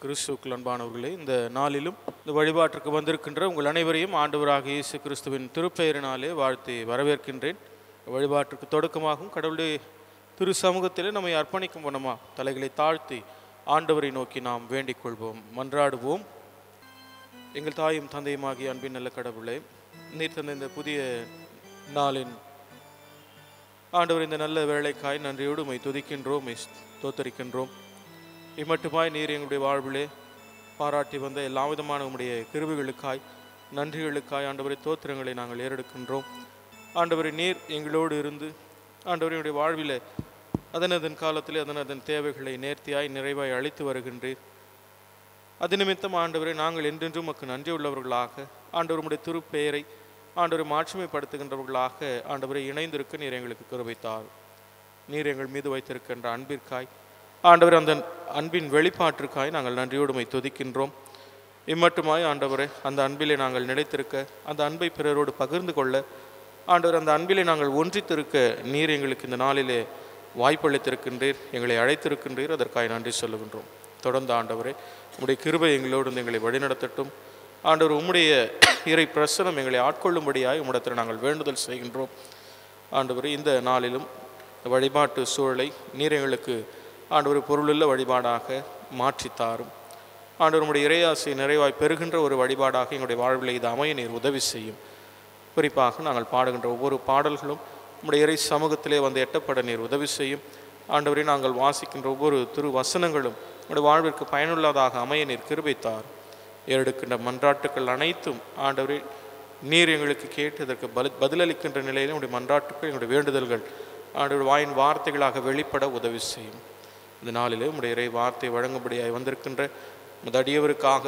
கிறிஸ்துவுக்குள் அன்பானவர்களே, இந்த நாளிலும் இந்த வழிபாட்டிற்கு வந்திருக்கின்ற உங்கள் அனைவரையும் ஆண்டவராக இயேசு கிறிஸ்துவின் திருப்பெயரினாலே வாழ்த்தி வரவேற்கின்றேன். வழிபாட்டிற்கு தொடக்கமாகவும் கடவுளுடைய திரு சமூகத்திலே நம்மை அர்ப்பணிக்கும் வண்ணமா தலைகளை தாழ்த்தி ஆண்டவரை நோக்கி நாம் வேண்டிக் கொள்வோம், மன்றாடுவோம். எங்கள் தாயும் தந்தையுமாகிய அன்பின் நல்ல கடவுளே, நீர் தந்த இந்த புதிய நாளின் ஆண்டவர் இந்த நல்ல வேலைக்காய் நன்றியோடு உம்மை துதிக்கின்றோம், தோத்தரிக்கின்றோம். இம்மட்டுமாய் நீர் எங்களுடைய வாழ்விலே பாராட்டி வந்த எல்லா விதமான உம்முடைய கிருபைகளுக்காய் நன்றிகளுக்காய் ஆண்டவரை தோத்திரங்களை நாங்கள் ஏறெடுக்கின்றோம். ஆண்டவரை நீர் எங்களோடு இருந்து ஆண்டவரையுடைய வாழ்விலே அதன் காலத்திலே அதன் தேவைகளை நேர்த்தியாய் நிறைவாய் அளித்து வருகின்றீர். அது நிமித்தம் ஆண்டவரை நாங்கள் என்றென்றும் உமக்கு நன்றி உள்ளவர்களாக ஆண்டவருடைய திருப்பெயரை ஆண்டவரை மாட்சிமைப்படுத்துகின்றவர்களாக ஆண்டவரை இணைந்திருக்க நீர் எங்களுக்கு கிருபைத்தார். நீர் எங்கள் மீது வைத்திருக்கின்ற அன்பிற்காய் ஆண்டவர் அந்த அன்பின் வெளிப்பாட்டிற்காய் நாங்கள் நன்றியோடுமை துதிக்கின்றோம். இம்மட்டுமாய் ஆண்டவரை அந்த அன்பிலே நாங்கள் நிலைத்திருக்க, அந்த அன்பை பிறரோடு பகிர்ந்து கொள்ள ஆண்டவர் அந்த அன்பிலே நாங்கள் ஒன்றித்திருக்க நீர் எங்களுக்கு இந்த நாளிலே வாய்ப்பளித்திருக்கின்றீர், எங்களை அழைத்திருக்கின்றீர். அதற்காக நன்றி சொல்லுகின்றோம். தொடர்ந்து ஆண்டவரே உம்முடைய கிருபை எங்களோடு எங்களை வழிநடத்தட்டும். ஆண்டவர் உம்முடைய இறை பிரசனம் எங்களை ஆட்கொள்ளும்படியாய் உம்மிடத்தில் நாங்கள் வேண்டுதல் செய்கின்றோம். ஆண்டவரே இந்த நாளிலும் வழிபாட்டு சூழலை நீர் எங்களுக்கு ஆண்டவர் பொருளுள்ள வழிபாடாக மாற்றித்தாரும். ஆண்டவர் உம்முடைய இறையாசை நிறைவாய் பெறுகின்ற ஒரு வழிபாடாக எங்களுடைய வாழ்வில் இது அமைய நீர் உதவி செய்யும். குறிப்பாக நாங்கள் பாடுகின்ற ஒவ்வொரு பாடல்களும் உம்முடைய இறை சமூகத்திலே வந்து எட்டப்பட நீர் உதவி செய்யும். ஆண்டவரை நாங்கள் வாசிக்கின்ற ஒவ்வொரு திரு வசனங்களும் உங்களுடைய வாழ்விற்கு பயனுள்ளதாக அமைய நீர் கிருபைத்தார். ஏறெடுக்கின்ற மன்றாட்டுக்கள் அனைத்தும் ஆண்டவரை நீர் எங்களுக்கு கேட்டு அதற்கு பதிலளிக்கின்ற நிலையில் உங்களுடைய மன்றாட்டுக்கள் எங்களுடைய வேண்டுதல்கள் ஆண்டவர் வாயின் வார்த்தைகளாக வெளிப்பட உதவி செய்யும். இந்த நாளிலே உம்முடைய இறை வார்த்தை வழங்கும்படியாய் வந்திருக்கின்ற அடியவருக்காக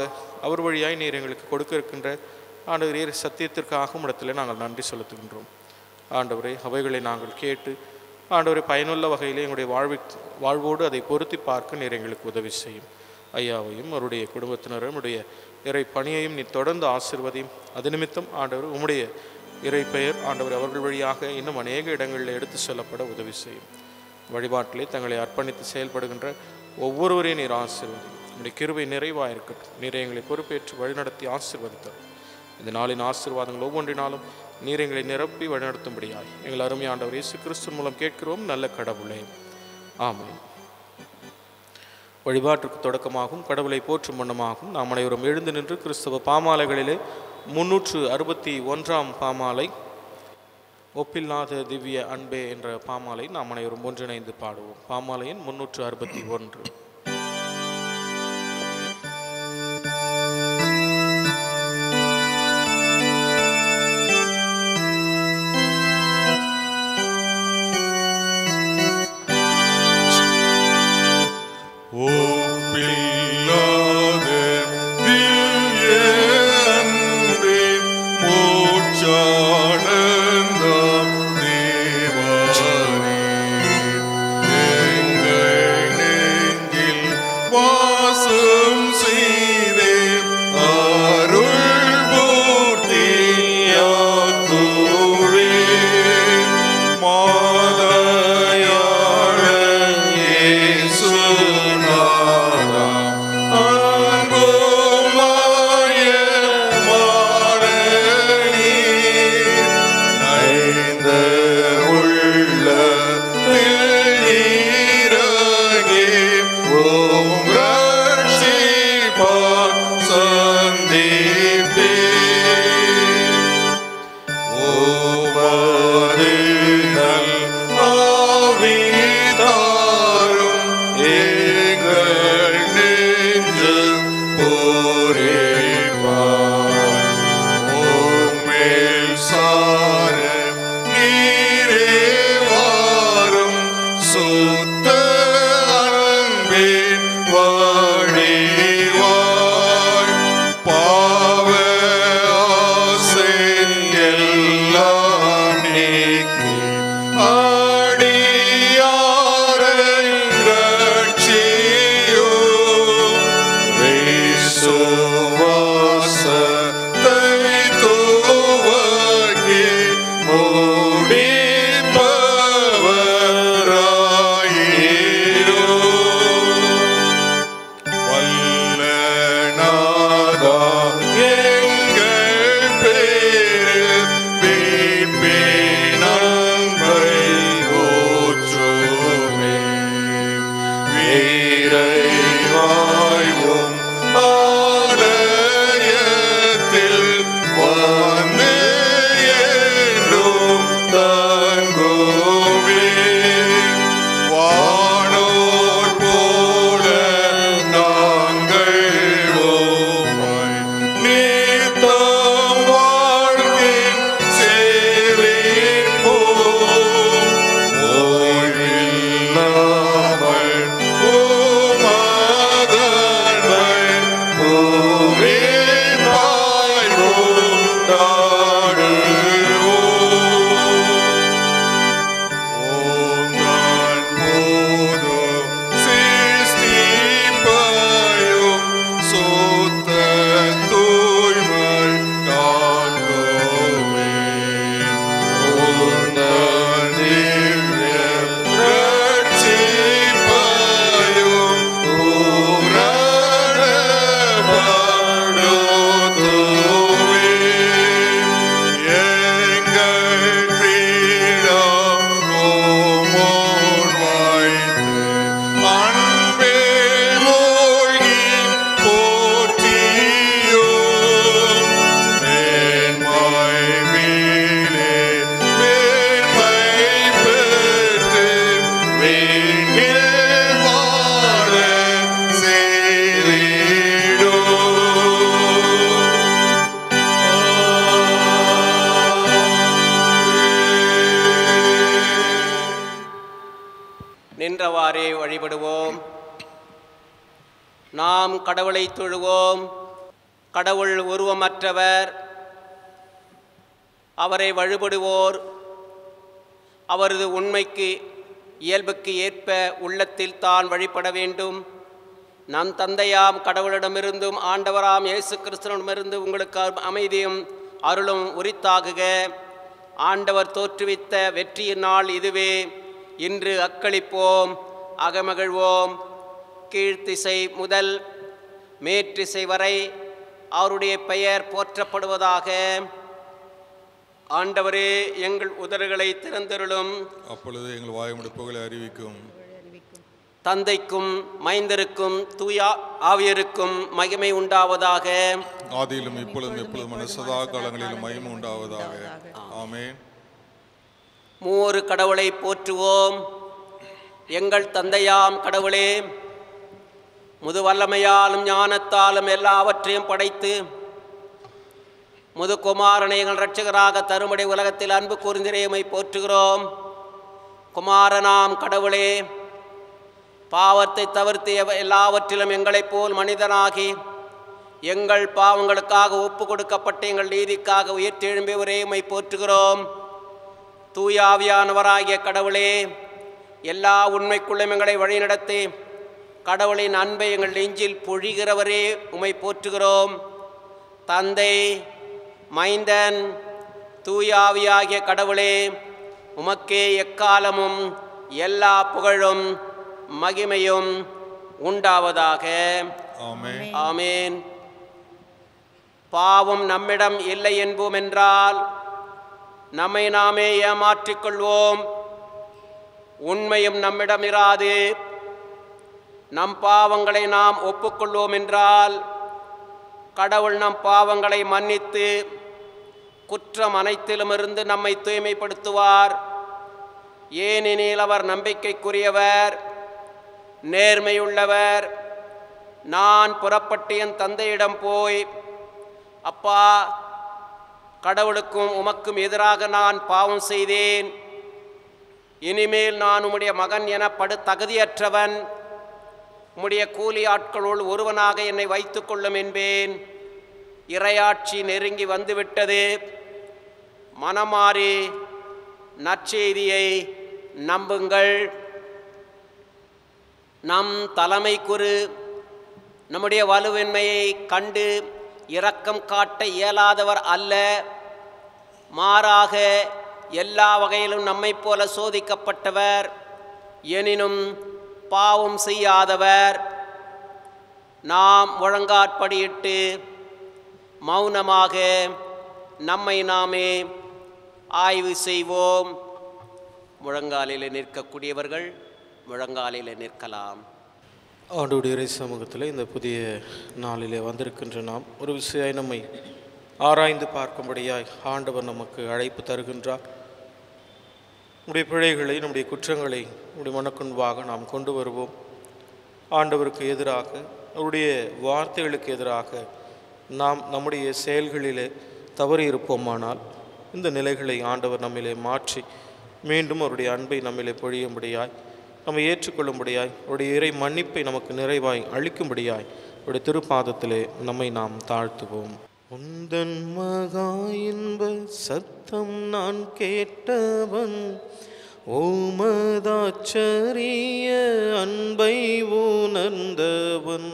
அவர் வழியாய் நீர் எங்களுக்கு கொடுக்க இருக்கின்ற ஆண்டவர் இறை சத்தியத்திற்காக இடத்துல நாங்கள் நன்றி செலுத்துகின்றோம். ஆண்டவரை அவைகளை நாங்கள் கேட்டு ஆண்டவரை பயனுள்ள வகையிலே எங்களுடைய வாழ்வோடு அதை பொருத்தி பார்க்க நீர் எங்களுக்கு உதவி செய்யும். ஐயாவையும் அவருடைய குடும்பத்தினரும் உம்முடைய இறை பணியையும் நீர் தொடர்ந்து ஆசீர்வதியும். அது நிமித்தம் ஆண்டவர் உம்முடைய இறை பெயர் ஆண்டவர் அவர்கள் வழியாக இன்னும் அநேக இடங்களில் எடுத்து செல்லப்பட உதவி செய்யும். வழிபாட்டிலே தங்களை அர்ப்பணித்து செயல்படுகின்ற ஒவ்வொருவரையும் நீர் ஆசீர்வதி. உம்முடைய கிருபை நிறைவாக இருக்கட்டும். நீரை எங்களை பொறுப்பேற்று வழிநடத்தி ஆசீர்வதித்தார். இந்த நாளின் ஆசீர்வாதங்கள் ஒவ்வொன்றினாலும் நீர் எங்களை நிரப்பி வழிநடத்தும்படியாய் எங்கள் அருமை ஆண்டவர் இயேசு கிறிஸ்து மூலம் கேட்கிறோம் நல்ல கடவுளே, ஆமென். வழிபாட்டிற்கு தொடக்கமாகவும் கடவுளை போற்றும் வண்ணமாகவும் நாம் அனைவரும் எழுந்து நின்று கிறிஸ்தவ பாமாலைகளிலே 361 பாமாலை ஒப்பில்லாத திவ்ய அன்பே என்ற பாமாலை நாம் அனைவரும் ஒன்றிணைந்து பாடுவோம். பாமாலையின் 361. நின்றவாறே வழிபடுவோம். நாம் கடவுளை தொழுவோம். கடவுள் உருவமற்றவர். அவரை வழிபடுவோர் அவரது உண்மைக்கு இயல்புக்கு ஏற்ப உள்ளத்தில் தான் வழிபட வேண்டும். நம் தந்தையாம் கடவுளிடமிருந்தும் ஆண்டவராம் இயேசு கிறிஸ்துவிடமிருந்து உங்களுக்கு அமைதியும் அருளும் உரித்தாகுக. ஆண்டவர் தோற்றுவித்த வெற்றியின் நாள் இதுவே. இன்று அக்களிப்போம், அகமகிழ்வோம். கீழ்த்திசை முதல் மேற்றிசை வரை அவருடைய பெயர் போற்றப்படுவதாக. ஆண்டவரே, எங்கள் உதடுகளை திறந்தருளும். அப்பொழுது எங்கள் வாய்மடுப்புகளை அறிவிக்கும். தந்தைக்கும் மைந்தருக்கும் தூய ஆவியருக்கும் மகிமை உண்டாவதாக. ஆதியிலும் இப்பொழுதும் எப்பொழுதும் சதா காலங்களிலும் மகிமை உண்டாவதாக. ஆமென். மூவொரு கடவுளை போற்றுவோம். எங்கள் தந்தையாம் கடவுளே, முது வல்லமையாலும் ஞானத்தாலும் எல்லாவற்றையும் படைத்து முது குமாரனை எங்கள் இரட்சகராக தருமடை உலகத்தில் அன்பு கூர்ந்திரையுமை போற்றுகிறோம். குமாரனாம் கடவுளே, பாவத்தை தவிர்த்து எல்லாவற்றிலும் எங்களைப் போல் மனிதனாகி எங்கள் பாவங்களுக்காக ஒப்பு கொடுக்கப்பட்டு எங்கள் நீதிக்காக உயிர்த்தெழும்பியவரையுமை போற்றுகிறோம். தூயாவியானவராகிய கடவுளே, எல்லா உண்மைக்குள்ளும் எங்களை வழிநடத்தி கடவுளின் அன்பை எங்கள் நெஞ்சில் பொழிகிறவரே உம்மை போற்றுகிறோம். தந்தை, மைந்தன், தூயாவியாகிய கடவுளே, உமக்கே எக்காலமும் எல்லா புகழும் மகிமையும் உண்டாவதாக. ஆமென். ஆமென். பாவம் நம்மிடம் இல்லை என்போம் என்றால் நம்மை நாமே ஏமாற்றிக்கொள்வோம். உண்மையும் நம்மிடம் இராது. நம் பாவங்களை நாம் ஒப்புக்கொள்வோம் என்றால் கடவுள் நம் பாவங்களை மன்னித்து குற்றம் அனைத்திலுமிருந்து நம்மை தூய்மைப்படுத்துவார். ஏனெனில் அவர் நம்பிக்கைக்குரியவர், நேர்மையுள்ளவர். நான் புறப்பட்டு என் தந்தையிடம் போய், அப்பா, கடவுளுக்கும் உமக்கும் எதிராக நான் பாவம் செய்தேன். இனிமேல் நான் உம்முடைய மகன் என தகுதியற்றவன். உம்முடைய கூலி ஆட்களுள் ஒருவனாக என்னை வைத்து கொள்ளும் என்பேன். இறையாட்சி நெருங்கி வந்துவிட்டது. மனமாறி நற்செய்தியை நம்புங்கள். நம் தலைமை குரு நம்முடைய வலுவின்மையை கண்டு இரக்கம் காட்ட இயலாதவர் அல்ல. மாறாக எல்லா வகையிலும் நம்மை போல சோதிக்கப்பட்டவர், எனினும் பாவம் செய்யாதவர். நாம் முழங்காற்படியிட்டு மௌனமாக நம்மை நாமே ஆய்வு செய்வோம். முழங்காலில் நிற்கக்கூடியவர்கள் முழங்காலில் நிற்கலாம். ஆண்டவருடைய இறை சமூகத்தில் இந்த புதிய நாளிலே வந்திருக்கின்ற நாம் ஒரு விஷயம் நம்மை ஆராய்ந்து பார்க்கும்படியாய் ஆண்டவர் நமக்கு அழைப்பு தருகின்றார். நம்முடைய பிழைகளை, நம்முடைய குற்றங்களை நம்முடைய மனக்குன்பாக நாம் கொண்டு வருவோம். ஆண்டவருக்கு எதிராக, அவருடைய வார்த்தைகளுக்கு எதிராக நாம் நம்முடைய செயல்களிலே தவறி இருப்போமானால் இந்த நிலைகளை ஆண்டவர் நம்மிலே மாற்றி மீண்டும் அவருடைய அன்பை நம்மிலே பொழியும்படியாய், நம்மை ஏற்றுக்கொள்ளும்படியாய், அவருடைய இறை மன்னிப்பை நமக்கு நிறைவாய் அளிக்கும்படியாய் அவருடைய திருப்பாதத்திலே நம்மை நாம் தாழ்த்துவோம். உந்தன் மகா இன்ப சத்தம் நான் கேட்டவன், ஓமதாச்சரிய அன்பை உணர்ந்தவன்.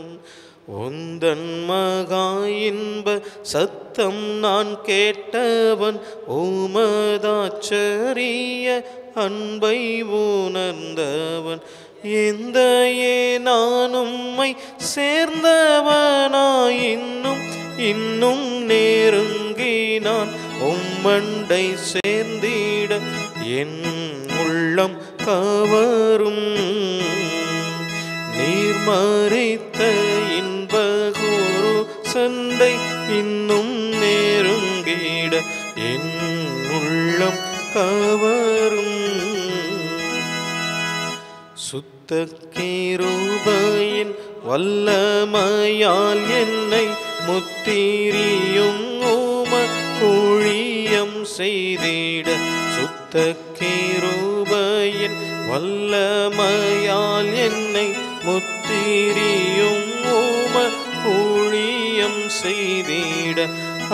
உந்தன் மகா இன்ப சத்தம் நான் கேட்டவன், ஓமதாச்சரிய அன்பை உணர்ந்தவன். எந்த நான் உம்மை சேர்ந்தவனாய் இன்னும் நெருங்கினான் உம்மண்டை சேர்ந்திட என் உள்ளம் கவரும். நீர் மறைத்த இன்பகுரு சண்டை இன்னும் நெருங்கிட என் உள்ளம் கவரும். சுத்த கிருபையின் வல்லமையால் என்னை முத்திரியும் உம ஊழியம் செய்திட. சுத்த கிருபையின் வல்லமையால் என்னை முத்திரியும் உம ஊழியம் செய்திட.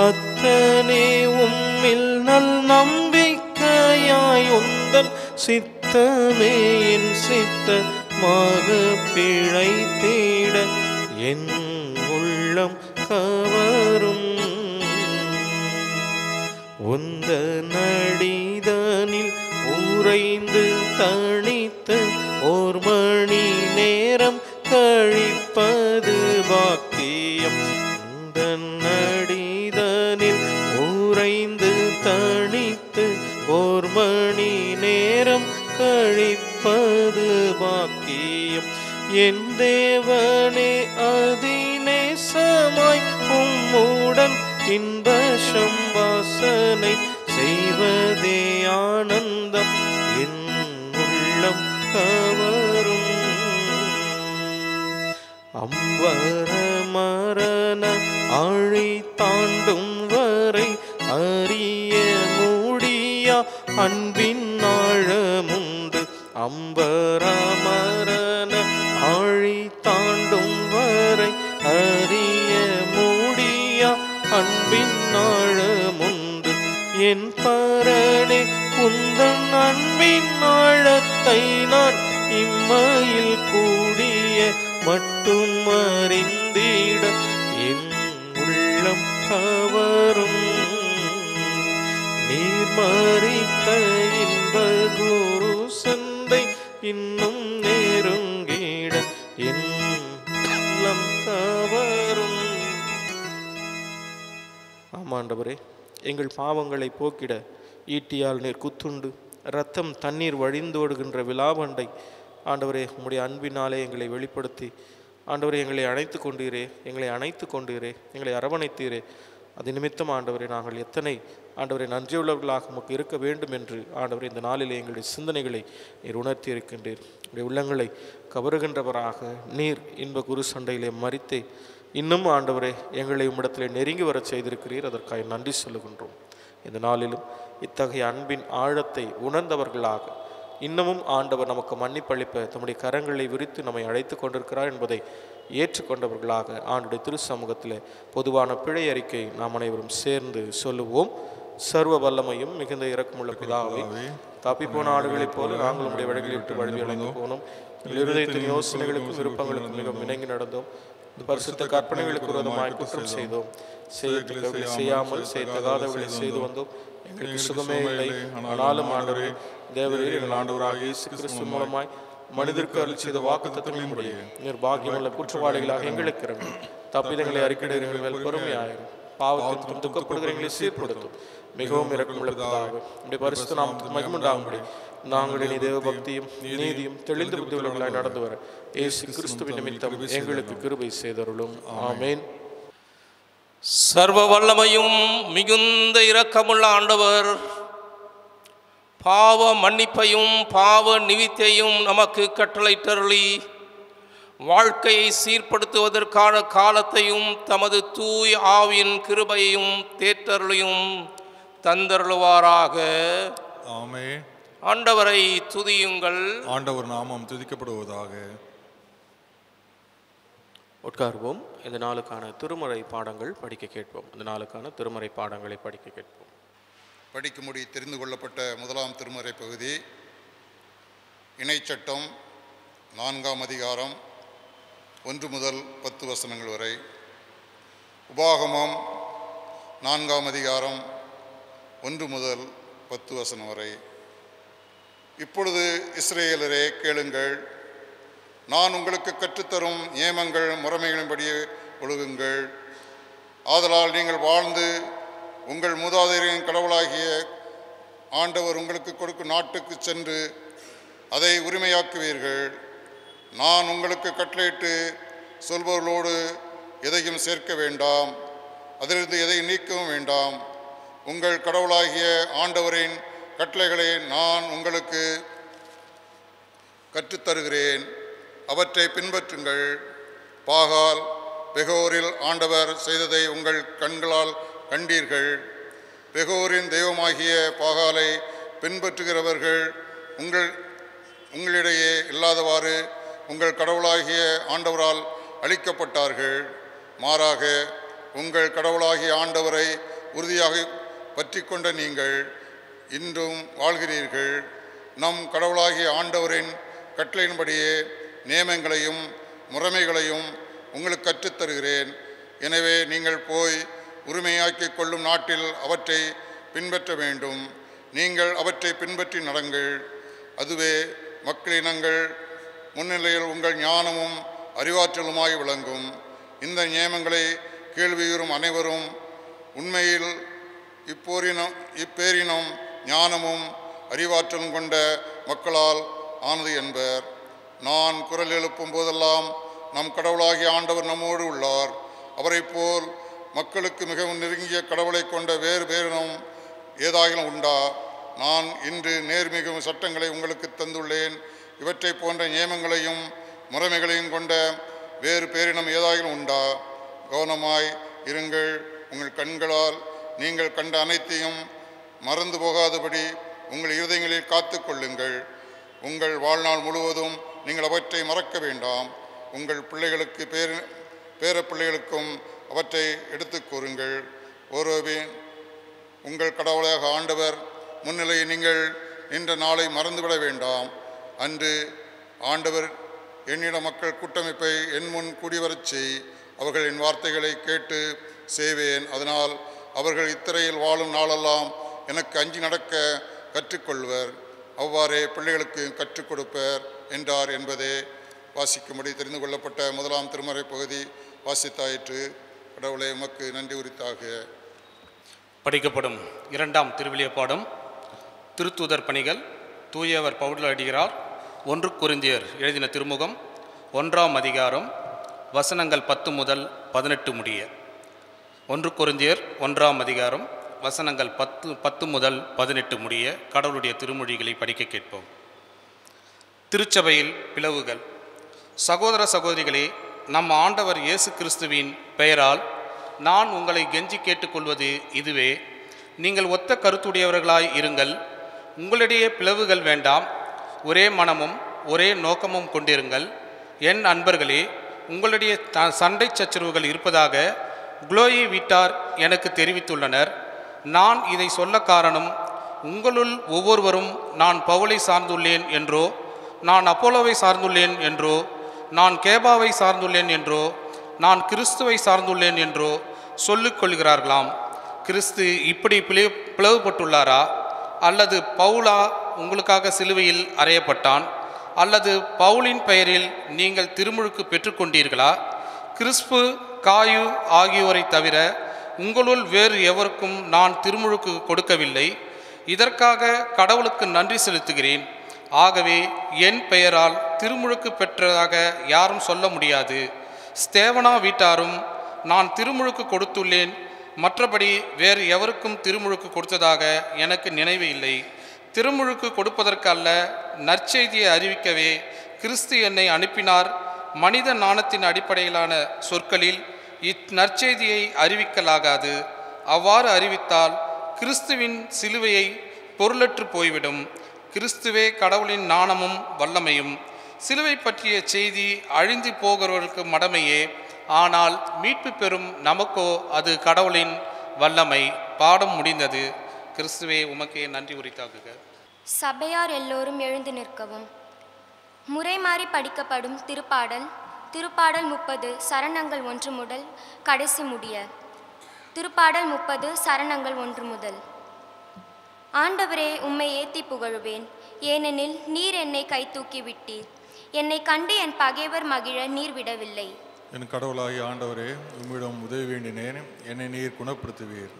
அத்தனே உம்மில் நல் நம்பிக்கையாய் உந்தன் சித்தமே என் சித்தமாக பிழைத்திட. என் உள்ளம் கவரும் உந்த நடிதனில் உறைந்து தனித்து ஓர் மணி நேரம் கழிப்பது பாக்கியம். இந்த நடிதனில் உறைந்து தனித்து ஓர் மணி நேரம் கழிப்பது பாக்கியம். என் தேவனே அதிநேசமாய் உம்முடன் இன்ப சம்பாசனை செய்வதே ஆனந்தம். என் உள்ளம் கவரும் அம்பர மரண ஆழி தாண்டும் வரை அறிய முடியா அன்பின் ஆழமுண்டு. அம்பர மரண ஆழி தாண்டும் வரை அறிய முடியா அன்பின் ஆழமுண்டு. என் பரனே உந்தன் அன்பின் ஆழத்தை நான் இம்மையில் கூடிய மட்டும் அறிந்திட. என் உள்ளம் கவரும் நீர் மறித்த இன்ப குரு சந்தை இன்னும் நெருங்கிட. என் உள்ளம் கவரும். ஆமாண்டவரே, எங்கள் பாவங்களை போக்கிட ஈட்டியால் நீர் குத்துண்டு இரத்தம் தண்ணீர் வழிந்தோடுகின்ற விலாவண்டை ஆண்டவரே உம்முடைய அன்பினாலே எங்களை வெளிப்படுத்தி ஆண்டவரே எங்களை அணைத்து கொண்டீரே, எங்களை அரவணைத்தீரே. அது நிமித்தம் ஆண்டவரே நாங்கள் எத்தனை ஆண்டவரை நன்றியுள்ளவர்களாக உமக்கு இருக்க வேண்டும் என்று ஆண்டவரே இந்த நாளிலே எங்களுடைய சிந்தனைகளை நீர் உணர்த்தி இருக்கின்றீர். உடைய உள்ளங்களை கவருகின்றவராக நீர் இன்ப குரு சண்டையிலே மறித்தே இன்னும் ஆண்டவரே எங்களை உம்மிடத்திலே நெருங்கி வர செய்திருக்கிறீர். அதற்காக நன்றி சொல்லுகின்றோம். இந்த நாளிலும் இத்தகைய அன்பின் ஆழத்தை உணர்ந்தவர்களாக இன்னமும் ஆண்டவர் நமக்கு மன்னிப்பளிப்ப தம்முடைய கரங்களை விரித்து நம்மை அழைத்து கொண்டிருக்கிறார் என்பதை ஏற்றுக்கொண்டவர்களாக ஆண்டுடைய திரு சமூகத்தில் பொதுவான பிழை அறிக்கை நாம் அனைவரும் சேர்ந்து சொல்லுவோம். சர்வ வல்லமையும் மிகுந்த இரக்கமுள்ள பிதாவை, தப்பிப்போன ஆடுகளைப் போல நாங்கள் உடைய வழிகளை விட்டு வழி அடைந்து போனோம். இருதயத்தின் யோசனைகளுக்கும் விருப்பங்களுக்கும் மிகவும் இணங்கி நடந்தோம். பரிசுத்த கற்பனைகளுக்கு விரோதமாய் குற்றம் செய்தோம். செய்யாமல் செய்தகாதவர்களை செய்து வந்தோம். எங்களுக்கு சுகமே இல்லை. ஆனாலும் ஆண்டவரே தேவரீர் எங்கள் ஆண்டவராக இயேசு கிறிஸ்து மூலமாய் மனிதருக்கு அருள் செய்த வாக்குத்தத்தங்களின் முடிய நீர் பாக்கியமுள்ள குற்றவாளிகளாக எங்களுக்கு இறங்கும். தப்பிதங்களை அறிக்கையிடுங்கள் மேல் பொறுமையாயிரும். பாவத்திற்கும் துக்கப்படுகிறவர்களை சீர்படுத்தும். மிகவும் இரக்கமுள்ள பிதாவே, உடைய பரிசுத்த நாமத்துக்கு மகிமையுண்டாகும்படி நாங்கள் இனி தேவ பக்தியும் நீதியும் தெளிந்த புத்தியுள்ளவர்களாய் நடந்து வர இயேசு கிறிஸ்துவின் நிமித்தம் எங்களுக்கு கிருபை செய்தருளும். ஆமேன். சர்வ வல்லமையும் மிகுந்த இரக்கமுள்ள ஆண்டவர் பாவ மன்னிப்பையும் பாவ நிவித்தையும் நமக்கு கட்டளையிட்டருளி வாழ்க்கையை சீர்படுத்துவதற்கான காலத்தையும் தமது தூய் ஆவியின் கிருபையையும் தேற்றருளையும் தந்தருளுவாராக. ஆமென். ஆண்டவரை துதியுங்கள். ஆண்டவர் நாமம் துதிக்கப்படுவதாக. உட்கார்வோம். இந்த நாளுக்கான திருமறை பாடங்கள் படிக்க கேட்போம். இந்த நாளுக்கான திருமறை பாடங்களை படிக்க கேட்போம். படிக்கும்படி தெரிந்து கொள்ளப்பட்ட முதலாம் திருமறை பகுதி இணைச்சட்டம் 4ஆம் அதிகாரம் 1 முதல் 10 வசனங்கள் வரை. உபாகமம் 4ஆம் அதிகாரம் 1 முதல் 10 வசனம் வரை. இப்பொழுது இஸ்ரவேலரே கேளுங்கள், நான் உங்களுக்கு கற்றுத்தரும் நியமங்கள் முறைமைகளின்படியே ஒழுகுங்கள். ஆதலால் நீங்கள் வாழ்ந்து உங்கள் மூதாதையரின் கடவுளாகிய ஆண்டவர் உங்களுக்கு கொடுக்கும் நாட்டுக்கு சென்று அதை உரிமையாக்குவீர்கள். நான் உங்களுக்கு கட்டளையிட்டு சொல்பவர்களோடு எதையும் சேர்க்க வேண்டாம், அதிலிருந்து எதை நீக்கவும் வேண்டாம். உங்கள் கடவுளாகிய ஆண்டவரின் கட்டளைகளை நான் உங்களுக்கு கற்றுத்தருகிறேன். அவற்றை பின்பற்றுங்கள். பாகால் பெகோரில் ஆண்டவர் செய்ததை உங்கள் கண்களால் கண்டீர்கள். பெகோரின் தெய்வமாகிய பாகாலை பின்பற்றுகிறவர்கள் உங்களிடையே இல்லாதவாறு உங்கள் கடவுளாகிய ஆண்டவரால் அழிக்கப்பட்டார்கள். மாறாக உங்கள் கடவுளாகிய ஆண்டவரை உறுதியாக பற்றி கொண்ட நீங்கள் இன்றும் வாழ்கிறீர்கள். நம் கடவுளாகிய ஆண்டவரின் கட்டளையின்படியே நியமங்களையும் முறைமைகளையும் உங்களுக்கு கற்றுத்தருகிறேன். எனவே நீங்கள் போய் உரிமையாக்கிக் கொள்ளும் நாட்டில் அவற்றை பின்பற்ற வேண்டும். நீங்கள் அவற்றை பின்பற்றி நடங்கள். அதுவே மக்களினங்கள் முன்னிலையில் உங்கள் ஞானமும் அறிவாற்றலுமாய் விளங்கும். இந்த நியமங்களை கேள்வியுறும் அனைவரும் உண்மையில் இப்பேரினம் ஞானமும் அறிவாற்றலும் கொண்ட மக்களால் ஆனது என்பர். நான் குரல் எழுப்பும் போதெல்லாம் நம் கடவுளாகிய ஆண்டவர் நம்மோடு உள்ளார். அவரை போல் மக்களுக்கு மிகவும் நெருங்கிய கடவுளை கொண்ட வேறு பேரினம் ஏதாகிலும் உண்டா? நான் இன்று நேர்மிகும் சட்டங்களை உங்களுக்கு தந்துள்ளேன். இவற்றை போன்ற நியமங்களையும் முறைமைகளையும் கொண்ட வேறு பேரினம் ஏதாகிலும் உண்டா? கவனமாய் இருங்கள். உங்கள் கண்களால் நீங்கள் கண்ட அனைத்தையும் மறந்து போகாதபடி உங்கள் இருதயங்களில் காத்து கொள்ளுங்கள். உங்கள் வாழ்நாள் முழுவதும் நீங்கள் அவற்றை மறக்க வேண்டாம். உங்கள் பிள்ளைகளுக்கு பேரப்பிள்ளைகளுக்கும் அவற்றை எடுத்து கூறுங்கள். ஒருவன் உங்கள் கடவுளாக ஆண்டவர் முன்னிலையை நீங்கள் நின்ற நாளை மறந்துவிட வேண்டாம். அன்று ஆண்டவர் என்னிட மக்கள் கூட்டமைப்பை என் முன் கூடிவரச் செய். அவர்கள் என் வார்த்தைகளை கேட்டு செய்வேன். அதனால் அவர்கள் இத்திரையில் வாழும் நாளெல்லாம் எனக்கு அஞ்சி நடக்க கற்றுக்கொள்வர். அவ்வாறே பிள்ளைகளுக்கு கற்றுக் கொடுப்பர் என்றார் என்பதே வாசிக்கும்படி தெரிந்து கொள்ளப்பட்ட முதலாம் திருமறை பகுதி வாசித்தாயிற்று. கடவுளை உமக்கு நன்றி உரித்தாக. படிக்கப்படும் இரண்டாம் திருவிழிய பாடம் திருத்தூதர் பணிகள். தூயவர் பவுல் அடிகளார் 1 கொரிந்தியர் எழுதின திருமுகம் 1ஆம் அதிகாரம் வசனங்கள் 10 முதல் 18 முடிய. 1 கொரிந்தியர் 1ஆம் அதிகாரம் வசனங்கள் 10 முதல் 18 முடிய கடவுளுடைய திருமொழிகளை படிக்க கேட்போம். திருச்சபையில் பிளவுகள். சகோதர சகோதரிகளே, நம் ஆண்டவர் இயேசு கிறிஸ்துவின் பெயரால் நான் உங்களை கெஞ்சி கேட்டுக்கொள்வது இதுவே: நீங்கள் ஒத்த கருத்துடையவர்களாய் இருங்கள். உங்களிடையே பிளவுகள் வேண்டாம். ஒரே மனமும் ஒரே நோக்கமும் கொண்டிருங்கள். என் அன்பர்களே, உங்களுடைய சண்டை சச்சரவுகள் இருப்பதாக குளோயி வீட்டார் எனக்கு தெரிவித்துள்ளனர். நான் இதை சொல்ல காரணம், உங்களுள் ஒவ்வொருவரும் நான் பவுலை சார்ந்துள்ளேன் என்றோ, நான் அப்போலோவை சார்ந்துள்ளேன் என்றோ, நான் கேபாவை சார்ந்துள்ளேன் என்றோ, நான் கிறிஸ்துவை சார்ந்துள்ளேன் என்றோ சொல்லிக் கொள்கிறார்களாம். கிறிஸ்து இப்படி பிளவுபட்டுள்ளாரா? அல்லது பவுலா உங்களுக்காக சிலுவையில் அறையப்பட்டான்? அல்லது பவுலின் பெயரில் நீங்கள் திருமுழுக்கு பெற்றுக்கொண்டீர்களா? கிறிஸ்பு காயு ஆகியோரை தவிர உங்களுள் வேறு எவருக்கும் நான் திருமுழுக்கு கொடுக்கவில்லை. இதற்காக கடவுளுக்கு நன்றி செலுத்துகிறேன். ஆகவே என் பெயரால் திருமுழுக்கு பெற்றதாக யாரும் சொல்ல முடியாது. ஸ்தேவனா வீட்டாரும் நான் திருமுழுக்கு கொடுத்துள்ளேன். மற்றபடி வேறு எவருக்கும் திருமுழுக்கு கொடுத்ததாக எனக்கு நினைவு இல்லை. திருமுழுக்கு கொடுப்பதற்கு அல்ல, நற்செய்தியை அறிவிக்கவே கிறிஸ்து என்னை அனுப்பினார். மனித நாணத்தின் அடிப்படையிலான சொற்களில் இந்நற்செய்தியை அறிவிக்கலாகாது. அவ்வாறு அறிவித்தால் கிறிஸ்துவின் சிலுவையை பொருளற்று போய்விடும். கிறிஸ்துவே கடவுளின் நாணமும் வல்லமையும். சிலுவை பற்றிய செய்தி அழிந்து போகிறவர்களுக்கு மடமையே, ஆனால் மீட்பு பெறும் நமக்கோ அது கடவுளின் வல்லமை. பாடம் முடிந்தது. கிறிஸ்துவே உமக்கே நன்றி உரித்தாக்குக. சபையார் எல்லோரும் எழுந்து நிற்கவும். முறை மாறி படிக்கப்படும் திருப்பாடல் 30 சரணங்கள் 1 முதல் கடைசி முடிய. திருப்பாடல் 30 சரணங்கள் 1 முதல். ஆண்டவரே, உம்மை ஏத்தி புகழுவேன், ஏனெனில் நீர் என்னை கை தூக்கி விட்டீர். என்னை கண்டு என் பகைவர் மகிழ நீர் விடவில்லை. என் கடவுளாகிய ஆண்டவரே, உம்மிடம் உதவி வேண்டினேன், என்னை நீர் குணப்படுத்துவீர்.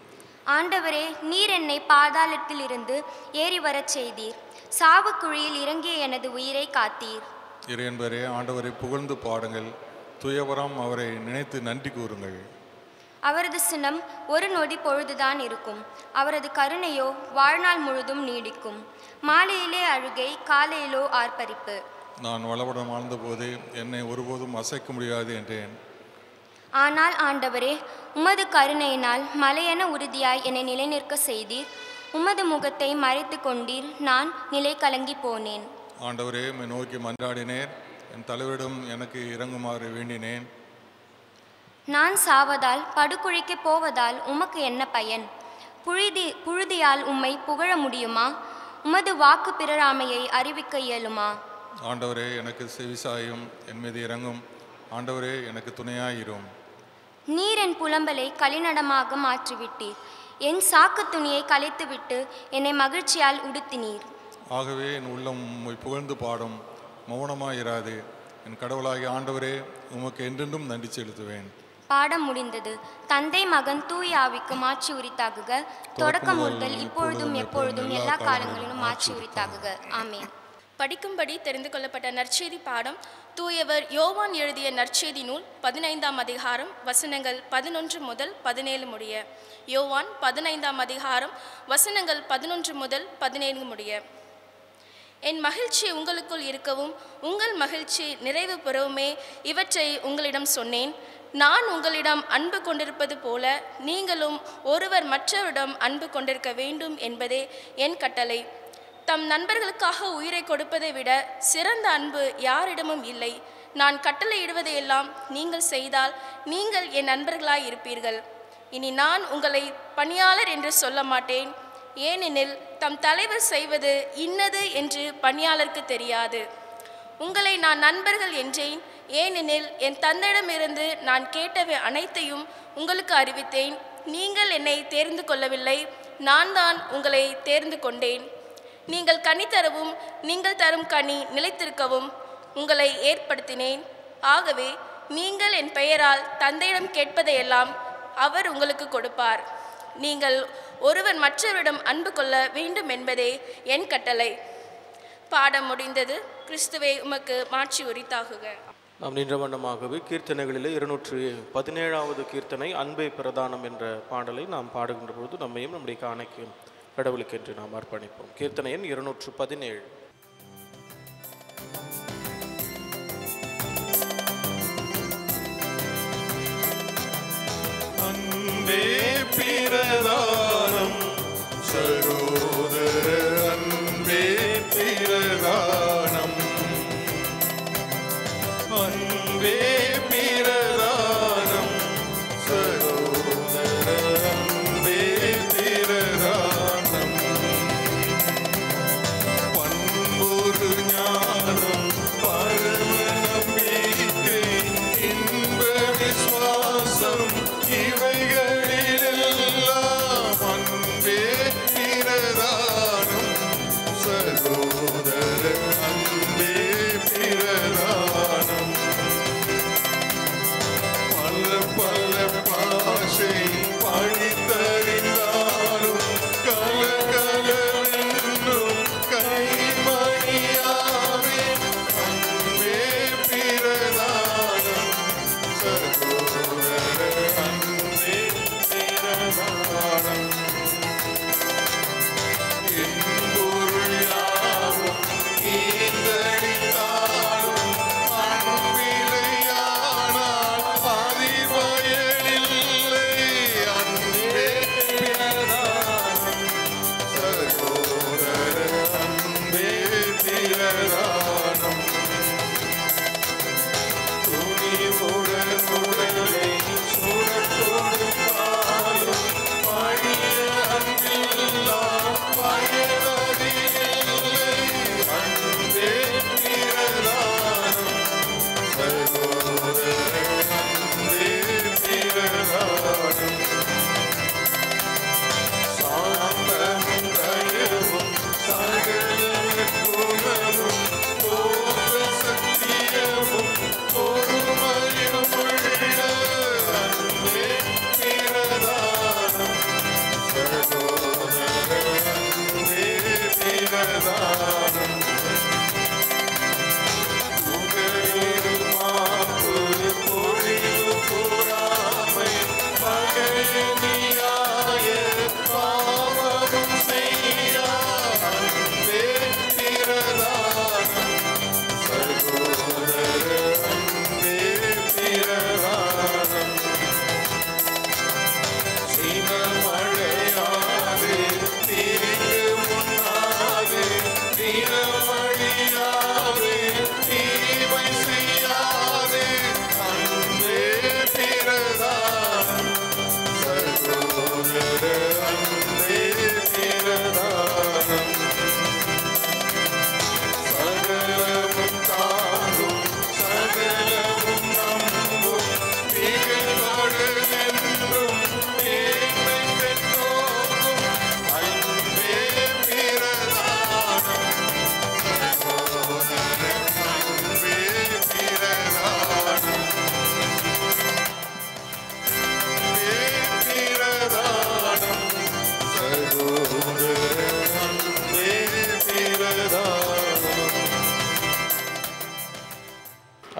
ஆண்டவரே, நீர் என்னை பாதாளத்தில் இருந்து ஏறி வரச் செய்தீர். சாவுக்குழியில் இறங்கிய எனது உயிரை காத்தீர். இறையன்பரே, ஆண்டவரை புகழ்ந்து பாடுங்கள். துயவரம் அவரை நினைத்து நன்றி கூறுங்கள். அவரது சினம் ஒரு நொடி பொழுதுதான் இருக்கும். அவரது கருணையோ வாழ்நாள் முழுதும் நீடிக்கும். மாலையிலே அழுகை, காலையிலோ ஆர்ப்பரிப்பு. நான் வளவுடன் வாழ்ந்தபோது என்னை ஒருபோதும் அசைக்க முடியாது என்றேன். ஆனால் ஆண்டவரே, உமது கருணையினால் மலையென உறுதியாய் என்னை நிலைநிற்க செய்தீர். உமது முகத்தை மறைத்து கொண்டீர், நான் நிலை கலங்கி போனேன். ஆண்டவரே, உம்மை நோக்கி மன்றாடினேன், என் தலைவரிடம் எனக்கு இறங்குமாறு வேண்டினேன். நான் சாவதால் படுகுழிக்கு போவதால் உமக்கு என்ன பயன்? புழுதியால் உம்மை புகழ முடியுமா? உமது வாக்கு பிறராமையை அறிவிக்க இயலுமா? ஆண்டவரே, எனக்கு செவிசாயும், என் மீது இறங்கும். ஆண்டவரே, எனக்கு துணையாயிரும். நீர் என் புலம்பலை களிநடமாக மாற்றிவிட்டீர். என் சாக்கு துணியை கலைத்துவிட்டு என்னை மகிழ்ச்சியால் உடுத்தினீர். ஆகவே என் உள்ளம் உம்மை புகழ்ந்து பாடும், மௌனமாயிராது. என் கடவுளாகிய ஆண்டவரே, உமக்கு என்றென்றும் நன்றி செலுத்துவேன். பாடம் முடிந்தது. தந்தை மகன் தூய ஆவிக்கு மாட்சி உரித்தாகுக. தொடக்கம் முதல் இப்பொழுதும் எப்பொழுதும் எல்லா காலங்களிலும் மாட்சி உரித்தாகுக. ஆமென். படிக்கும்படி தெரிந்து கொள்ளப்பட்ட நற்செய்தி பாடம் தூயவர் யோவான் எழுதிய நற்செய்தி நூல் 15ஆம் அதிகாரம் வசனங்கள் 11 முதல் 17 முடிய. யோவான் 15ஆம் அதிகாரம் வசனங்கள் 11 முதல் 17 முடிய. என் மகிழ்ச்சி உங்களுக்குள் இருக்கவும் உங்கள் மகிழ்ச்சி நிறைவு பெறவுமே இவற்றை உங்களிடம் சொன்னேன். நான் உங்களிடம் அன்பு கொண்டிருப்பது போல நீங்களும் ஒருவர் மற்றவரிடம் அன்பு கொண்டிருக்க வேண்டும் என்பதே என் கட்டளை. தம் நண்பர்களுக்காக உயிரை கொடுப்பதை விட சிறந்த அன்பு யாரிடமும் இல்லை. நான் கட்டளையிடுவதையெல்லாம் நீங்கள் செய்தால் நீங்கள் என் நண்பர்களாய் இருப்பீர்கள். இனி நான் உங்களை பணியாளர் என்று சொல்ல மாட்டேன், ஏனெனில் தம் தலைவர் செய்வது இன்னது என்று பணியாளருக்கு தெரியாது. உங்களை நான் நண்பர்கள் என்றேன், ஏனெனில் என் தந்தையிடமிருந்து நான் கேட்டவை அனைத்தையும் உங்களுக்கு அறிவித்தேன். நீங்கள் என்னை தேர்ந்து கொள்ளவில்லை, நான் தான் உங்களை தேர்ந்து கொண்டேன். நீங்கள் கனி தரவும் நீங்கள் தரும் கனி நிலைத்திருக்கவும் உங்களை ஏற்படுத்தினேன். ஆகவே நீங்கள் என் பெயரால் தந்தையிடம் கேட்பதையெல்லாம் அவர் உங்களுக்கு கொடுப்பார். நீங்கள் ஒருவர் மற்றவரிடம் அன்பு கொள்ள வேண்டும் என்பதே என் கட்டளை. பாடம் முடிந்தது. கிறிஸ்துவே உமக்கு மாட்சி உரித்தாகுக. நாம் நின்ற வண்ணமாகவே கீர்த்தனைகளிலே 217வது கீர்த்தனை அன்பே பிரதானம் என்ற பாடலை நாம் பாடுகின்ற பொழுது நம்மையும் நம்முடைய காணிக்கையும் கடவுளுக்கு என்று நாம் அர்ப்பணிப்போம். கீர்த்தனை எண் 217. அன்பே பிரதானம் சகோதர, அன்பே பிரதானம், அன்பே பிரதானம் சகோதர, அன்பே பிரதானம். பண்பொரு ஞானம் பரம நம்பிக்கை இன்ப விசுவாசம் இவைகளிலெல்லாம் அன்பே பிரதானம் சகோதர, அன்பே பிரதானம்.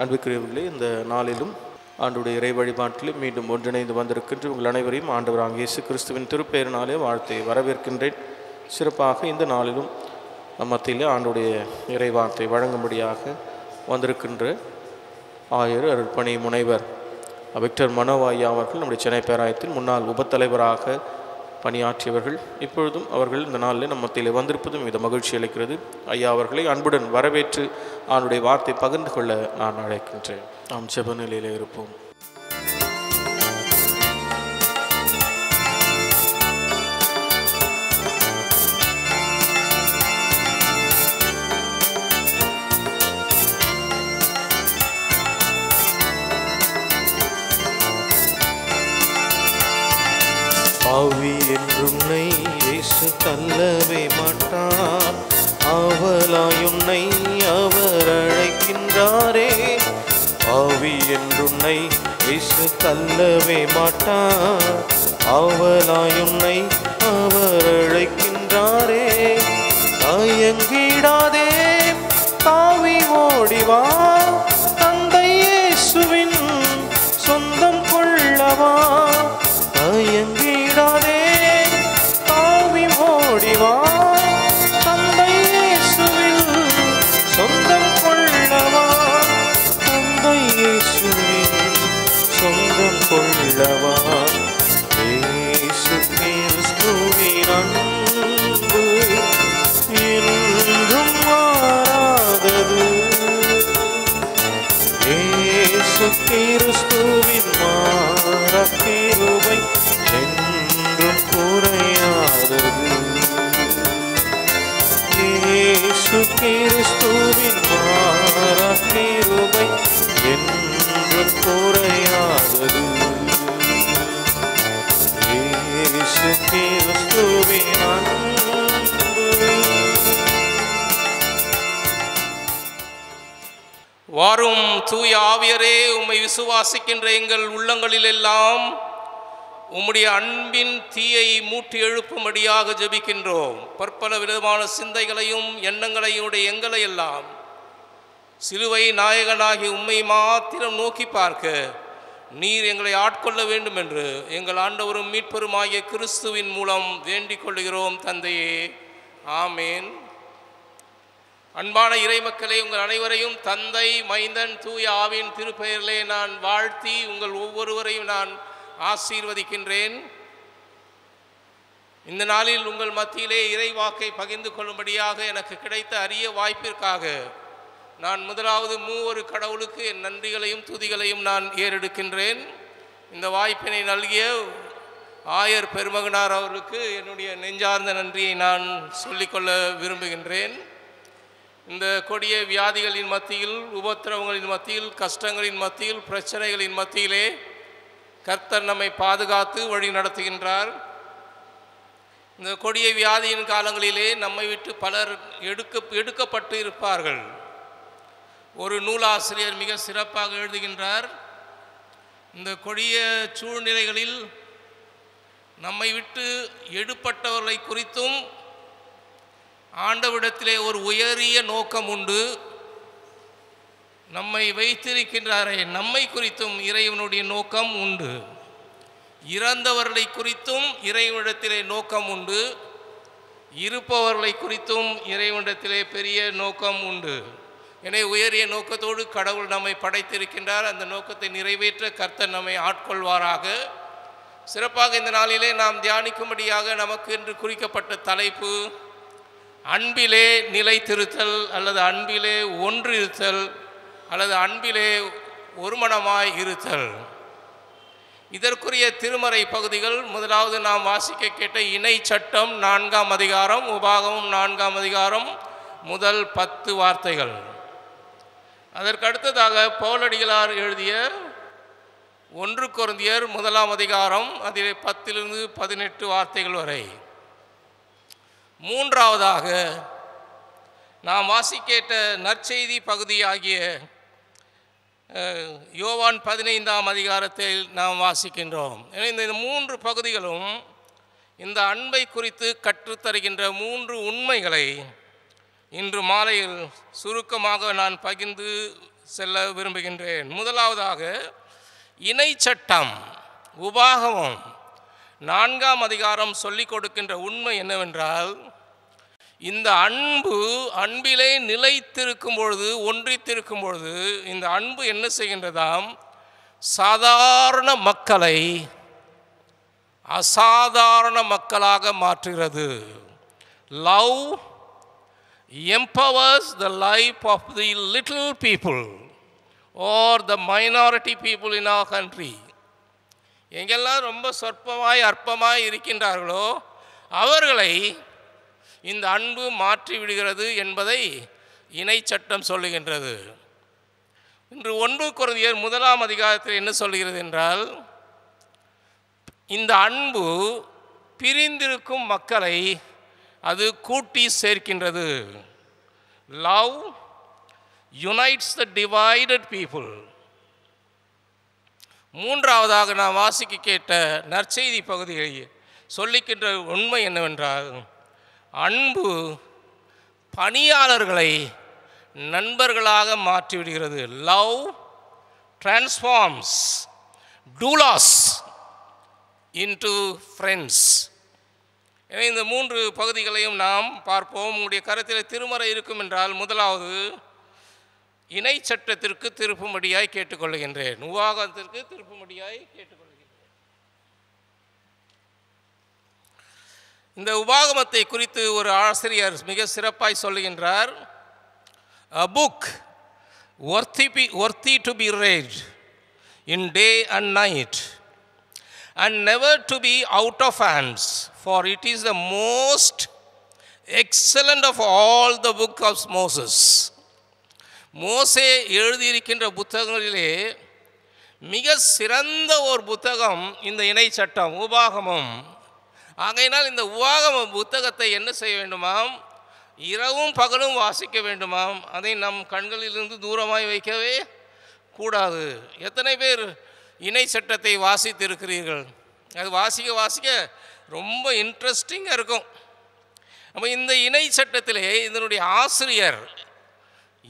அன்புக்குரியவர்களே, இந்த நாளிலும் ஆண்டுடைய இறை வழிபாட்டில் மீண்டும் ஒன்றிணைந்து வந்திருக்கின்ற உங்கள் அனைவரையும் ஆண்டவராகிய இயேசு கிறிஸ்துவின் திருப்பெயரினாலே வாழ்த்தை வரவேற்கின்றேன். சிறப்பாக இந்த நாளிலும் மத்தியிலே ஆண்டுடைய இறைவார்த்தை வழங்கும்படியாக வந்திருக்கின்ற ஆயர் அருட்பணி முனைவர் விக்டர் மனோவாயா அவர்கள் நம்முடைய சென்னை பேராயத்தின் முன்னாள் உபத்தலைவராக பணியாற்றியவர்கள். இப்பொழுதும் அவர்கள் இந்த நாளில் நம் மத்தியில் வந்திருப்பதும் மிக மகிழ்ச்சி அளிக்கிறது. ஐயா அவர்களை அன்புடன் வரவேற்று ஆண்டுடைய வார்த்தை பகிர்ந்து கொள்ள நான் அழைக்கின்றேன். நாம் ஜெப நிலையில் இருப்போம். ஆவி என்றுன்னை இயேசு தள்ளவே மாட்டார், ஆவலாயுன்னை அவர் அழைக்கின்றாரே. ஆவி என்றுன்னை இயேசு தள்ளவே மாட்டார், ஆவலாயுன்னை அவர் அழைக்கின்றாரே. தயங்கிடாதே, தாவி ஓடிவா, தந்தை இயேசுவின் சொந்தம் கொள்ளவா. தயங்கிடாதே, தாவி ஓடிவா, தந்தை இயேசுவின் சொந்தம் கொள்ளவா. தந்தை இயேசுவின் சொந்தம் கொள்ளவா. இயேசு கிறிஸ்துவின் அன்பு என்றும் மாறாதது. இயேசு கிறிஸ்துவின் மாறா கிருபை என்றும் குறையாதது. இயேசு கிறிஸ்துவின் மாறா கிருபை என்றும் குறையாதது. இயேசு கிறிஸ்துவின் அன்பு. வாரும் தூய ஆவியரே, உம்மை விசுவாசிக்கின்ற எங்கள் உள்ளங்களிலெல்லாம் உம்முடைய அன்பின் தீயை மூட்டி எழுப்பும்படியாக ஜெபிக்கின்றோம். பற்பல விதமான சிந்தைகளையும் எண்ணங்களையும் எங்களை எல்லாம் சிலுவை நாயகனாகி உம்மை மாத்திரம் நோக்கி பார்க்க நீர் எங்களை ஆட்கொள்ள வேண்டும் என்று எங்கள் ஆண்டவரும் மீட்பெருமாகிய கிறிஸ்துவின் மூலம் வேண்டிக் கொள்கிறோம் தந்தையே. ஆமேன். அன்பான இறைமக்களே, உங்கள் அனைவரையும் தந்தை, மைந்தன், தூய ஆவியின் திருப்பெயரிலே நான் வாழ்த்தி உங்கள் ஒவ்வொருவரையும் நான் ஆசீர்வதிக்கின்றேன். இந்த நாளில் உங்கள் மத்தியிலே இறைவாக்கை பகிர்ந்து கொள்ளும்படியாக எனக்கு கிடைத்த அரிய வாய்ப்பிற்காக நான் முதலாவது மூவொரு கடவுளுக்கு என் நன்றிகளையும் துதிகளையும் நான் ஏறெடுக்கின்றேன். இந்த வாய்ப்பினை நல்கிய ஆயர் பெருமகனார் அவருக்கு என்னுடைய நெஞ்சார்ந்த நன்றியை நான் சொல்லிக்கொள்ள விரும்புகின்றேன். இந்த கொடிய வியாதிகளின் மத்தியில், உபத்திரவங்களின் மத்தியில், கஷ்டங்களின் மத்தியில், பிரச்சனைகளின் மத்தியிலே கர்த்தர் நம்மை பாதுகாத்து வழி நடத்துகின்றார். இந்த கொடிய வியாதியின் காலங்களிலே நம்மை விட்டு பலர் எடுக்கப்பட்டு இருப்பார்கள். ஒரு நூலாசிரியர் மிக சிறப்பாக எழுதுகின்றார், இந்த கொடிய சூழ்நிலைகளில் நம்மை விட்டு எடுப்பட்டவர்களை குறித்தும் ஆண்டவரிடத்திலே ஒரு உயரிய நோக்கம் உண்டு. நம்மை வைத்திருக்கின்றாரே, நம்மை குறித்தும் இறைவனுடைய நோக்கம் உண்டு. இறந்தவர்களை குறித்தும் இறைவனிடத்திலே நோக்கம் உண்டு. இருப்பவர்களை குறித்தும் இறைவனிடத்திலே பெரிய நோக்கம் உண்டு. எனவே உயரிய நோக்கத்தோடு கடவுள் நம்மை படைத்திருக்கின்றார். அந்த நோக்கத்தை நிறைவேற்ற கர்த்தர் நம்மை ஆட்கொள்வாராக. சிறப்பாக இந்த நாளிலே நாம் தியானிக்கும்படியாக நமக்கு என்று குறிக்கப்பட்ட தலைப்பு அன்பிலே நிலைத்திருத்தல், அல்லது அன்பிலே ஒன்றிருத்தல், அல்லது அன்பிலே ஒருமனமாய் இருத்தல். இதற்குரிய திருமறை பகுதிகள் முதலாவது நாம் வாசிக்க கேட்ட இணை சட்டம் 4ஆம் அதிகாரம், உபாகமும் 4ஆம் அதிகாரம் முதல் 10 வார்த்தைகள். அதற்கு அடுத்ததாக பவுலடிகளார் எழுதிய 1 கொரிந்தியர் 1ஆம் அதிகாரம், அதிலே 10 - 18 வார்த்தைகள் வரை. மூன்றாவதாக நாம் வாசிக்கேட்ட நற்செய்தி பகுதியாகிய யோவான் 15ஆம் அதிகாரத்தில் நாம் வாசிக்கின்றோம். இந்த 3 பகுதிகளும் இந்த அன்பை குறித்து கற்றுத்தருகின்ற 3 உண்மைகளை இன்று மாலையில் சுருக்கமாக நான் பகிர்ந்து செல்ல விரும்புகின்றேன். முதலாவதாக இணை சட்டம் உபாகமம் 4ஆம் அதிகாரம் சொல்லிக் கொடுக்கின்ற உண்மை என்னவென்றால், இந்த அன்பிலே நிலைத்திருக்கும் பொழுது, ஒன்றித்திருக்கும் பொழுது இந்த அன்பு என்ன செய்கின்றதாம், சாதாரண மக்களை அசாதாரண மக்களாக மாற்றுகிறது. Love empowers the life of the little people or the minority people in our country. எங்கெல்லாம் ரொம்ப சொற்பமாய் அற்பமாய் இருக்கின்றார்களோ அவர்களை இந்த அன்பு மாற்றி விடுகிறது என்பதை இணை சட்டம் சொல்லுகின்றது. இன்று 1 கொரிந்தியர் 1ஆம் அதிகாரத்தில் என்ன சொல்கிறது என்றால், இந்த அன்பு பிரிந்திருக்கும் மக்களை அது கூட்டி சேர்க்கின்றது. லவ் யுனைட்ஸ் த டிவைடட் பீப்புள். மூன்றாவதாக நான் வாசிக்க கேட்ட நற்செய்தி பகுதியை சொல்லிக்கின்ற உண்மை என்னவென்றால், அன்பு பணியாளர்களை நண்பர்களாக மாற்றிவிடுகிறது. Love transforms doulos into friends. எனவே இந்த 3 பகுதிகளையும் நாம் பார்ப்போம். உங்களுடைய கருத்தில் திருமறை இருக்கும் என்றால், முதலாவது இணை சட்டத்திற்கு திருப்பும்படியாய் கேட்டுக்கொள்கின்றேன். உபாகமத்திற்கு திருப்பும்படியாய் கேட்டுக்கொள்கின்றேன். இந்த உபாகமத்தை குறித்து ஒரு ஆசிரியர் மிக சிறப்பாய் சொல்லுகின்றார். A book worthy to be read in day and night and never to be out of hands, for it is the most excellent of all the book of Moses. மோசே எழுதியிருக்கின்ற புத்தகங்களிலே மிக சிறந்த ஒரு புத்தகம் இந்த இணை சட்டம் உபாகமம். ஆகையினால் இந்த உபாகம புத்தகத்தை என்ன செய்ய வேண்டுமாம், இரவும் பகலும் வாசிக்க வேண்டுமாம். அதை நம் கண்களிலிருந்து தூரமாய் வைக்கவே கூடாது. எத்தனை பேர் இணை சட்டத்தை வாசித்திருக்கிறீர்கள்? அது வாசிக்க வாசிக்க ரொம்ப இன்ட்ரெஸ்டிங்காக இருக்கும். அப்போ இந்த இணை சட்டத்திலே இதனுடைய ஆசிரியர்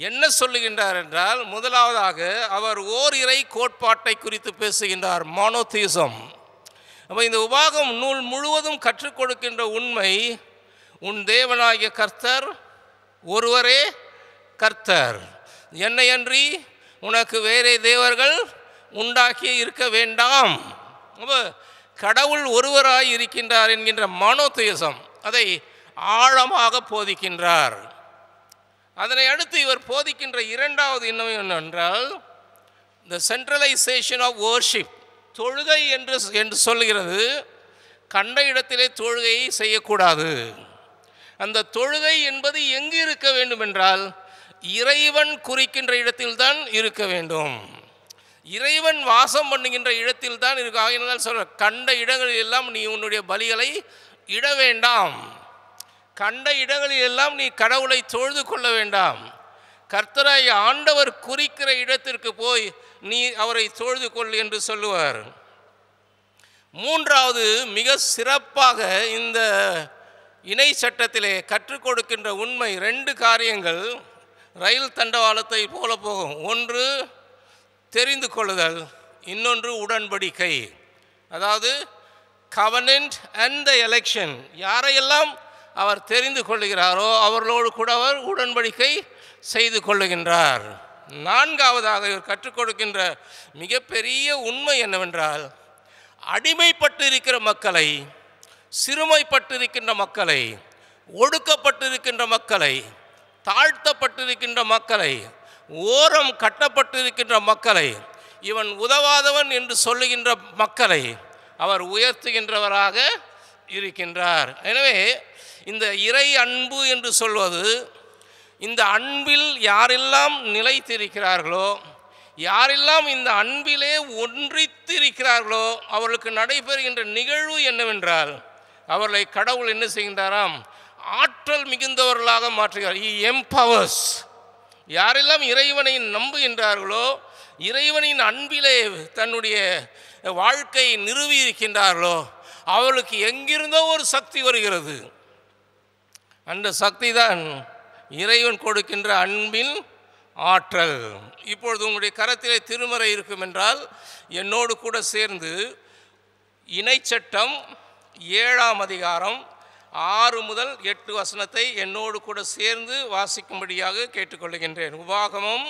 என்ன சொல்லுகின்றார் என்றால், முதலாவதாக அவர் ஓர் இறை கோட்பாட்டை குறித்து பேசுகின்றார், மோனோதீசம். அப்போ இந்த உபாகம் நூல் முழுவதும் கற்றுக் கொடுக்கின்ற உண்மை, உன் தேவனாகிய கர்த்தர் ஒருவரே கர்த்தர், என்னையன்றி உனக்கு வேறே தேவர்கள் உண்டாக்கி இருக்க வேண்டாம். கடவுள் ஒருவராய் இருக்கின்றார் என்கின்ற மனோதேசம் அதை ஆழமாக போதிக்கின்றார். அதனை அடுத்து இவர் போதிக்கின்ற இரண்டாவது என்னவென்றால், த சென்ட்ரலைசேஷன் ஆஃப் வர்ஷிப். தொழுகை என்று சொல்கிறது. கண்ட இடத்திலே தொழுகையை செய்யக்கூடாது. அந்த தொழுகை என்பது எங்கு இருக்க வேண்டும் என்றால், இறைவன் குறிக்கின்ற இடத்தில்தான் இருக்க வேண்டும். இறைவன் வாசம் பண்ணுகின்ற இடத்தில் தான் இருக்கு. ஆகையினால் சொல்ற, கண்ட இடங்களில் எல்லாம் நீ உன்னுடைய பலிகளை இட வேண்டாம். கண்ட இடங்களில் எல்லாம் நீ கடவுளை தொழுது கொள்ள வேண்டாம். கர்த்தராய் ஆண்டவர் குறிக்கிற இடத்திற்கு போய் நீ அவரை தொழுது கொள் என்று சொல்லுவார். மூன்றாவது மிக சிறப்பாக இந்த இணை சட்டத்திலே கற்றுக் கொடுக்கின்ற உண்மை 2 காரியங்கள் ரயில் தண்டவாளத்தை போல போகும். ஒன்று தெரிந்து கொள்ளுதல், இன்னொன்று உடன்படிக்கை. அதாவது கவனன்ட் அண்ட் த எலெக்ஷன். யாரையெல்லாம் அவர் தெரிந்து கொள்ளுகிறாரோ அவர்களோடு கூட அவர் உடன்படிக்கை செய்து கொள்ளுகின்றார். நான்காவதாக இவர் கற்றுக் கொடுக்கின்ற மிகப்பெரிய உண்மை என்னவென்றால், அடிமைப்பட்டு இருக்கிற மக்களை, சிறுமைப்பட்டிருக்கின்ற மக்களை, ஒடுக்கப்பட்டிருக்கின்ற மக்களை, தாழ்த்தப்பட்டிருக்கின்ற மக்களை, ஓரம் கட்டப்பட்டிருக்கின்ற மக்களை, இவன் உதவாதவன் என்று சொல்லுகின்ற மக்களை அவர் உயர்த்துகின்றவராக இருக்கின்றார். எனவே இந்த இறை அன்பு என்று சொல்வது, இந்த அன்பில் யாரெல்லாம் நிலைத்திருக்கிறார்களோ, யாரெல்லாம் இந்த அன்பிலே ஒன்றித்திருக்கிறார்களோ அவர்களுக்கு நடைபெறுகின்ற நிகழ்வு என்னவென்றால், அவர்களை கடவுள் என்ன செய்கின்றாராம், ஆற்றல் மிகுந்தவர்களாக மாற்றுகிறார். He empowers. யாரெல்லாம் இறைவனை நம்புகின்றார்களோ, இறைவனின் அன்பிலே தன்னுடைய வாழ்க்கையை நிறுவி இருக்கின்றார்களோ, அவர்களுக்கு எங்கிருந்தோ ஒரு சக்தி வருகிறது. அந்த சக்தி தான் இறைவன் கொடுக்கின்ற அன்பின் ஆற்றல். இப்பொழுது உங்களுடைய கரத்திலே திருமறை இருக்கும் என்றால் என்னோடு கூட சேர்ந்து இணைச்சட்டம் 7ஆம் அதிகாரம் 6 முதல் 8 வசனத்தை என்னோடு கூட சேர்ந்து வாசிக்கும்படியாக கேட்டுக்கொள்கின்றேன். உபாகமம்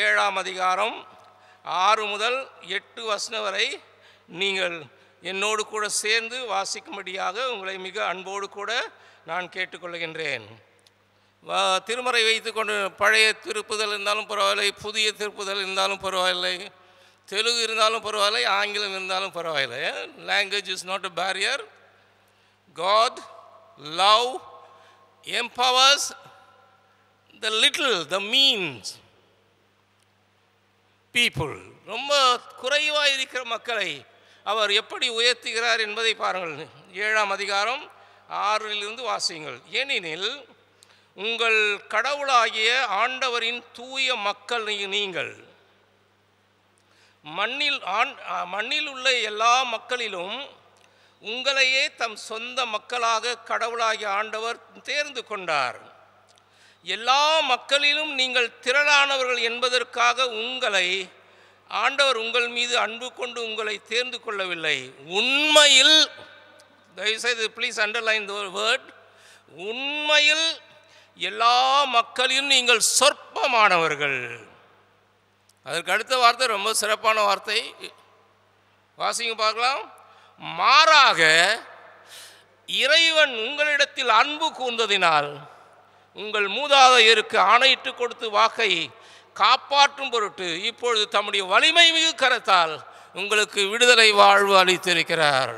7ஆம் அதிகாரம் 6 முதல் 8 வசனம் வரை நீங்கள் என்னோடு கூட சேர்ந்து வாசிக்கும்படியாக உங்களை மிக அன்போடு கூட நான் கேட்டுக்கொள்கின்றேன். திருமறை வைத்து கொண்டு பழைய திருப்புதல் இருந்தாலும் பரவாயில்லை, புதிய திருப்புதல் இருந்தாலும் பரவாயில்லை, தெலுங்கு இருந்தாலும் பரவாயில்லை, ஆங்கிலம் இருந்தாலும் பரவாயில்லை. Language is not a barrier. God love empowers the little, the means people. ரொம்ப குறைவாக இருக்கிற மக்களை அவர் எப்படி உயர்த்துகிறார் என்பதை பாருங்கள். 7ஆம் அதிகாரம் 6 வாசியுங்கள். ஏனெனில் உங்கள் கடவுளாகிய ஆண்டவரின் தூய மக்கள் நீங்கள், மண்ணில் உள்ள எல்லா மக்களிலும் உங்களையே தம் சொந்த மக்களாக கடவுளாகிய ஆண்டவர் தேர்ந்து கொண்டார். எல்லா மக்களிலும் நீங்கள் திரளானவர்கள் என்பதற்காக உங்களை ஆண்டவர் உங்கள் மீது அன்பு கொண்டு உங்களை தேர்ந்து கொள்ளவில்லை. உண்மையில், தயவுசெய்து ப்ளீஸ் அண்டர்லைன் த வேர்ட், உண்மையில் எல்லா மக்களிலும் நீங்கள் சொற்பமானவர்கள். அதற்கு அடுத்த வார்த்தை ரொம்ப சிறப்பான வார்த்தை, வாசிங்க பார்க்கலாம். மாறாக இறைவன் உங்களிடத்தில் அன்பு கூர்ந்ததினால் உங்கள் மூதாதையருக்கு ஆணையிட்டு கொடுத்து வாக்கை காப்பாற்றும் பொருட்டு இப்பொழுது தம்முடைய வலிமை மிகு கரத்தால் உங்களுக்கு விடுதலை வாழ்வு அளித்திருக்கிறார்.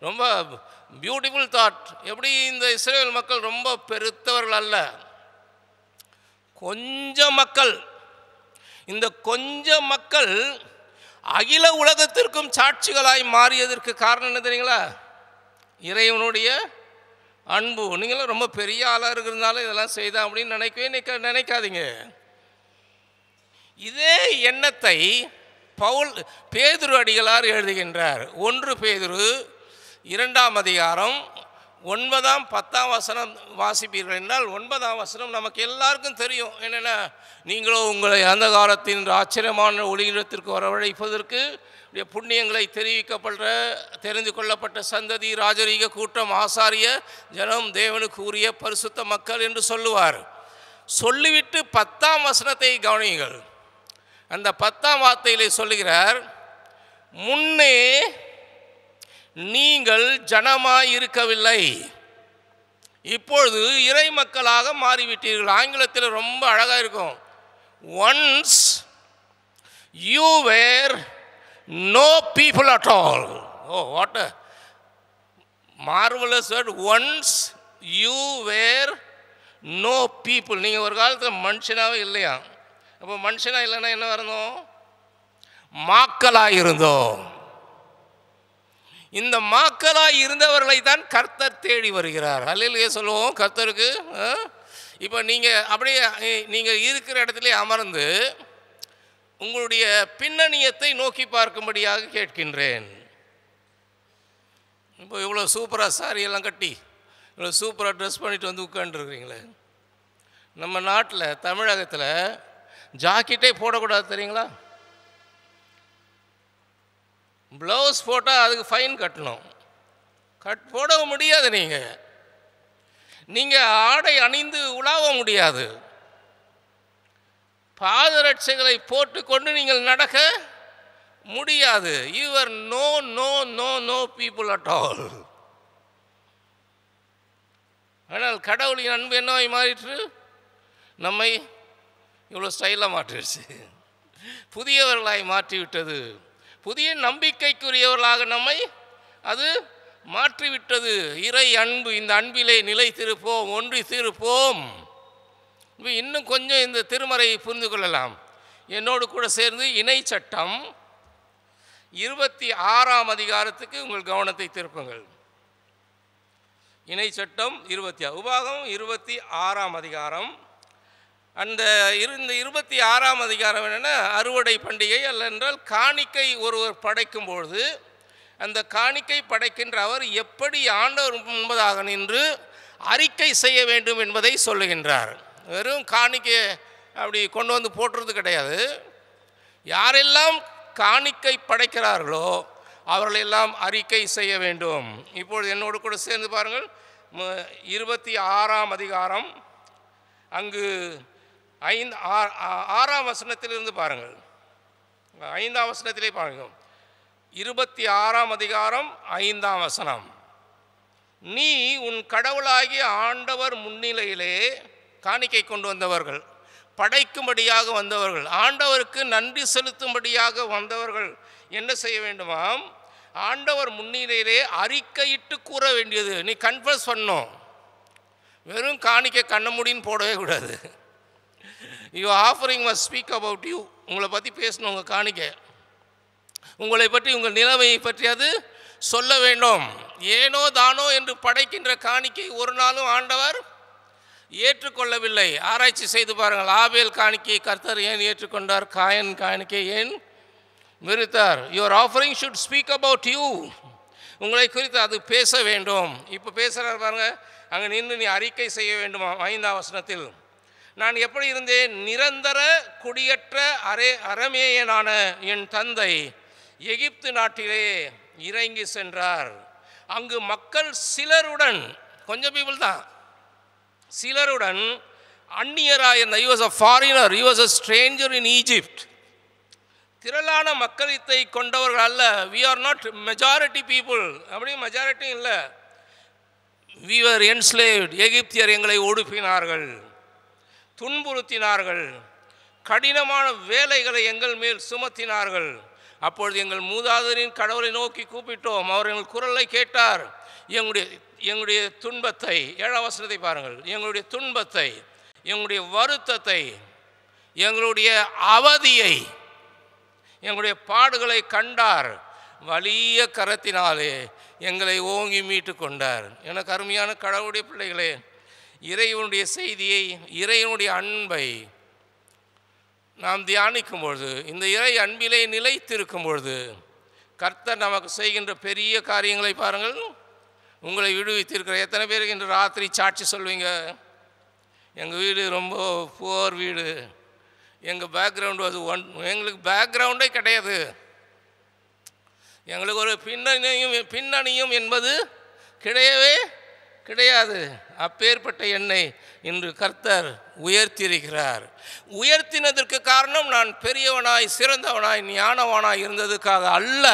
ரொம்ப பியூட்டிஃபுல் தாட். எப்படி இந்த இஸ்ரேல் மக்கள் ரொம்ப பெருத்தவர்கள் அல்ல, கொஞ்சம் மக்கள். இந்த கொஞ்சம் மக்கள் அகில உலகத்திற்கும் சாட்சிகளாய் மாறியதற்கு காரணம் என்ன தெரியுங்களா? இறைவனுடைய அன்பு. நீங்களும் ரொம்ப பெரிய ஆளாக இருக்கிறதுனால இதெல்லாம் செய்தா அப்படின்னு நினைக்காதீங்க. இதே எண்ணத்தை பேதுரு அடிகளார் எழுதுகின்றார். 1 பேதுரு 2ஆம் அதிகாரம் 9, 10 வசனம் வாசிப்பீர்கள் என்றால் 9ஆம் வசனம் நமக்கு எல்லாருக்கும் தெரியும். என்னென்னா, நீங்களோ உங்களை அந்த காலத்தின் ஆச்சரியமான ஒளியிடத்திற்கு வரவழைப்பதற்கு புண்ணியங்களை தெரிந்து கொள்ளப்பட்ட சந்ததி, ராஜரீக கூட்டம், ஆசாரிய ஜனம், தேவனுக்கு உரிய பரிசுத்த மக்கள் என்று சொல்லுவார். சொல்லிவிட்டு 10ஆம் வசனத்தை கவனியுங்கள். அந்த 10ஆம் வார்த்தையிலே சொல்லுகிறார், முன்னே நீங்கள் ஜனமாய் இருக்கவில்லை, இப்பொழுது இறை மக்களாக மாறிவிட்டீர்கள். ஆங்கிலத்தில் ரொம்ப அழகாக இருக்கும். Once you were no people at all. Oh, what a marvelous word. Once you were no people. நீங்கள் ஒரு காலத்தில் மனுஷனாகவே இல்லையா? அப்போ மனுஷனாக இல்லைன்னா என்ன வரணும்? மாக்களாக இருந்தோம். இந்த மாக்களாக இருந்தவர்களை தான் கர்த்தர் தேடி வருகிறார். அல்லேலூயா சொல்லுவோம் கர்த்தருக்கு. இப்போ நீங்கள் இருக்கிற இடத்துல அமர்ந்து உங்களுடைய பின்னணியத்தை நோக்கி பார்க்கும்படியாக கேட்கின்றேன். இப்போ இவ்வளோ சூப்பராக சாரியெல்லாம் கட்டி இவ்வளோ சூப்பராக ட்ரெஸ் பண்ணிட்டு வந்து உட்காந்துருக்குறீங்களே. நம்ம நாட்டில் தமிழகத்தில் ஜாக்கெட்டே போடக்கூடாது தெரியுங்களா? ப்ளவுஸ் போட்டால் அதுக்கு ஃபைன் கட்டணும். போட முடியாது. நீங்கள் ஆடை அணிந்து உலாவ முடியாது. பாதரட்சைகளை போட்டுக்கொண்டு நீங்கள் நடக்க முடியாது. You are no no no no people at all. ஆனால் கடவுளின் அன்பு என்னவாய் மாறிற்று? நம்மை இவ்வளோ ஸ்டைலாக மாற்றிடுச்சு, புதியவர்களாய் மாற்றிவிட்டது. புதிய நம்பிக்கைக்குரியவர்களாக நம்மை அது மாற்றிவிட்டது. இறை அன்பு, இந்த அன்பிலே நிலைத்திருப்போம், ஒன்றித்திருப்போம். இப்போ இன்னும் கொஞ்சம் இந்த திருமறையை புரிந்து கொள்ளலாம். என்னோடு கூட சேர்ந்து இணை சட்டம் 26ஆம் அதிகாரத்துக்கு உங்கள் கவனத்தை திருப்புங்கள். இணை சட்டம் 26, உபாகம் 26ஆம் அதிகாரம். அந்த 26ஆம் அதிகாரம் என்னென்னா, அறுவடை பண்டிகை அல்லென்றால் காணிக்கை ஒருவர் படைக்கும் பொழுது அந்த காணிக்கை படைக்கின்ற அவர் எப்படி ஆண்டவர் முன்பதாக நின்று அறிக்கை செய்ய வேண்டும் என்பதை சொல்லுகின்றார். வெறும் காணிக்கை அப்படி கொண்டு வந்து போட்டுறது கிடையாது. யாரெல்லாம் காணிக்கை படைக்கிறார்களோ அவர்களெல்லாம் அறிக்கை செய்ய வேண்டும். இப்பொழுது என்னோடு கூட சேர்ந்து பாருங்கள், 26ஆம் அதிகாரம் அங்கு 6ஆம் வசனத்திலிருந்து பாருங்கள். 5ஆம் வசனத்திலே பாருங்கள். 26ஆம் அதிகாரம் 5ஆம் வசனம். நீ உன் கடவுளாகிய ஆண்டவர் முன்னிலையிலே காணிக்கை கொண்டு வந்தவர்கள், படைக்கும்படியாக வந்தவர்கள், ஆண்டவருக்கு நன்றி செலுத்தும்படியாக வந்தவர்கள் என்ன செய்ய வேண்டுமாம்? ஆண்டவர் முன்னிலையிலே அறிக்கையிட்டு கூற வேண்டியது. நீ கன்ஃபஸ் பண்ணணும். வெறும் காணிக்கை கண்ண முடின்னு போடவே கூடாது. You offering must speak about you. உங்களை பற்றி பேசணும். உங்கள் காணிக்கை உங்களை பற்றி, உங்கள் நிலைமையை பற்றி அது சொல்ல வேண்டும். ஏனோ தானோ என்று படைக்கின்ற காணிக்கை ஒரு நாளும் ஆண்டவர் ஏற்றுக்கொள்ளவில்லை. ஆராய்ச்சி செய்து பாருங்கள். ஆபேல் காணிக்கையை கர்த்தர் ஏன் ஏற்றுக்கொண்டார்? காயன் காணிக்கை ஏன் வெறுத்தார்? Your offering should speak about you. உங்களை குறித்து அது பேச வேண்டும். இப்போ பேசுகிறார் பாருங்க. அங்கே நின்று நீ அறிக்கை செய்ய வேண்டுமா? 5ஆம் வசனத்தில், நான் எப்படி இருந்தேன்? நிரந்தர குடியற்ற அரமேயனான என் தந்தை எகிப்து நாட்டிலே இறங்கி சென்றார். அங்கு மக்கள் சிலருடன், கொஞ்சம் பீப்புள் தான், சிலருடன் அந்நியராய் இருந்தார். he was a foreigner, he was a stranger in Egypt. திரளான மக்களித்தை கொண்டவர்கள் அல்ல. we are not majority people. அப்படி மெஜாரிட்டி இல்லை. we were enslaved. எகிப்தியர் எங்களை ஒடுப்பினார்கள், துன்புறுத்தினார்கள், கடினமான வேலைகளை எங்கள் மேல் சுமத்தினார்கள். அப்பொழுது எங்கள் மூதாதையரின் கடவுளை நோக்கி கூப்பிட்டோம், அவர் எங்கள் குரலை கேட்டார். எங்களுடைய துன்பத்தை, 7ஆம் வசனத்தை பாருங்கள், எங்களுடைய துன்பத்தை, எங்களுடைய வருத்தத்தை, எங்களுடைய அவதியை, எங்களுடைய பாடுகளை கண்டார். வலிய கரத்தினாலே எங்களை ஓங்கி மீட்டு கொண்டார். எனக்கு அருமையான கடவுளுடைய பிள்ளைகளே, இறைவனுடைய செய்தியை, இறைவனுடைய அன்பை நாம் தியானிக்கும் பொழுது, இந்த இறை அன்பிலே நிலைத்திருக்கும் பொழுது கர்த்தர் நமக்கு செய்கின்ற பெரிய காரியங்களை பாருங்கள். உங்களை விடுவித்திருக்கிற எத்தனை பேருக்கு இன்று ராத்திரி சாட்சி சொல்வீங்க? எங்கள் வீடு ரொம்ப புவர் வீடு, எங்கள் பேக்ரவுண்டு அது எங்களுக்கு பேக்ரவுண்டே கிடையாது, எங்களுக்கு ஒரு பின்னணியும் என்பது கிடையவே கிடையாது. அப்பேற்பட்ட என்னை இன்று கர்த்தர் உயர்த்தியிருக்கிறார். உயர்த்தினதற்கு காரணம் நான் பெரியவனாய், சிறந்தவனாய், ஞானவனாய் இருந்ததுக்காக அல்ல,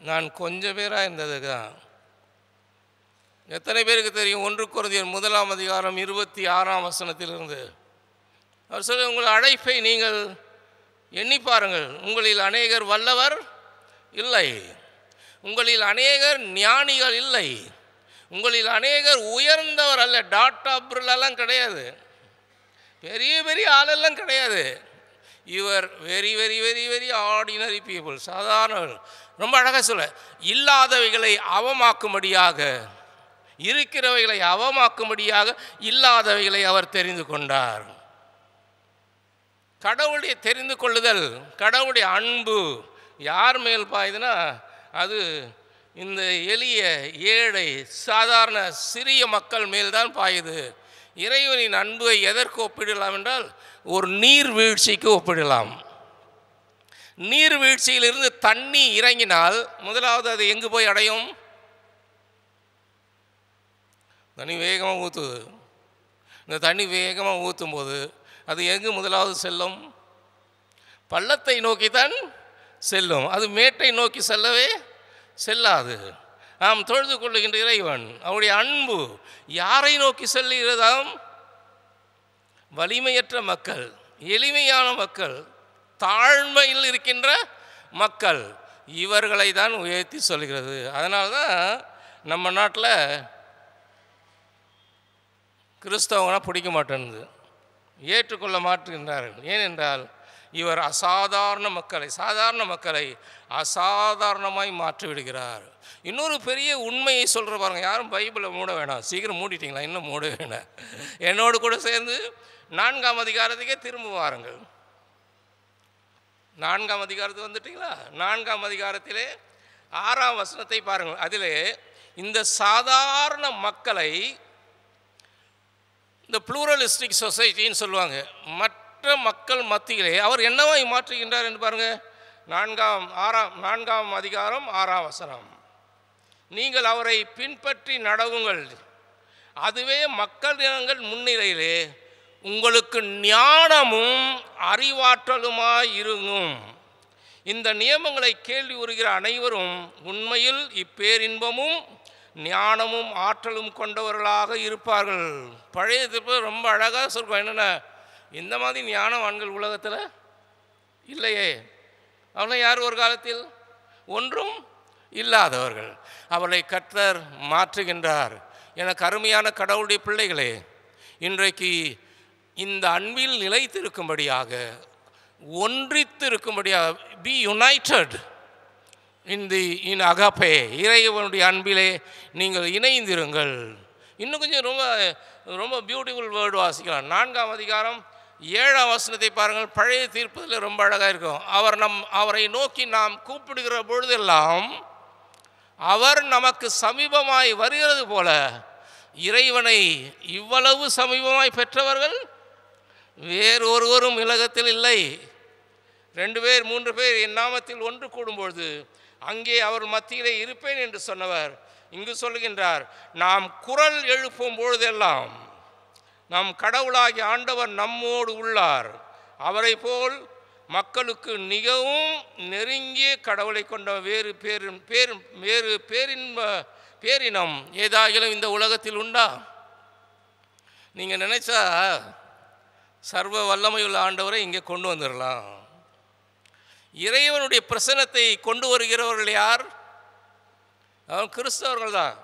நான் கொஞ்சம் பேராக இருந்ததுதான். எத்தனை பேருக்கு தெரியும்? 1 கொரிந்தியர் 1ஆம் அதிகாரம் 26ஆம் வசனத்திலிருந்து அவர் சொல்ல, உங்கள் அழைப்பை நீங்கள் எண்ணி பாருங்கள். உங்களில் அநேகர் வல்லவர் இல்லை, உங்களில் அநேகர் ஞானிகள் இல்லை, உங்களில் அநேகர் உயர்ந்தவர் அல்ல. டாக்டர் அப்துல்லாம் கிடையாது, பெரிய பெரிய ஆளெல்லாம் கிடையாது. Your very very very very ordinary people, சாதாரண. ரொம்ப அழகாக சொல்ல, இல்லாதவைகளை அவமாக்கும்படியாக, இருக்கிறவைகளை அவமாக்கும்படியாக இல்லாதவைகளை அவர் தெரிந்து கொண்டார். கடவுளுடைய தெரிந்து கொள்ளுதல், கடவுளுடைய அன்பு யார் மேல் பாயுதுன்னா, அது இந்த எளிய ஏழை சாதாரண சிறிய மக்கள் மேல்தான் பாயுது. இறைவனின் அன்பை எதற்கு ஒப்பிடலாம் என்றால், ஒரு நீர்வீழ்ச்சிக்கு ஒப்பிடலாம். நீர்வீழ்ச்சியிலிருந்து தண்ணி இறங்கினால் முதலாவது அது எங்கு போய் அடையும்? தண்ணி வேகமாக ஊற்றுது. இந்த தண்ணி வேகமாக ஊற்றும் போது அது எங்கு முதலாவது செல்லும்? பள்ளத்தை நோக்கித்தான் செல்லும். அது மேட்டை நோக்கி செல்லவே செல்லாது. நாம் தொழுது கொள்ளுகின்ற இறைவன், அவருடைய அன்பு யாரை நோக்கி செல்லுகிறதாம்? வலிமையற்ற மக்கள், எளிமையான மக்கள், தாழ்மையில் இருக்கின்ற மக்கள், இவர்களை தான் உயர்த்தி சொல்கிறது. அதனால தான் நம்ம நாட்டில் கிறிஸ்தவங்கனா பிடிக்க மாட்டேன்னுது, ஏற்றுக்கொள்ள மாட்டுகின்றார்கள். ஏனென்றால் இவர் அசாதாரண மக்களை, சாதாரண மக்களை அசாதாரணமாய் மாற்றிவிடுகிறார். இன்னொரு பெரிய உண்மையை சொல்கிற பாருங்க. யாரும் பைபிளை மூட வேணாம், சீக்கிரம் மூடிட்டீங்களா? இன்னும் மூட வேணாம். என்னோடு கூட சேர்ந்து 4ஆம் அதிகாரத்துக்கே திரும்ப வாருங்கள். 4ஆம் அதிகாரத்துக்கு வந்துட்டீங்களா? 4ஆம் அதிகாரத்திலே 6ஆம் வசனத்தை பாருங்கள். அதிலே இந்த சாதாரண மக்களை இந்த ப்ளூரலிஸ்டிக் சொசைட்டின்னு சொல்லுவாங்க. மற்ற மக்கள் மத்தியிலே அவர் என்னவாய் மாற்றுகின்றார் என்று பாருங்கள். 4ஆம் அதிகாரம் 6ஆம் வசனம். நீங்கள் அவரை பின்பற்றி நடவுங்கள், அதுவே மக்கள் இனங்கள் முன்னிலையிலே உங்களுக்கு ஞானமும் அறிவாற்றலுமாய் இருங்கும். இந்த நியமங்களை கேள்வி உறுகிற அனைவரும் உண்மையில் இப்பேரின்பமும் ஞானமும் ஆற்றலும் கொண்டவர்களாக இருப்பார்கள். பழைய திருப்ப ரொம்ப அழகாக சொல்கிறோம். என்னென்ன இந்த மாதிரி ஞானவான்கள் உலகத்தில் இல்லையே. அவளை யார் ஒரு காலத்தில் ஒன்றும் இல்லாதவர்கள். அவளை கர்த்தர் மாற்றுகின்றார். எனக்கு அருமையான கடவுளுடைய பிள்ளைகளே, இன்றைக்கு இந்த அன்பில் நிலைத்திருக்கும்படியாக, ஒன்றித்திருக்கும்படியாக, பி யுனைட்டட் இன் அகாப்பே, இறைவனுடைய அன்பிலே நீங்கள் இணைந்திருங்கள். இன்னும் கொஞ்சம் ரொம்ப ரொம்ப பியூட்டிஃபுல் வேர்டு வாசிக்கலாம். 4ஆம் அதிகாரம் 7ஆம் வசனத்தை பாருங்கள். பழைய தீர்ப்பதில் ரொம்ப அழகாக இருக்கும். அவரை நோக்கி நாம் கூப்பிடுகிற பொழுதெல்லாம் அவர் நமக்கு சமீபமாய் வருகிறது போல, இறைவனை இவ்வளவு சமீபமாய் பெற்றவர்கள் வேறு ஒருவரும் உலகத்தில் இல்லை. 2 பேர் 3 பேர் என் நாமத்தில் ஒன்று கூடும்பொழுது அங்கே அவர் மத்தியிலே இருப்பேன் என்று சொன்னவர் இங்கு சொல்லுகின்றார், நாம் குரல் எழுப்பும் பொழுதெல்லாம் நம் கடவுளாகிய ஆண்டவர் நம்மோடு உள்ளார். அவரை போல் மக்களுக்கு மிகவும் நெருங்கிய கடவுளை கொண்ட வேறு பேரினம் ஏதாகிலும் இந்த உலகத்தில் உண்டா? நீங்கள் நினைச்சா சர்வ வல்லமையுள்ள ஆண்டவரை இங்கே கொண்டு வந்துடலாம். இறைவனுடைய பிரசன்னத்தை கொண்டு வருகிறவர்கள் யார்? அவன் கிறிஸ்தவர்கள் தான்.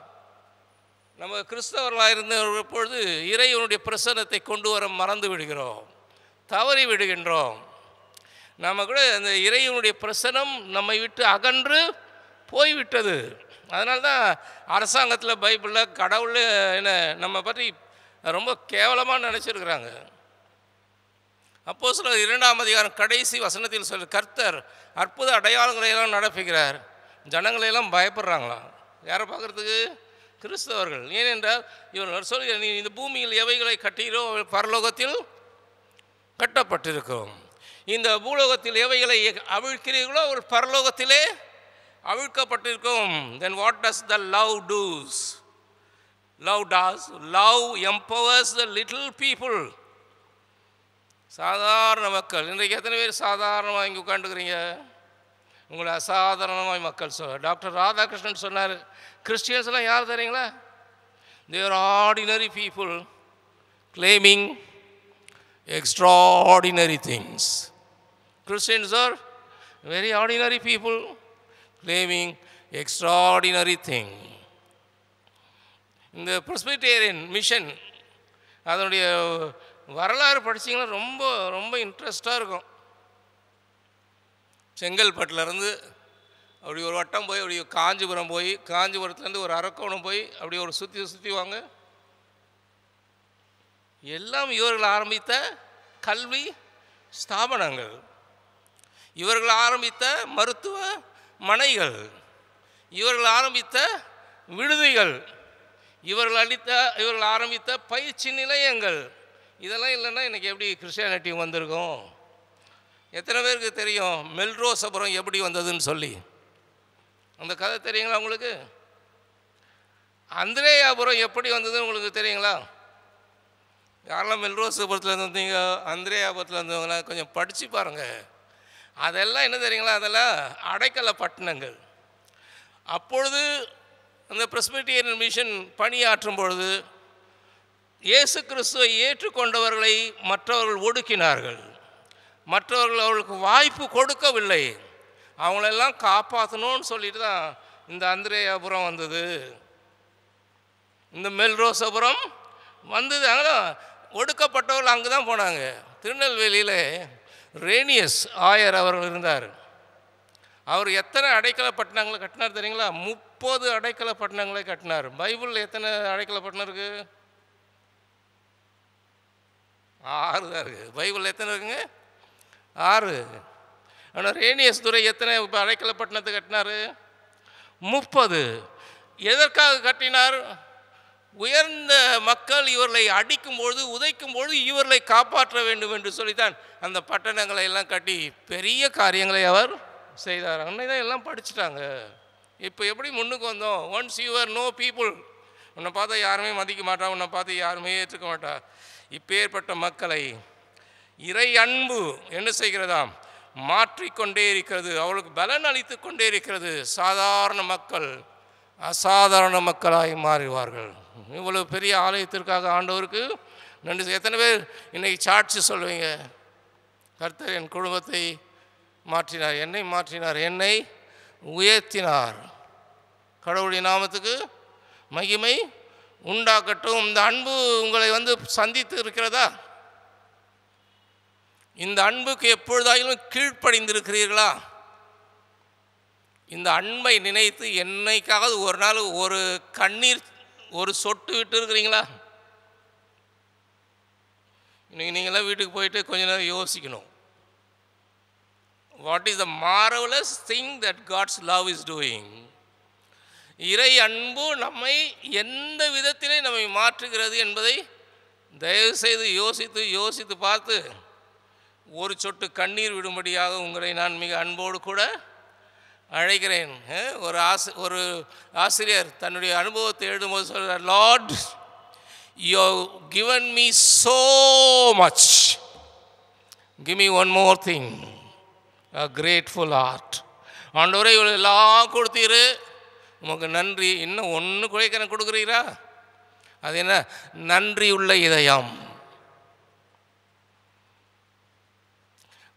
நம்ம கிறிஸ்தவர்களாக இருந்த பொழுது இறைவனுடைய பிரசன்னத்தை கொண்டு வர மறந்து விடுகிறோம், தவறி விடுகின்றோம். நம்ம கூட அந்த இறைவனுடைய பிரசன்னம் நம்மை விட்டு அகன்று போய்விட்டது. அதனால தான் அரசாங்கத்தில் பைபிளில் கடவுள் என்ன நம்ம பற்றி ரொம்ப கேவலமாக நினச்சிருக்கிறாங்க. அப்போஸ்தலர் 2ஆம் அதிகாரம் கடைசி வசனத்தில் சொல்லு, கர்த்தர் அற்புத அடையாளங்களையெல்லாம் நடப்புகிறார், ஜனங்களையெல்லாம் பயப்படுறாங்களாம். யாரை பார்க்குறதுக்கு? கிறிஸ்தவர்கள். ஏனென்றால் இவர்கள் சொல்லுகிற, நீ இந்த பூமியில் எவைகளை கட்டீரோ பரலோகத்தில் கட்டப்பட்டிருக்கும், இந்த பூலோகத்தில் எவைகளை அவிழ்க்கிறீர்களோ ஒரு பரலோகத்திலே அவிழ்க்கப்பட்டிருக்கும். Then what does the love do? Love empowers the little people. சாதாரண மக்கள். இன்றைக்கு எத்தனை பேர் சாதாரணமாக இங்கே உட்காந்துக்கிறீங்க? உங்களை அசாதாரணமாக மக்கள் டாக்டர் ராதாகிருஷ்ணன் சொன்னார், கிறிஸ்டியன்ஸ்லாம் யார் தெரியுங்களா? They are ordinary people claiming extraordinary things. Christians are very ordinary people claiming extraordinary thing. இந்த Presbyterian மிஷன் அதனுடைய வரலாறு படிச்சிங்கன்னா ரொம்ப ரொம்ப இன்ட்ரெஸ்டாக இருக்கும். செங்கல்பட்டுலேருந்து அப்படி ஒரு வட்டம் போய் அப்படி காஞ்சிபுரம் போய், காஞ்சிபுரத்துலேருந்து ஒரு அரக்கோணம் போய் அப்படி ஒரு சுற்றி வாங்க. எல்லாம் இவர்கள் ஆரம்பித்த கல்வி ஸ்தாபனங்கள், இவர்கள் ஆரம்பித்த மருத்துவ மனைகள், இவர்கள் ஆரம்பித்த விடுதிகள், இவர்கள் ஆரம்பித்த பயிற்சி நிலையங்கள். இதெல்லாம் இல்லைன்னா இன்றைக்கி எப்படி கிறிஸ்டியானிட்டி வந்திருக்கும்? எத்தனை பேருக்கு தெரியும் மெல்ரோசபுரம் எப்படி வந்ததுன்னு சொல்லி? அந்த கதை தெரியுங்களா உங்களுக்கு? அந்திரேயாபுரம் எப்படி வந்ததுன்னு உங்களுக்கு தெரியுங்களா? யாரெல்லாம் மெல்ரோசபுரத்தில் இருந்தீங்க, அந்திரேயாபுரத்தில் இருந்தவங்களா கொஞ்சம் படித்து பாருங்கள். அதெல்லாம் என்ன தெரியுங்களா? அதெல்லாம் அடைக்கல பட்டணங்கள். அப்பொழுது அந்த பிரெஸ்பிட்டேரியன் மிஷன் பணியாற்றும் பொழுது இயேசு கிறிஸ்துவை ஏற்றுக்கொண்டவர்களை மற்றவர்கள் ஒடுக்கினார்கள். மற்றவர்கள் அவர்களுக்கு வாய்ப்பு கொடுக்கவில்லை. அவங்களெல்லாம் காப்பாற்றணும்னு சொல்லிட்டு தான் இந்த அந்திரேயாபுரம் வந்தது, இந்த மெல்ரோசபுரம் வந்தது. அங்கே ஒடுக்கப்பட்டவர்கள் அங்கே தான் போனாங்க. திருநெல்வேலியில் ரேனியஸ் ஆயர் அவர்கள் இருந்தார். அவர் எத்தனை அடைக்கல பட்டணங்களை கட்டினார் தெரியுங்களா? 30 அடைக்கல பட்டணங்களை கட்டினார். பைபிளில் எத்தனை அடைக்கல பட்டணம் இருக்குது? 6 தான் இருக்குது. பைபிளில் எத்தனை இருக்குங்க? 6. ஆனால் ரேனியஸ் துரை எத்தனை அடைக்கல பட்டணத்தை கட்டினார்? 30. எதற்காக கட்டினார்? உயர்ந்த மக்கள் இவர்களை அடிக்கும்பொழுது உதைக்கும்பொழுது இவர்களை காப்பாற்ற வேண்டும் என்று சொல்லித்தான் அந்த பட்டணங்களை எல்லாம் கட்டி பெரிய காரியங்களை அவர் செய்தார். அன்னைக்கு தான் எல்லாம் படிச்சுட்டாங்க. இப்போ எப்படி முன்னுக்கு வந்தோம்? ஒன்ஸ் யூஆர் நோ பீப்புள், உன்னை பார்த்தா யாருமே மதிக்க மாட்டா, உன்னை பார்த்து யாருமே ஏற்றுக்க மாட்டா. இப்பேற்பட்ட மக்களை இறை அன்பு என்ன செய்கிறதாம்? மாற்றிக்கொண்டே இருக்கிறது, அவளுக்கு பலன் அளித்து கொண்டே இருக்கிறது. சாதாரண மக்கள் அசாதாரண மக்களாய் மாறுவார்கள். இவ்வளவு பெரிய ஆலயத்திற்காக ஆண்டவருக்கு நன்றி. எத்தனை பேர் இன்னைக்கு சாட்சி சொல்லுவீங்க? கர்த்தர் என் குடும்பத்தை மாற்றினார், என்னை மாற்றினார், என்னை உயர்த்தினார். கடவுளுடைய நாமத்துக்கு மகிமை உண்டாக்கட்டும். இந்த அன்பு உங்களை சந்தித்து இருக்கிறதா? இந்த அன்புக்கு எப்பொழுதாயிலும் கீழ்ப்படிந்திருக்கிறீர்களா? இந்த அன்பை நினைத்து என்னைக்காவது ஒரு நாள் ஒரு கண்ணீர் ஒரு சொட்டு விட்டு இருக்கிறீங்களா? இன்னைக்கு நீங்களாம் வீட்டுக்கு போயிட்டு கொஞ்ச நேரம் யோசிக்கணும். What is the marvelous thing that God's love is doing? இறை அன்பு நம்மை எந்த விதத்திலே நம்மை மாற்றுகிறது என்பதை தயவுசெய்து யோசித்து பார்த்து ஒரு சொட்டு கண்ணீர் விடும்படியாக உங்களை நான் மிக அன்போடு கூட அழைக்கிறேன். ஒரு ஆசிரியர் தன்னுடைய அனுபவத்தை எழுதும்போது சொல்கிறார், Lord you have given me so much, give me one more thing, a grateful heart. ஆண்டவரே இவ்வளோ எல்லாம் கொடுத்தீரு, உமக்கு நன்றி. இன்னும் ஒன்று குறைக்க கொடுக்குறீரா? அது என்ன? நன்றி உள்ள இதயம்.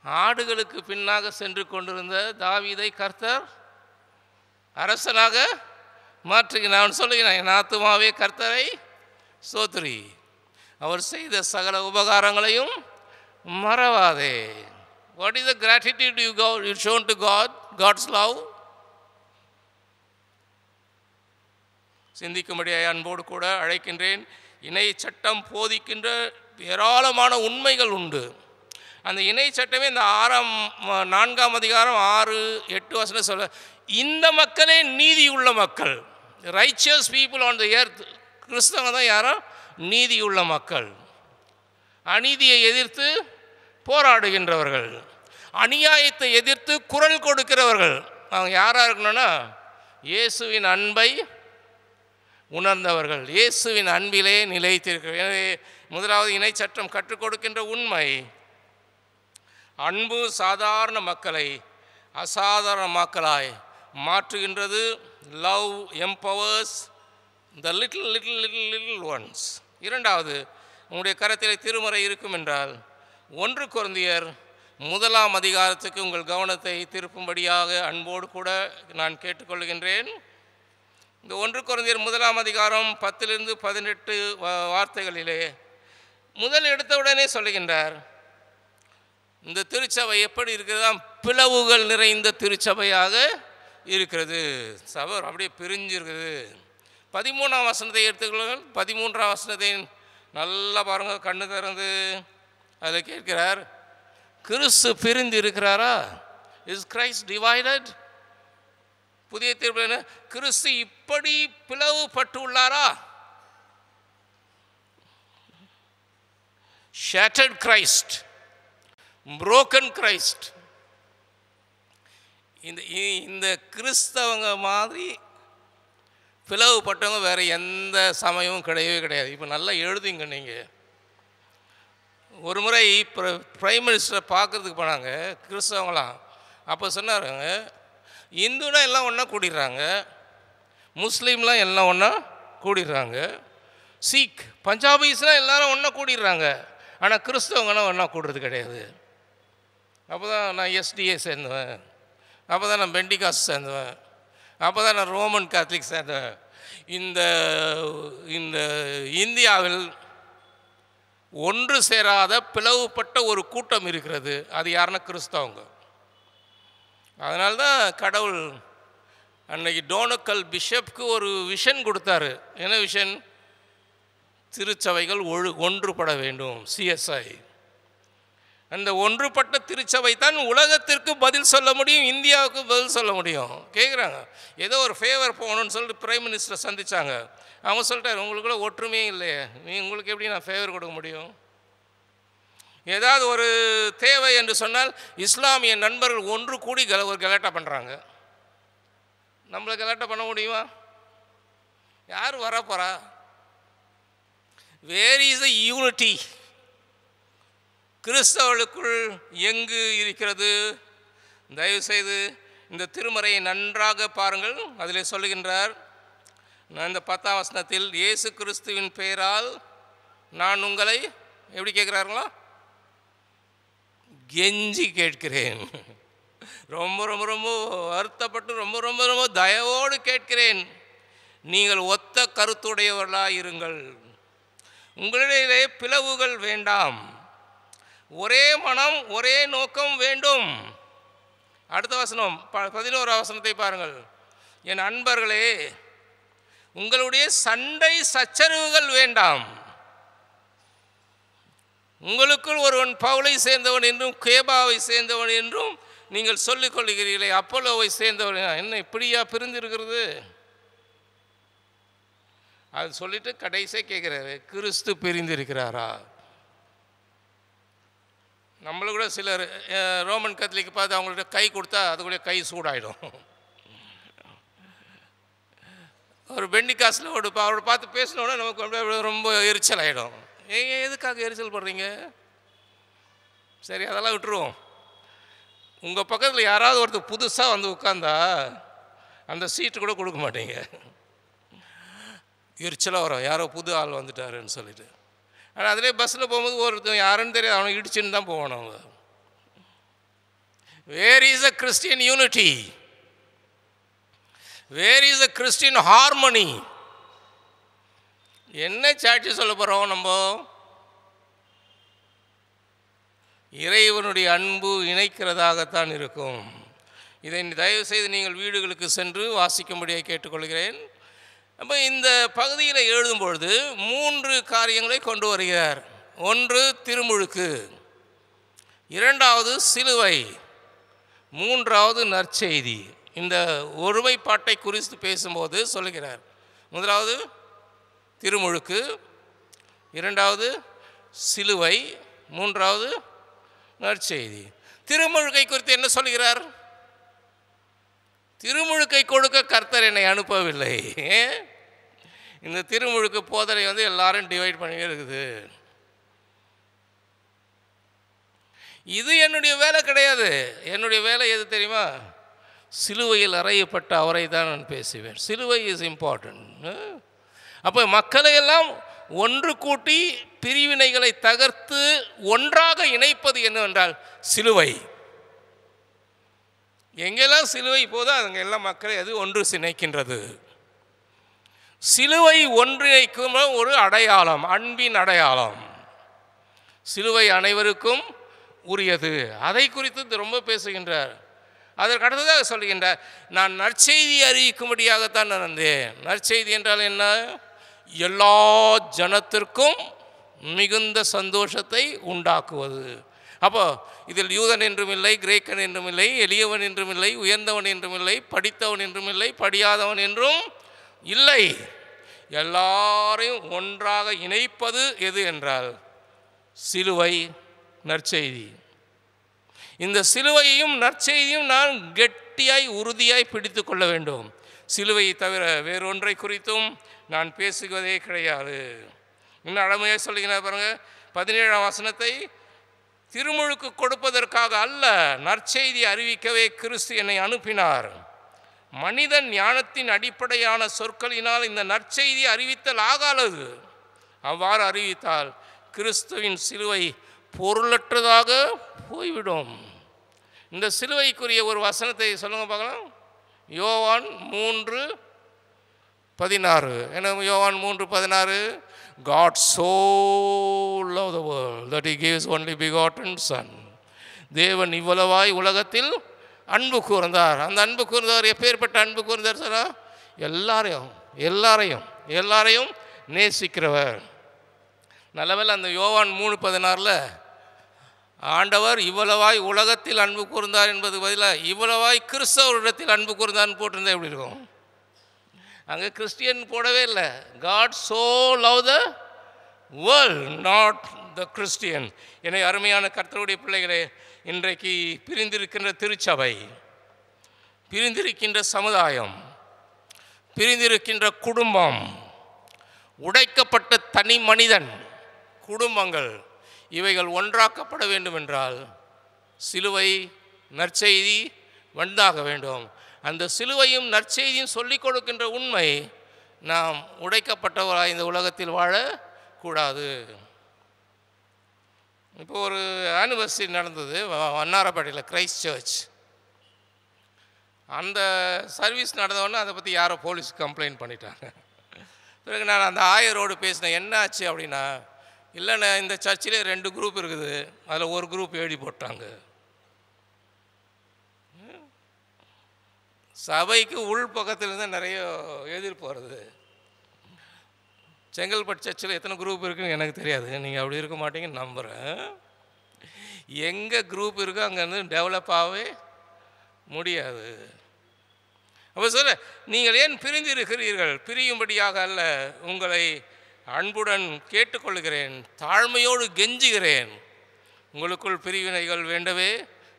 ஆடுகளுக்கு பின்னாக சென்று கொண்டிருந்த தாவீதை கர்த்தர் அரசனாக மாற்றுகிறான். சொல்லுகிறான், என் ஆத்துமாவே கர்த்தரை ஸ்தோத்திரி, அவர் செய்த சகல உபகாரங்களையும் மறவாதே. What is the gratitude you shown to God, God's love? சிந்திக்கும்படியாக அன்போடு கூட அழைக்கின்றேன். இணை சட்டம் போதிக்கின்ற ஏராளமான உண்மைகள் உண்டு. அந்த இணை சட்டமே இந்த 4ஆம் அதிகாரம் 6-8 வசனம் சொல்ல, இந்த மக்களே நீதி உள்ள மக்கள். Righteous people on the earth. கிறிஸ்தவங்க தான் யாரோ நீதி உள்ள மக்கள். அநீதியை எதிர்த்து போராடுகின்றவர்கள், அநியாயத்தை எதிர்த்து குரல் கொடுக்கிறவர்கள். அவங்க யாராக இருக்கணும்னா இயேசுவின் அன்பை உணர்ந்தவர்கள், இயேசுவின் அன்பிலே நிலைத்திருக்கிறார்கள். எனவே முதலாவது இணை சட்டம் கற்றுக் கொடுக்கின்ற உண்மை, அன்பு சாதாரண மக்களை அசாதாரண மக்களாய் மாற்றுகின்றது. Love empowers the little ones. இரண்டாவது, உங்களுடைய கரத்தில் திருமறை இருக்கும் என்றால் 1 கொரிந்தியர் 1ஆம் அதிகாரத்துக்கு உங்கள் கவனத்தை திருப்பும்படியாக அன்போடு கூட நான் கேட்டுக்கொள்கின்றேன். இந்த 1 கொரிந்தியர் 1ஆம் அதிகாரம் 10-18 வார்த்தைகளிலே முதல் எடுத்தவுடனே சொல்லுகின்றார், இந்த திருச்சபை எப்படி இருக்கிறதா? பிளவுகள் நிறைந்த திருச்சபையாக இருக்கிறது. சபை அப்படியே பிரிஞ்சிருக்குது. 13ஆம் வசனத்தை எடுத்துக்கொள்ளுங்கள். 13ஆம் வசனத்தை நல்லா பாருங்கள், கண்ணு திறந்து அதில் கேட்கிறார், கிறிஸ்து பிரிந்து இருக்கிறாரா? Is Christ divided? புதிய தீர்ப்பு, கிறிஸ்து இப்படி பிளவுபட்டு உள்ளாரா? shattered Christ, broken Christ. இந்த கிறிஸ்தவங்க மாதிரி பிளவுபட்டவங்க வேறு எந்த சமயமும் கிடையவே கிடையாது. இப்போ நல்லா எழுதுங்க. நீங்கள் ஒரு முறை பிரைம் மினிஸ்டரை பார்க்குறதுக்கு போனாங்க கிறிஸ்தவங்களாம். அப்போ சொன்னாருங்க, இந்துனா எல்லாம் ஒன்றா கூடிடுறாங்க, முஸ்லீம்லாம் எல்லாம் ஒன்றா கூடிடுறாங்க, சீக் பஞ்சாபிஸ்லாம் எல்லாரும் ஒன்றா கூடிடுறாங்க, ஆனால் கிறிஸ்தவங்களாம் ஒன்றா கூடுறது கிடையாது. அப்போ தான் நான் எஸ்டிஏ சேர்ந்துவேன், அப்போ தான் நான் பெண்டிகாஸ் சேர்ந்துவேன், அப்போ தான் நான் ரோமன் கேத்தலிக் சேர்ந்தேன். இந்த இந்தியாவில் ஒன்று சேராத பிளவுபட்ட ஒரு கூட்டம் இருக்கிறது. அது யாருன்னா கிறிஸ்தவங்க. அதனால்தான் கடவுள் அன்னைக்கு டோனக்கல் பிஷப்க்கு ஒரு விஷன் கொடுத்தாரு. என்ன விஷன்? திருச்சபைகள் ஒன்றுபட வேண்டும், CSI. அந்த ஒன்றுபட்ட திருச்சபை தான் உலகத்திற்கு பதில் சொல்ல முடியும், இந்தியாவுக்கு பதில் சொல்ல முடியும். கேட்குறாங்க, ஏதோ ஒரு ஃபேவர் போகணும்னு சொல்லிட்டு பிரைம் மினிஸ்டரை சந்தித்தாங்க. அவங்க சொல்லிட்டாரு, உங்களுக்குள்ள ஒற்றுமையே இல்லையே, உங்களுக்கு எப்படி நான் ஃபேவர் கொடுக்க முடியும்? ஏதாவது ஒரு தேவை என்று சொன்னால் இஸ்லாமிய நண்பர்கள் ஒன்று கூடி ஒரு கலாட்டா பண்ணுறாங்க. நம்மளை கலாட்டா பண்ண முடியுமா? யார் வரப்போறா? Where is the unity? கிறிஸ்தவர்களுக்குள் எங்கு இருக்கிறது? தயவுசெய்து இந்த திருமறையை நன்றாக பாருங்கள். அதில் சொல்லுகின்றார், இந்த 10ஆம் வசனத்தில், இயேசு கிறிஸ்துவின் பெயரால் நான் உங்களை எப்படி கேட்குறாருங்களா? கெஞ்சி கேட்கிறேன். ரொம்ப ரொம்ப ரொம்ப வருத்தப்பட்டு ரொம்ப ரொம்ப ரொம்ப தயவோடு கேட்கிறேன், நீங்கள் ஒத்த கருத்துடையவர்களாக இருங்கள், உங்களிடையே பிளவுகள் வேண்டாம், ஒரே மனம் ஒரே நோக்கம் வேண்டும். அடுத்த வசனம் 11ஆம் வசனத்தை பாருங்கள். என் அன்பர்களே, உங்களுடைய சண்டை சச்சரவுகள் வேண்டாம். உங்களுக்குள் ஒருவன் பவுலை சேர்ந்தவன் என்றும் கேபாவை சேர்ந்தவன் என்றும் நீங்கள் சொல்லிக் கொள்கிறீர்களே, அப்போலோவை சேர்ந்தவன் என்ன இப்படியா பிரிந்திருக்கிறது? அது சொல்லிட்டு கடைசியாக கேட்குறாரு, கிறிஸ்து பிரிந்திருக்கிறாரா? நம்மளுக்கு கூட சிலர் ரோமன் கத்தலிக்கு பார்த்து அவங்கள்ட்ட கை கொடுத்தா அதுக்குள்ளே கை சூடாயிடும். ஒரு பெண்டிகாஸில் அவரை பார்த்து பேசினோன்னா நமக்கு ரொம்ப எரிச்சல் ஆகிடும். எதுக்காக எரிச்சல் படுறீங்க? சரி, அதெல்லாம் விட்டுருவோம். உங்கள் பக்கத்தில் யாராவது ஒருத்தர் புதுசாக வந்து உட்காந்தா அந்த சீட்டு கூட கொடுக்க மாட்டீங்க. எரிச்சலாக வரும், யாரோ புது ஆள் வந்துட்டாருன்னு சொல்லிட்டு. ஆனால் அதிலே பஸ்ஸில் போகும்போது ஒருத்தர் யாருன்னு தெரியாது, அவனை இடிச்சுன்னு தான் போகணும். அவங்க where is a Christian unity? Where is a Christian harmony? என்ன சாட்சி சொல்ல போகிறோம் நம்ம? இறைவனுடைய அன்பு இணைக்கிறதாகத்தான் இருக்கும். இதை தயவுசெய்து நீங்கள் வீடுகளுக்கு சென்று வாசிக்கும்படியாக கேட்டுக்கொள்கிறேன். அப்போ இந்த பகுதியில் எழுதும் பொழுது 3 காரியங்களை கொண்டு வருகிறார். ஒன்று திருமுழுக்கு, இரண்டாவது சிலுவை, மூன்றாவது நற்செய்தி. இந்த ஒருமைப்பாட்டை குறித்து பேசும்போது சொல்லுகிறார், முதலாவது திருமுழுக்கு, இரண்டாவது சிலுவை, மூன்றாவது நற்செய்தி. திருமுழுக்கை குறித்து என்ன சொல்கிறார்? திருமுழுக்கை கொடுக்க கர்த்தர் என்னை அனுப்பவில்லை. இந்த திருமுழுக்கு போதனை எல்லாரும் டிவைட் பண்ணி இருக்குது. இது என்னுடைய வேலை கிடையாது. என்னுடைய வேலை எது தெரியுமா? சிலுவையில் அறையப்பட்ட அவரை தான் நான் பேசுவேன். சிலுவை இஸ் இம்பார்ட்டன்ட். அப்போ மக்களை எல்லாம் ஒன்று கூட்டி பிரிவினைகளை தகர்த்து ஒன்றாக இணைப்பது என்னவென்றால் சிலுவை. எங்கெல்லாம் சிலுவை போதோ அங்கெல்லாம் மக்களை அது ஒன்று இணைக்கின்றது. சிலுவை ஒன்றிணைக்கும் ஒரு அடையாளம், அன்பின் அடையாளம். சிலுவை அனைவருக்கும் உரியது. அதை குறித்து ரொம்ப பேசுகின்றார். அதற்கு அடுத்ததாக சொல்லுகின்றார், நான் நற்செய்தி அறிவிக்கும்படியாகத்தான் நான் வந்தேன். நற்செய்தி என்றால் என்ன? எல்லா ஜனத்திற்கும் மிகுந்த சந்தோஷத்தை உண்டாக்குவது. அப்போ இதில் யூதன் என்றும் இல்லை, கிரேக்கன் என்றும் இல்லை, எளியவன் என்றும் இல்லை, உயர்ந்தவன் என்றும் இல்லை, படித்தவன் என்றும் இல்லை, படியாதவன் என்றும் இல்லை. எல்லாரையும் ஒன்றாக இணைப்பது எது என்றால் சிலுவை, நற்செய்தி. இந்த சிலுவையையும் நற்செய்தியும் நான் கெட்டியாய் உறுதியாய் பிடித்து கொள்ள வேண்டும். சிலுவையை தவிர வேறொன்றை குறித்தும் நான் பேசுவதே கிடையாது. இன்னும் அழமையாக சொல்லுகிறேன் பாருங்கள், 17ஆம் வசனத்தை, திருமுழுக்கு கொடுப்பதற்காக அல்ல, நற்செய்தி அறிவிக்கவே கிறிஸ்து என்னை அனுப்பினார். மனிதன் ஞானத்தின் அடிப்படையான சொற்களினால் இந்த நற்செய்தி அறிவித்தல் ஆகாதது. அவ்வாறு அறிவித்தால் கிறிஸ்துவின் சிலுவை பொருளற்றதாக போய்விடும். இந்த சிலுவைக்குரிய ஒரு வசனத்தை சொல்லுங்க பார்க்கலாம். யோவான் 3:16. என்ன யோவான் 3:16? God so loved the world that he gave his only begotten son. தேவன் இவ்வளவாய் உலகத்தில் அன்பு கூர்ந்தார். அந்த அன்பு கூர்ந்தார் எப்பேற்பட்ட அன்பு கூர்ந்தார் சார்? எல்லாரையும் நேசிக்கிறவர். நல்லவேளை அந்த யோவான் 3:16 ஆண்டவர் இவ்வளவாய் உலகத்தில் அன்பு கூர்ந்தார் என்பது பதிலாக இவ்வளவாய் கிறிஸ்தவரிடத்தில் அன்பு கூர்ந்தார்னு போட்டிருந்தா எப்படி இருக்கும்? அங்கே கிறிஸ்டியன் போடவே இல்லை. God so love the world, not the Christian. என்னை அருமையான கர்த்தருடைய பிள்ளைகளே, இன்றைக்கு பிரிந்திருக்கின்ற திருச்சபை, பிரிந்திருக்கின்ற சமுதாயம், பிரிந்திருக்கின்ற குடும்பம், உடைக்கப்பட்ட தனி மனிதன் குடும்பங்கள், இவைகள் ஒன்றாக்கப்பட வேண்டும் என்றால் சிலுவை நற்செய்தி வந்தாக வேண்டும். அந்த சிலுவையும் நற்செய்தியும் சொல்லிக் கொடுக்கின்ற உண்மை, நாம் உடைக்கப்பட்டவராக இந்த உலகத்தில் வாழக்கூடாது. இப்போ ஒரு ஆனிவர்சரி நடந்தது வண்ணாரப்பேட்டையில், கிரைஸ்ட் சர்ச். அந்த சர்வீஸ் நடந்தவொடனே அதை பற்றி யாரோ போலீஸ் கம்ப்ளைண்ட் பண்ணிட்டாங்க. பிறகு நான் அந்த ஆயரோடு பேசினேன், என்ன ஆச்சு அப்படின்னா, இல்லைண்ணே இந்த சர்ச்சிலே 2 குரூப் இருக்குது, அதில் ஒரு குரூப் எழுதி போட்டாங்க. சபைக்கு உள் பக்கத்துலேருந்து நிறைய எதிர்ப்பு வருது. செங்கல்பட்டு சர்ச்சில் எத்தனை குரூப் இருக்குன்னு எனக்கு தெரியாது, நீங்கள் அப்படி இருக்க மாட்டீங்கன்னு நம்புகிறேன். எங்கே குரூப் இருக்கோ அங்கேருந்து டெவலப் ஆகவே முடியாது. அப்போ சொல்ல, நீங்கள் ஏன் பிரிந்து இருக்கிறீர்கள்? பிரியும்படியாக அல்ல, உங்களை அன்புடன் கேட்டுக்கொள்கிறேன், தாழ்மையோடு கெஞ்சுகிறேன், உங்களுக்குள் பிரிவினைகள் வேண்டவே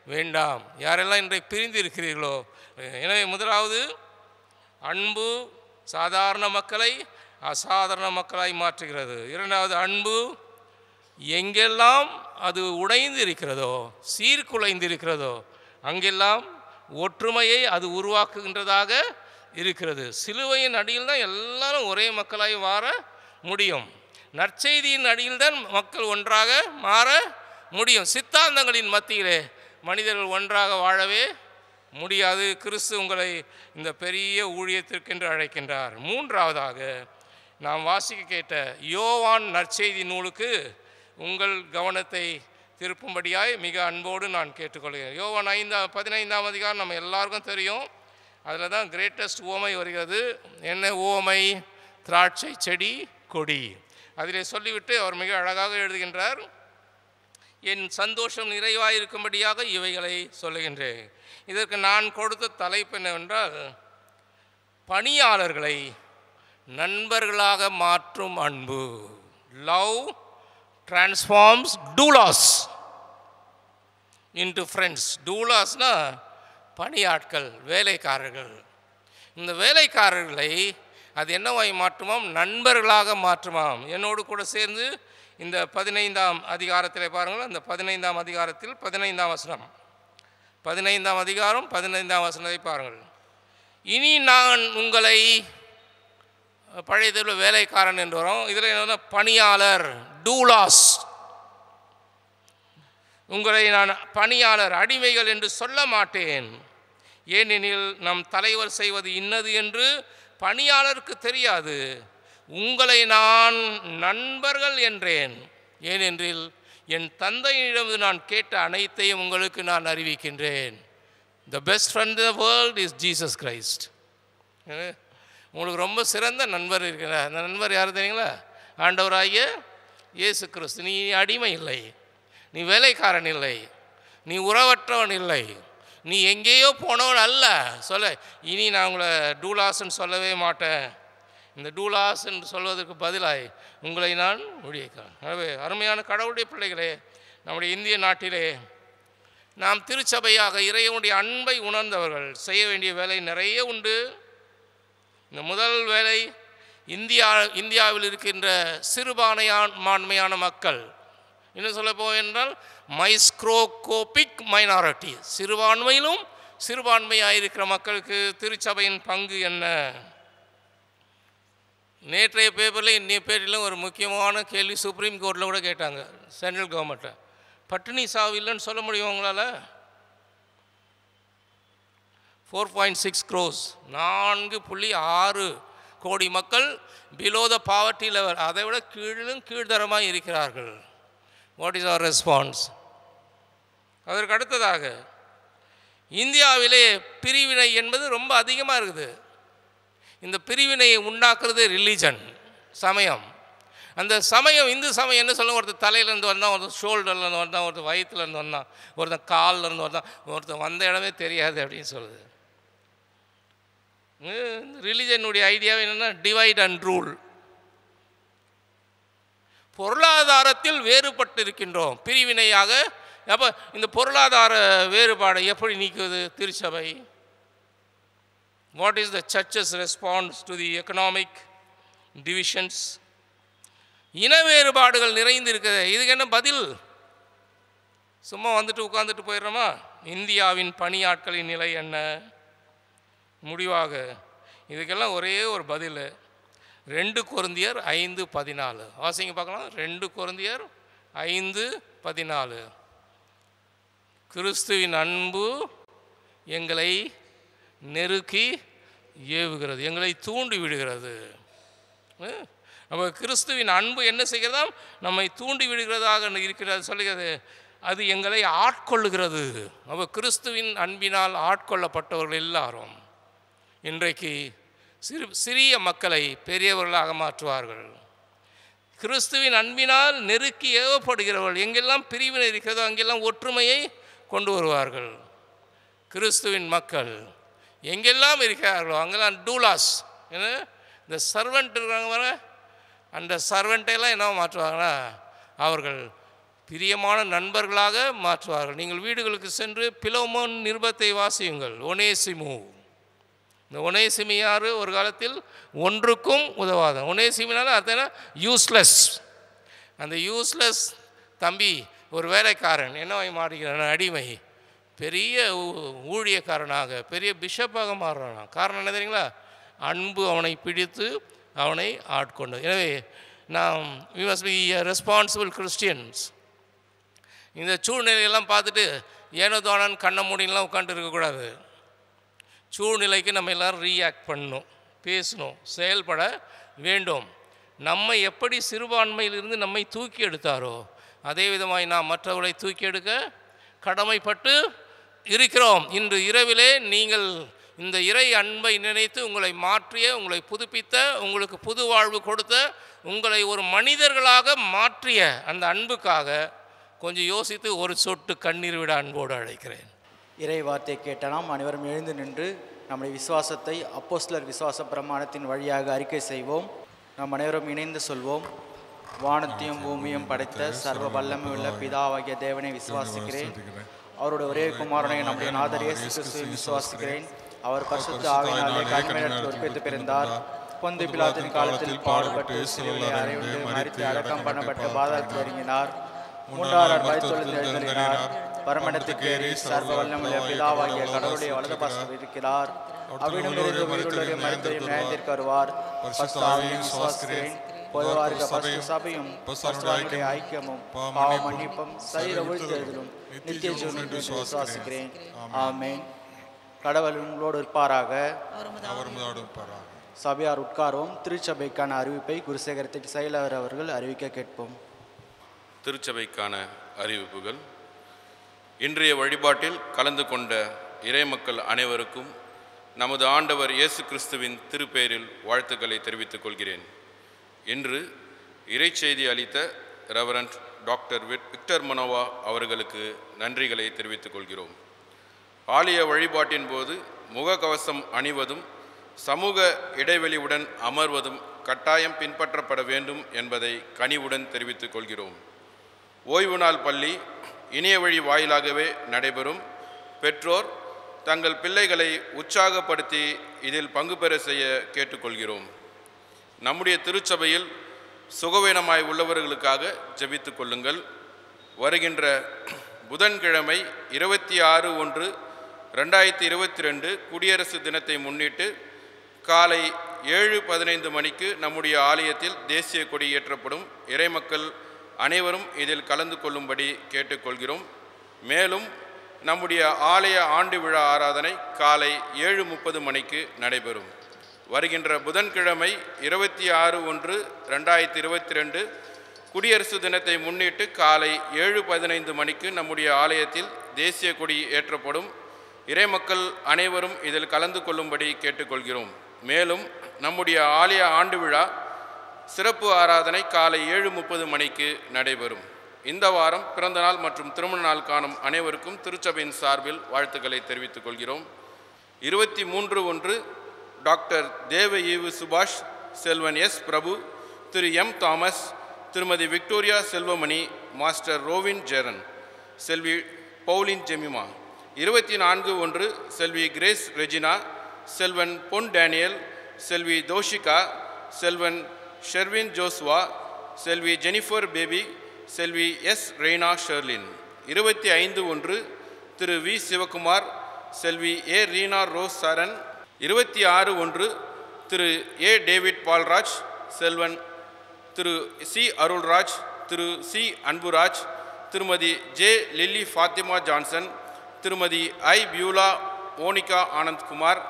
வேண்டாம். யாரெல்லாம் இன்றைக்கு பிரிந்து இருக்கிறீர்களோ. எனவே முதலாவது, அன்பு சாதாரண மக்களை அசாதாரண மக்களாய் மாற்றுகிறது. இரண்டாவது, அன்பு எங்கெல்லாம் அது உடைந்து இருக்கிறதோ, சீர்குலைந்து இருக்கிறதோ, அங்கெல்லாம் ஒற்றுமையை அது உருவாக்குகின்றதாக இருக்கிறது. சிலுவையின் அடியில் தான் எல்லாரும் ஒரே மக்களாய் மாற முடியும். நற்செய்தியின் அடியில் தான் மக்கள் ஒன்றாக மாற முடியும். சித்தாந்தங்களின் மத்தியிலே மனிதர்கள் ஒன்றாக வாழவே முடியாது. கிறிஸ்து உங்களை இந்த பெரிய ஊழியத்திற்கென்று அழைக்கின்றார். மூன்றாவதாக, நாம் வாசிக்க கேட்ட யோவான் நற்செய்தி நூலுக்கு உங்கள் கவனத்தை திருப்பும்படியாய் மிக அன்போடு நான் கேட்டுக்கொள்கிறேன். யோவான் 15ஆம் அதிகாரம் நம்ம எல்லாருக்கும் தெரியும். அதில் தான் கிரேட்டஸ்ட் உவமை வருகிறது. என்ன உவமை? திராட்சை செடி கொடி. அதிலே சொல்லிவிட்டு அவர் மிக அழகாக எழுதுகின்றார், என் சந்தோஷம் நிறைவாயிருக்கும்படியாக இவைகளை சொல்லுகின்றேன். இதற்கு நான் கொடுத்த தலைப்பு என்னவென்றால், பணியாளர்களை நண்பர்களாக மாற்றும் அன்பு. Love transforms doulos into friends. டூலாஸ்னா பணியாட்கள், வேலைக்காரர்கள். இந்த வேலைக்காரர்களை அது என்னவாய் மாற்றுமாம்? நண்பர்களாக மாற்றுமாம். என்னோடு கூட சேர்ந்து இந்த 15ஆம் அதிகாரத்தில் பாருங்கள். அந்த 15ஆம் அதிகாரத்தில் 15ஆம் வசனம், 15ஆம் அதிகாரம் 15ஆம் வசனத்தை பாருங்கள். இனி நான் உங்களை, பழைய வேலைக்காரன் என்று வரும், இதில் என்ன? பணியாளர், டூலாஸ். உங்களை நான் பணியாளர், அடிமைகள் என்று சொல்ல மாட்டேன். ஏனெனில் நம் தலைவர் செய்வது இன்னது என்று பணியாளருக்கு தெரியாது. உங்களை நான் நண்பர்கள் என்றேன். ஏனென்றில் என் தந்தையிடம் நான் கேட்ட அனைத்தையும் உங்களுக்கு நான் அறிவிக்கின்றேன். The best friend in the world is Jesus Christ. உங்களுக்கு ரொம்ப சிறந்த நண்பர் இருக்கிறார். அந்த நண்பர் யார் தெரியுங்களா? ஆண்டவராகிய இயேசு கிறிஸ்து. நீ அடிமை இல்லை, நீ வேலைக்காரன் இல்லை, நீ உறவற்றவன் இல்லை, நீ எங்கேயோ போனவன் அல்ல. சொல்ல, இனி நான் உங்களை டூலாஸ்ன்னு சொல்லவே மாட்டேன். இந்த டூலாஸ் என்று சொல்வதற்கு பதிலாய் உங்களை நான் ஒழிக்கிறேன். எனவே அருமையான கடவுளுடைய பிள்ளைகளே, நம்முடைய இந்திய நாட்டிலே நாம் திருச்சபையாக இறைவனுடைய அன்பை உணர்ந்தவர்கள் செய்ய வேண்டிய வேலை நிறைய உண்டு. இந்த முதல் வேலை, இந்தியாவில் இருக்கின்ற சிறுபான்மையான மக்கள், இன்னும் சொல்ல போவென்றால் மைக்ரோஸ்கோபிக் மைனாரிட்டி, சிறுபான்மையிலும் சிறுபான்மையாக இருக்கிற மக்களுக்கு திருச்சபையின் பங்கு என்ன? நேற்றைய பேப்பரில் இன்னைய பேரிலும் ஒரு முக்கியமான கேள்வி சுப்ரீம் கோர்ட்டில் கூட கேட்டாங்க சென்ட்ரல் கவர்மெண்ட்டை. பட்டினி சாவு இல்லைன்னு சொல்ல முடியும் உங்களால்? 4.6 crores, 4.6 கோடி மக்கள் பிலோ த பாவர்ட்டி லெவல், அதை விட கீழிலும் கீழ்தரமாக இருக்கிறார்கள். What is our response? அதற்கு அடுத்ததாக, இந்தியாவிலே பிரிவினை என்பது ரொம்ப அதிகமாக இருக்குது. இந்த பிரிவினையை உண்டாக்குறது ரிலீஜன், சமயம். அந்த சமயம், இந்து சமயம் என்ன சொல்லுங்க, ஒருத்தர் தலையிலேருந்து வந்தான், ஒருத்தர் ஷோல்டர்லேருந்து வந்தான், ஒருத்தர் வயிற்றுலேருந்து வந்தான், ஒருத்தர் கால்லேருந்து வந்தான், ஒருத்தர் வந்த இடமே தெரியாது அப்படின்னு சொல்லுது. ரிலிஜனுடைய ஐடியாவே என்னென்னா டிவைட் அண்ட் ரூல். பொருளாதாரத்தில் வேறுபட்டு இருக்கின்றோம், பிரிவினையாக. அப்போ இந்த பொருளாதார வேறுபாடை எப்படி நீக்குவது திருச்சபை? What is the church's response to the economic divisions? இன வேறுபாடுகள் நிறைந்து இருக்குது, இதுக்கு என்ன பதில்? சும்மா வந்துட்டு உட்காந்துட்டு போயிடுறோமா? இந்தியாவின் பணியாட்களின் நிலை என்ன? முடிவாக இதுக்கெல்லாம் ஒரே ஒரு பதில், 2 கொரிந்தியர் 5:14 வாசிங்க பார்க்கலாம். 2 கொரிந்தியர் 5:14. கிறிஸ்துவின் அன்பு எங்களை நெருக்கி ஏவுகிறது, எங்களை தூண்டி விடுகிறது. அப்போ கிறிஸ்துவின் அன்பு என்ன செய்கிறதா? நம்மை தூண்டி விடுகிறதாக இருக்கிறது சொல்லுகிறது. அது எங்களை ஆட்கொள்ளுகிறது. அப்போ கிறிஸ்துவின் அன்பினால் ஆட்கொள்ளப்பட்டவர்கள் எல்லாரும் இன்றைக்கு சிறிய மக்களை பெரியவர்களாக மாற்றுவார்கள். கிறிஸ்துவின் அன்பினால் நெருக்கி ஏவப்படுகிறவர்கள் எங்கெல்லாம் பிரிவினை இருக்கிறதோ அங்கெல்லாம் ஒற்றுமையை கொண்டு வருவார்கள். கிறிஸ்துவின் மக்கள் எங்கெல்லாம் இருக்கிறார்களோ அங்கெல்லாம் டூலாஸ், இந்த சர்வெண்ட் இருக்கிறாங்க வர, அந்த சர்வெண்ட்டையெல்லாம் என்ன மாற்றுவாங்கன்னா அவர்கள் பிரியமான நண்பர்களாக மாற்றுவார்கள். நீங்கள் வீடுகளுக்கு சென்று பிலோமோன் நிருபத்தை வாசியுங்கள். ஒனேசிமு, இந்த ஒனேசிமு யார்? ஒரு காலத்தில் ஒன்றுக்கும் உதவாத. ஒனேசிமினால அது யூஸ்லெஸ். அந்த யூஸ்லெஸ் தம்பி ஒரு வேலைக்காரன் என்னவாய் மாறுகிறான்? அடிமை. பெரிய ஊழியக்காரனாக, பெரிய பிஷப்பாக மாறுறான். காரணம் என்ன தெரியுங்களா? அன்பு அவனை பிடித்து அவனை ஆட்கொண்டு. எனவே நாம் we must be responsible Christians. இந்த சூழ்நிலையெல்லாம் பார்த்துட்டு ஏனோ தானன் கண்ணை மூடிலாம் உட்காந்துட்டு இருக்கக்கூடாது. சூழ்நிலைக்கு நம்ம எல்லோரும் ரீஆக்ட் பண்ணணும், பேசணும், செயல்பட வேண்டும். நம்மை எப்படி சிறுபான்மையிலிருந்து நம்மை தூக்கி எடுத்தாரோ அதே விதமாய் நாம் மற்றவர்களை தூக்கி எடுக்க கடமைப்பட்டு இருக்கிறோம். இன்று இரவிலே நீங்கள் இந்த இறை அன்பை நினைத்து உங்களை மாற்றிய, உங்களை புதுப்பித்த, உங்களுக்கு புது வாழ்வு கொடுத்த, உங்களை ஒரு மனிதர்களாக மாற்றிய அந்த அன்புக்காக கொஞ்சம் யோசித்து ஒரு சொட்டு கண்ணீர் விட அன்போடு அழைக்கிறேன். இறை வார்த்தை கேட்ட நாம் அனைவரும் எழுந்து நின்று நம்முடைய விசுவாசத்தை அப்போஸ்தலர் விசுவாச பிரமாணத்தின் வழியாக அறிக்கை செய்வோம். நாம் அனைவரும் இணைந்து சொல்வோம். வானத்தையும் பூமியும் படைத்த சர்வ வல்லமை உள்ள பிதாவாகிய தேவனை விசுவாசிக்கிறேன். அவருடைய ஒரே குமாரனை நம்முடைய நாதர் இயேசு கிறிஸ்துவை விசுவாசிக்கிறேன். அவர் பரிசுத்த ஆவியினாலே கன்னிமரியால் உற்பத்தி பிறந்தார். பொந்து பிலாத்தின் காலத்தில் பாடுபட்டு சிலுவையிலே அறையுண்டு மரித்து அடக்கம் பண்ணப்பட்டு பாதாளத்தில் இறங்கினார். 3ஆம் நாள் மரித்தெழுந்து எழுந்தருளினார். பரமண்டத்துக்கு ஏறி சர்வ வல்லமையுள்ள பிதாவாகிய கடவுளுடைய வலது பாசத்தில் இருக்கிறார். அவ்விடமிருந்து உயிருள்ளவருடைய மரித்தோரையும் நியாயத்திற்கு வருவார். பரிசுத்த ஆவியையும் விசுவாசிக்கிறேன். பொதுவாக இருக்க பரிசுத்த சபையும் பரிசுத்தவான்களுடைய ஐக்கியமும் பாவ மன்னிப்பும் சரீர உயிர்த்தெழுதலும் நித்திய ஜீவனும் என்று விசுவாசிக்கிறேன். ஆமென். கடவுள் உங்களோடு இருப்பாராக. சபையார் உட்கார்வோம். திருச்சபைக்கான அறிவிப்பை குருசேகரத்தின் செயலர் அவர்கள் அறிவிக்க கேட்போம். திருச்சபைக்கான அறிவிப்புகள். இன்றைய வழிபாட்டில் கலந்து கொண்ட இறைமக்கள் அனைவருக்கும் நமது ஆண்டவர் இயேசு கிறிஸ்துவின் திருப்பெயரில் வாழ்த்துக்களை தெரிவித்துக் கொள்கிறேன். இன்று இறைச்செய்தி அளித்த ரெவரண்ட் டாக்டர் விக்டர் மனோவா அவர்களுக்கு நன்றிகளை தெரிவித்துக் கொள்கிறோம். ஆலய வழிபாட்டின் போது முகக்கவசம் அணிவதும் சமூக இடைவெளியுடன் அமர்வதும் கட்டாயம் பின்பற்றப்பட வேண்டும் என்பதை கனிவுடன் தெரிவித்துக் கொள்கிறோம். ஓய்வு நாள் பள்ளி இணைய வழி வாயிலாகவே நடைபெறும். பெற்றோர் தங்கள் பிள்ளைகளை உற்சாகப்படுத்தி இதில் பங்கு பெற செய்ய கேட்டுக்கொள்கிறோம். நம்முடைய திருச்சபையில் சுகவீனமாய் உள்ளவர்களுக்காக ஜெபித்து கொள்ளுங்கள். வருகின்ற புதன்கிழமை 26/1/2022 குடியரசு தினத்தை முன்னிட்டு காலை 7:15 மணிக்கு நம்முடைய ஆலயத்தில் தேசிய கொடி ஏற்றப்படும். இறைமக்கள் அனைவரும் இதில் கலந்து கொள்ளும்படி கேட்டுக்கொள்கிறோம். மேலும் நம்முடைய ஆலய ஆண்டு விழா ஆராதனை காலை 7:30 மணிக்கு நடைபெறும். வருகின்ற புதன்கிழமை 26/1/2022 குடியரசு தினத்தை முன்னிட்டு காலை 7:15 மணிக்கு நம்முடைய ஆலயத்தில் தேசிய கொடி ஏற்றப்படும். இறைமக்கள் அனைவரும் இதில் கலந்து கொள்ளும்படி கேட்டுக்கொள்கிறோம். மேலும் நம்முடைய ஆலய ஆண்டு விழா சிறப்பு ஆராதனை காலை 7:30 மணிக்கு நடைபெறும். இந்த வாரம் பிறந்தநாள் மற்றும் திருமண நாள் காணும் அனைவருக்கும் திருச்சபையின் சார்பில் வாழ்த்துக்களை தெரிவித்துக் கொள்கிறோம். 23/1 டாக்டர் தேவ ஈவு சுபாஷ், செல்வன் எஸ் பிரபு, திரு எம் தாமஸ், திருமதி Victoria Selvamani, master Rovin Jeran, செல்வி பவுலின் ஜெமிமா. 24/1 செல்வி கிரேஸ் ரெஜினா, செல்வன் பொன் டேனியல், செல்வி தோஷிகா, செல்வன் ஷெர்வின் ஜோஸ்வா, செல்வி ஜெனிஃபர் பேபி, செல்வி எஸ் ரெய்னா ஷெர்லின். 25/1 திரு வி சிவகுமார், செல்வி ஏ ரீனா ரோஸ் சரண். 26/1 திரு ஏ டேவிட் பால்ராஜ், செல்வன் திரு சி அருள்ராஜ், திரு சி அன்புராஜ், திருமதி ஜே லில்லி ஃபாத்திமா ஜான்சன், திருமதி ஐ பியூலா மோனிகா ஆனந்த்குமார்.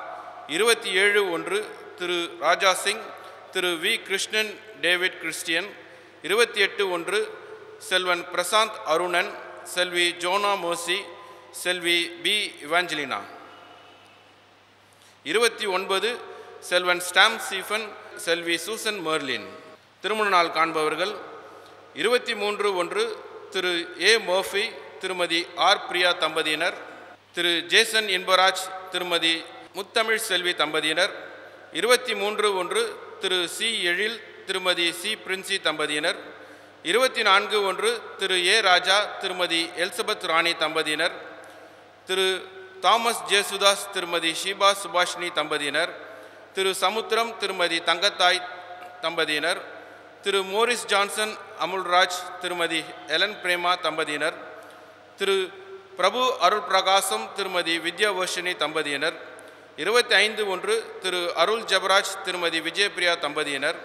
27/1 திரு ராஜா சிங், திரு வி கிருஷ்ணன் டேவிட் கிறிஸ்டியன். 28/1 செல்வன் பிரசாந்த் அருணன், செல்வி ஜோனா மோசி, செல்வி பி இவாஞ்சலினா. 29 செல்வன் ஸ்டாம் சீஃபன், செல்வி சூசன் மெர்லின். திருமண நாள் காண்பவர்கள் 23/1 திரு ஏ மோஃபி, திருமதி ஆர் பிரியா தம்பதியினர், திரு ஜேசன் இன்பராஜ், திருமதி முத்தமிழ் செல்வி தம்பதியினர். 23/1 திரு சி எழில், திருமதி சி பிரின்சி தம்பதியினர். 24/1 திரு ஏ ராஜா, திருமதி எலிசபெத் ராணி தம்பதியினர். திரு தாமஸ் ஜேசுதாஸ், திருமதி ஷீபா சுபாஷினி தம்பதியினர். திரு சமுத்திரம், திருமதி தங்கத்தாய் தம்பதியினர். திரு மோரிஸ் ஜான்சன் அமுல்ராஜ், திருமதி எலன் பிரேமா தம்பதியினர். திரு பிரபு அருள் பிரகாசம், திருமதி வித்யாவர்ஷினி தம்பதியினர். 25/1 திரு அருள் ஜபராஜ், திருமதி விஜயபிரியா தம்பதியினர்.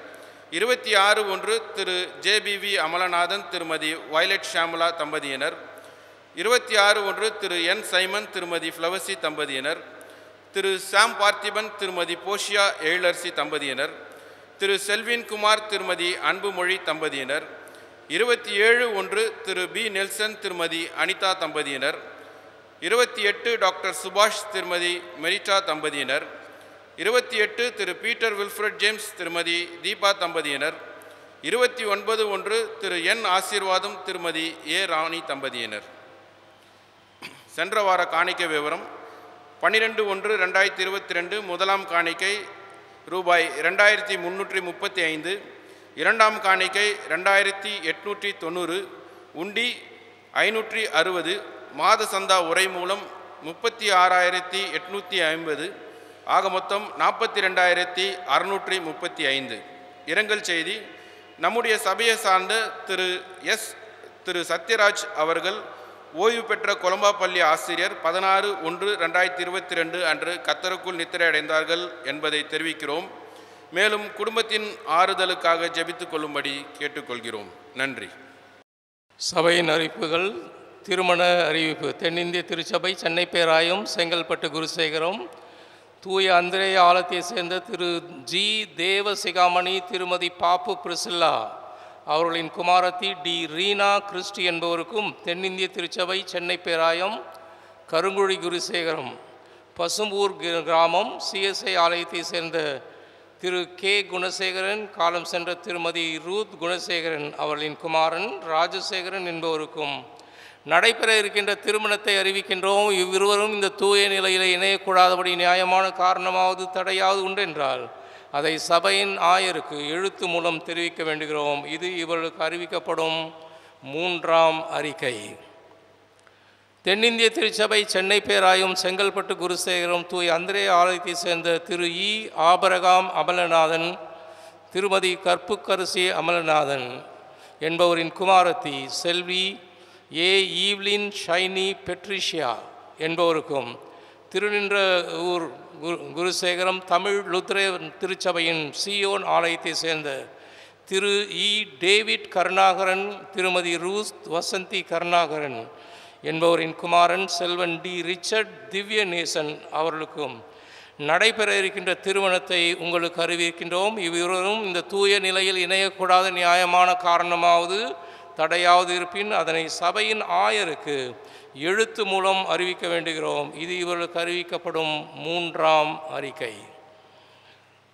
26/1 திரு ஜேபிவி அமலநாதன், திருமதி வயலட் ஷாமலா தம்பதியினர். 26/1 திரு என் சைமன், திருமதி ஃப்ளவசி தம்பதியினர். திரு சாம் பார்த்திபன், திருமதி போஷியா எழிலரசி தம்பதியினர். திரு செல்வின் குமார், திருமதி அன்புமொழி தம்பதியினர். 27/1 திரு பி நெல்சன், திருமதி அனிதா தம்பதியினர். 28 டாக்டர் சுபாஷ், திருமதி மெரிட்டா தம்பதியினர். 28 திரு பீட்டர் வில்ஃப்ரட் ஜேம்ஸ், திருமதி தீபா தம்பதியினர். 29/1 திரு என் ஆசீர்வாதம், திருமதி ஏ ராணி தம்பதியினர். சென்ற வார காணிக்கை விவரம்: 12/1/2022 முதலாம் காணிக்கை ரூபாய் 2335, இரண்டாம் காணிக்கை 2890, உண்டி 560, மாத சந்தா உரை மூலம் 36,850, ஆக மொத்தம் 42,635. இரங்கல் செய்தி: நம்முடைய சபையை சார்ந்த திரு சத்யராஜ் அவர்கள் ஓய்வு பெற்ற கொலம்பாப்பள்ளி ஆசிரியர் 16/1/2022 அன்று கத்தருக்குள் நித்திரை அடைந்தார்கள் என்பதை தெரிவிக்கிறோம். மேலும் குடும்பத்தின் ஆறுதலுக்காக ஜெபித்துக் கொள்ளும்படி கேட்டுக்கொள்கிறோம். நன்றி. சபையின் அறிவிப்புகள். திருமண அறிவிப்பு. தென்னிந்திய திருச்சபை, சென்னை பேராயம், செங்கல்பட்டு குருசேகரம், தூய அந்திரேய ஆலயத்தை சேர்ந்த திரு ஜி தேவசிகாமணி, திருமதி பாப்பு பிரிசில்லா அவர்களின் குமாரத்தி டி ரீனா கிறிஸ்டி என்பவருக்கும், தென்னிந்திய திருச்சபை, சென்னை பேராயம், கருங்குழி குருசேகரம், பசும்பூர் கிராமம், சிஎஸ்ஐ ஆலயத்தை சேர்ந்த திரு கே குணசேகரன், காலம் சென்ற திருமதி ரூத் குணசேகரன் அவர்களின் குமாரன் ராஜசேகரன் என்பவருக்கும் நடைபெற இருக்கின்ற திருமணத்தை அறிவிக்கின்றோம். இவ்விருவரும் இந்த தூய நிலையில் இணையக்கூடாதபடி நியாயமான காரணமாவது தடையாவது உண்டென்றால் அதை சபையின் ஆயருக்கு எழுத்து மூலம் தெரிவிக்க வேண்டுகிறோம். இது இவர்களுக்கு அறிவிக்கப்படும் மூன்றாம் அறிக்கை. தென்னிந்திய திருச்சபை, சென்னை பேராயம், செங்கல்பட்டு குருசேகரம், தூய அந்திரேய ஆலயத்தை சேர்ந்த திரு இ ஆபரகாம் அமலநாதன், திருமதி கற்புக்கரசி அமலநாதன் என்பவரின் குமாரத்தி செல்வி ஏ ஈவ்லின் ஷைனி பெட்ரிஷியா என்பவருக்கும், திருநின்ற ஊர் குருசேகரம் தமிழ் லுத்ரே திருச்சபையின் சியோன் ஆலயத்தை சேர்ந்த திரு இ டேவிட் கருணாகரன், திருமதி ரூஸ் வசந்தி கருணாகரன் என்பவரின் குமாரன் செல்வன் டி ரிச்சர்ட் திவ்ய நேசன் அவர்களுக்கும் நடைபெற இருக்கின்ற திருமணத்தை உங்களுக்கு அறிவிக்கின்றோம். இவ்விருவரும் இந்த தூய நிலையில் இணையக்கூடாத நியாயமான காரணமாவது தடையாவது இருப்பின் அதனை சபையின் ஆயருக்கு எழுத்து மூலம் அறிவிக்க வேண்டுகிறோம். இது இவர்களுக்கு அறிவிக்கப்படும் மூன்றாம் அறிக்கை.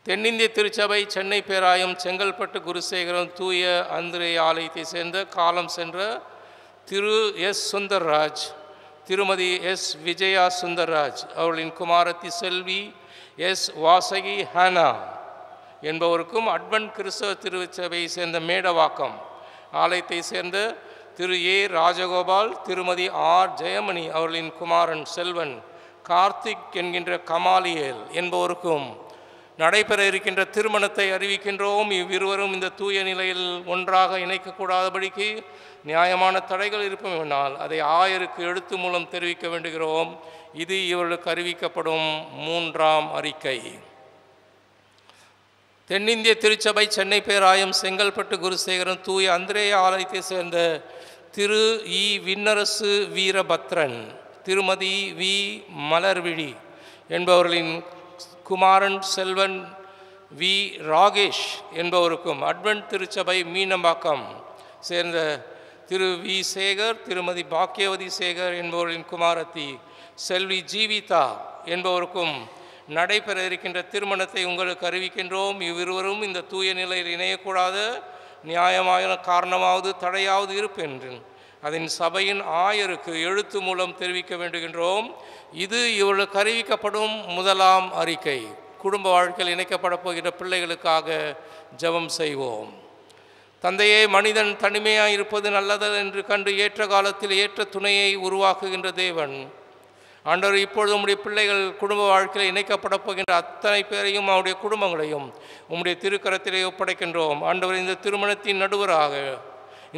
தென்னிந்திய திருச்சபை சென்னை பேராயம் செங்கல்பட்டு குருசேகரம் தூய அந்திரே ஆலயத்தை சேர்ந்த காலம் சென்ற திரு எஸ் சுந்தர்ராஜ், திருமதி எஸ் விஜயா சுந்தர்ராஜ் அவர்களின் குமாரத்தி செல்வி எஸ் வாசகி ஹானா என்பவருக்கும் அட்வென்ட் கிறிஸ்தவ திருச்சபையை சேர்ந்த மேடவாக்கம் ஆலயத்தை சேர்ந்த திரு ஏ ராஜகோபால், திருமதி ஆர் ஜெயமணி அவர்களின் குமாரன் செல்வன் கார்த்திக் என்கின்ற கமாலியேல் என்பவருக்கும் நடைபெற இருக்கின்ற திருமணத்தை அறிவிக்கின்றோம். இவ்விருவரும் இந்த தூய நிலையில் ஒன்றாக இணைக்கக்கூடாதபடிக்கு நியாயமான தடைகள் இருப்பதால் அதை ஆயருக்கு எழுத்து மூலம் தெரிவிக்க வேண்டுகிறோம். இது இவர்களுக்கு அறிவிக்கப்படும் 3ஆம் அறிக்கை. தென்னிந்திய திருச்சபை சென்னை பேராயம் செங்கல்பட்டு குருசேகரம் தூய அந்திரேய ஆலயத்தை சேர்ந்த திரு இ விண்ணரசு வீரபத்ரன், திருமதி வி மலர்விழி என்பவர்களின் குமாரன் செல்வன் வி ராகேஷ் என்பவருக்கும் அட்வென்ட் திருச்சபை மீனம்பாக்கம் சேர்ந்த திரு வி சேகர், திருமதி பாக்கியவதி சேகர் என்பவர்களின் குமாரத்தி செல்வி ஜீவிதா என்பவருக்கும் நடைபெற இருக்கின்ற திருமணத்தை உங்களுக்கு அறிவிக்கின்றோம். இவ்விருவரும் இந்த தூய நிலையில் இணையக்கூடாத நியாயமான காரணமாவது தடையாவது இருப்பென்று அதன் சபையின் ஆயருக்கு எழுத்து மூலம் தெரிவிக்க வேண்டுகின்றோம். இது இவர்களுக்கு அறிவிக்கப்படும் 1ஆம் அறிக்கை. குடும்ப வாழ்க்கையில் இணைக்கப்பட போகிற பிள்ளைகளுக்காக ஜெபம் செய்வோம். தந்தையே, மனிதன் தனிமையாக இருப்பது நல்லது என்று கண்டு ஏற்ற காலத்தில் ஏற்ற துணையை உருவாக்குகின்ற தேவன், ஆண்டவர், இப்பொழுது உம்முடைய பிள்ளைகள் குடும்ப வாழ்க்கையில் இணைக்கப்பட போகின்ற அத்தனை பேரையும் அவருடைய குடும்பங்களையும் உம்முடைய திருக்கரத்திலே ஒப்படைக்கின்றோம். ஆண்டவர், இந்த திருமணத்தின் நடுவராக,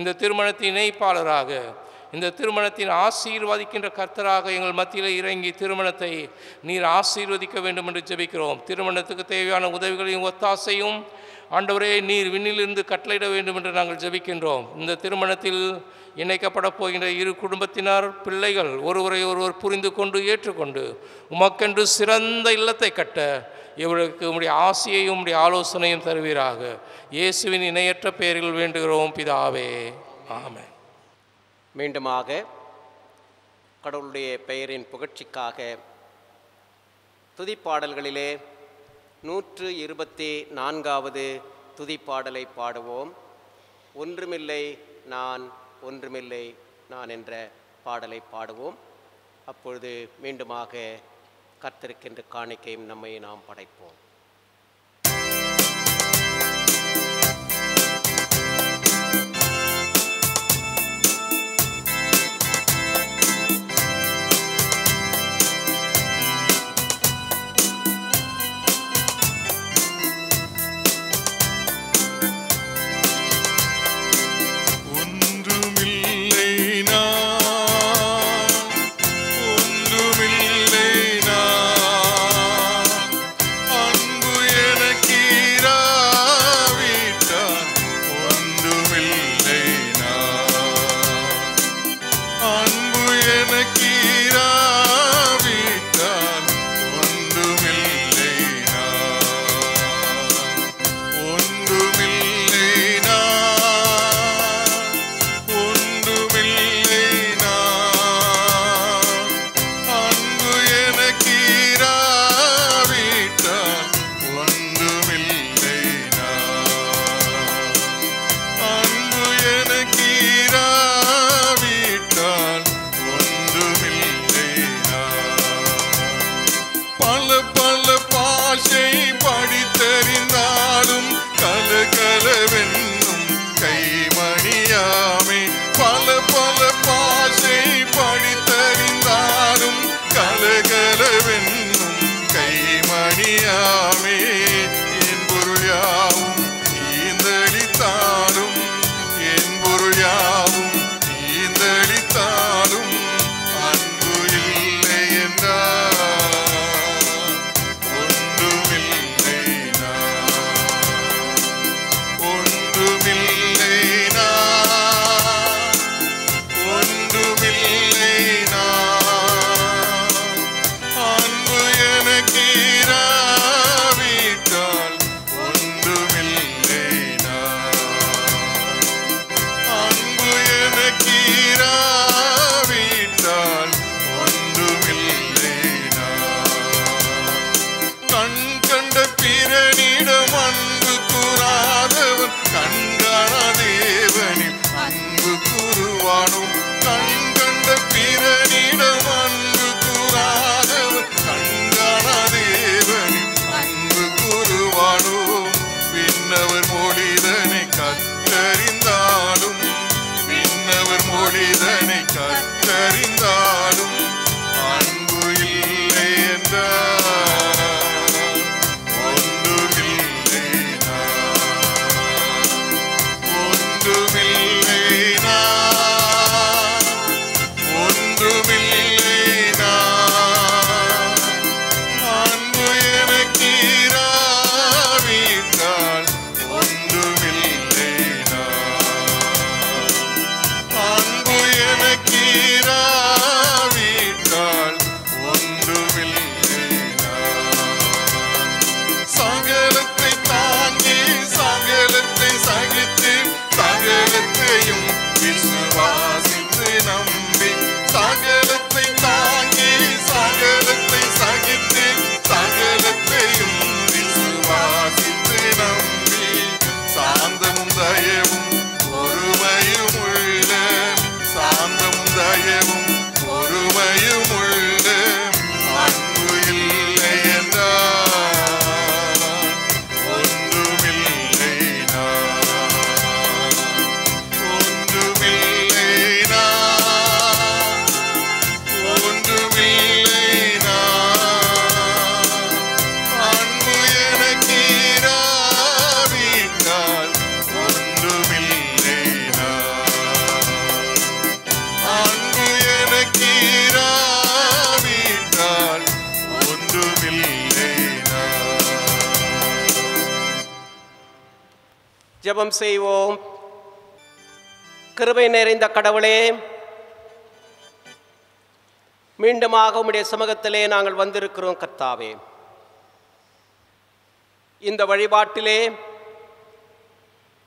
இந்த திருமணத்தின் இணைப்பாளராக, இந்த திருமணத்தின் ஆசீர்வதிக்கின்ற கர்த்தராக எங்கள் மத்தியில் இறங்கி திருமணத்தை நீர் ஆசீர்வதிக்க வேண்டும் என்று ஜெபிக்கிறோம். திருமணத்துக்கு தேவையான உதவிகளையும் ஒத்தாசையும் ஆண்டவரே நீர் விண்ணிலிருந்து கட்டளையிட வேண்டும் என்று நாங்கள் ஜெபிக்கின்றோம். இந்த திருமணத்தில் இணைக்கப்பட போகின்ற இரு குடும்பத்தினர் பிள்ளைகள் ஒருவரை ஒருவர் புரிந்து கொண்டு ஏற்றுக்கொண்டு உமக்கென்று சிறந்த இல்லத்தை கட்ட இவர்களுக்கு உம்முடைய ஆசியையும் உம்முடைய ஆலோசனையும் தருவீராக. இயேசுவின் இணையற்ற பெயரில் வேண்டுகிறோம் பிதாவே, ஆமென். மீண்டுமாக கடவுளுடைய பெயரின் புகழ்ச்சிக்காக துதிப்பாடல்களிலே 124வது துதிப்பாடலை பாடுவோம். ஒன்றுமில்லை நான், ஒன்றுமில்லை நான் என்ற பாடலை பாடுவோம். அப்பொழுது மீண்டுமாக கர்த்தருக்கென்று காணிக்கையும் நம்மை நாம் படைப்போம். ஒன்றுமில்லை நான் ஜெபம் செய்வோம். கிருபை நிறைந்த கடவுளே, மீண்டுமாக உம்முடைய சமூகத்திலே நாங்கள் வந்திருக்கிறோம் கர்த்தாவே. இந்த வழிபாட்டிலே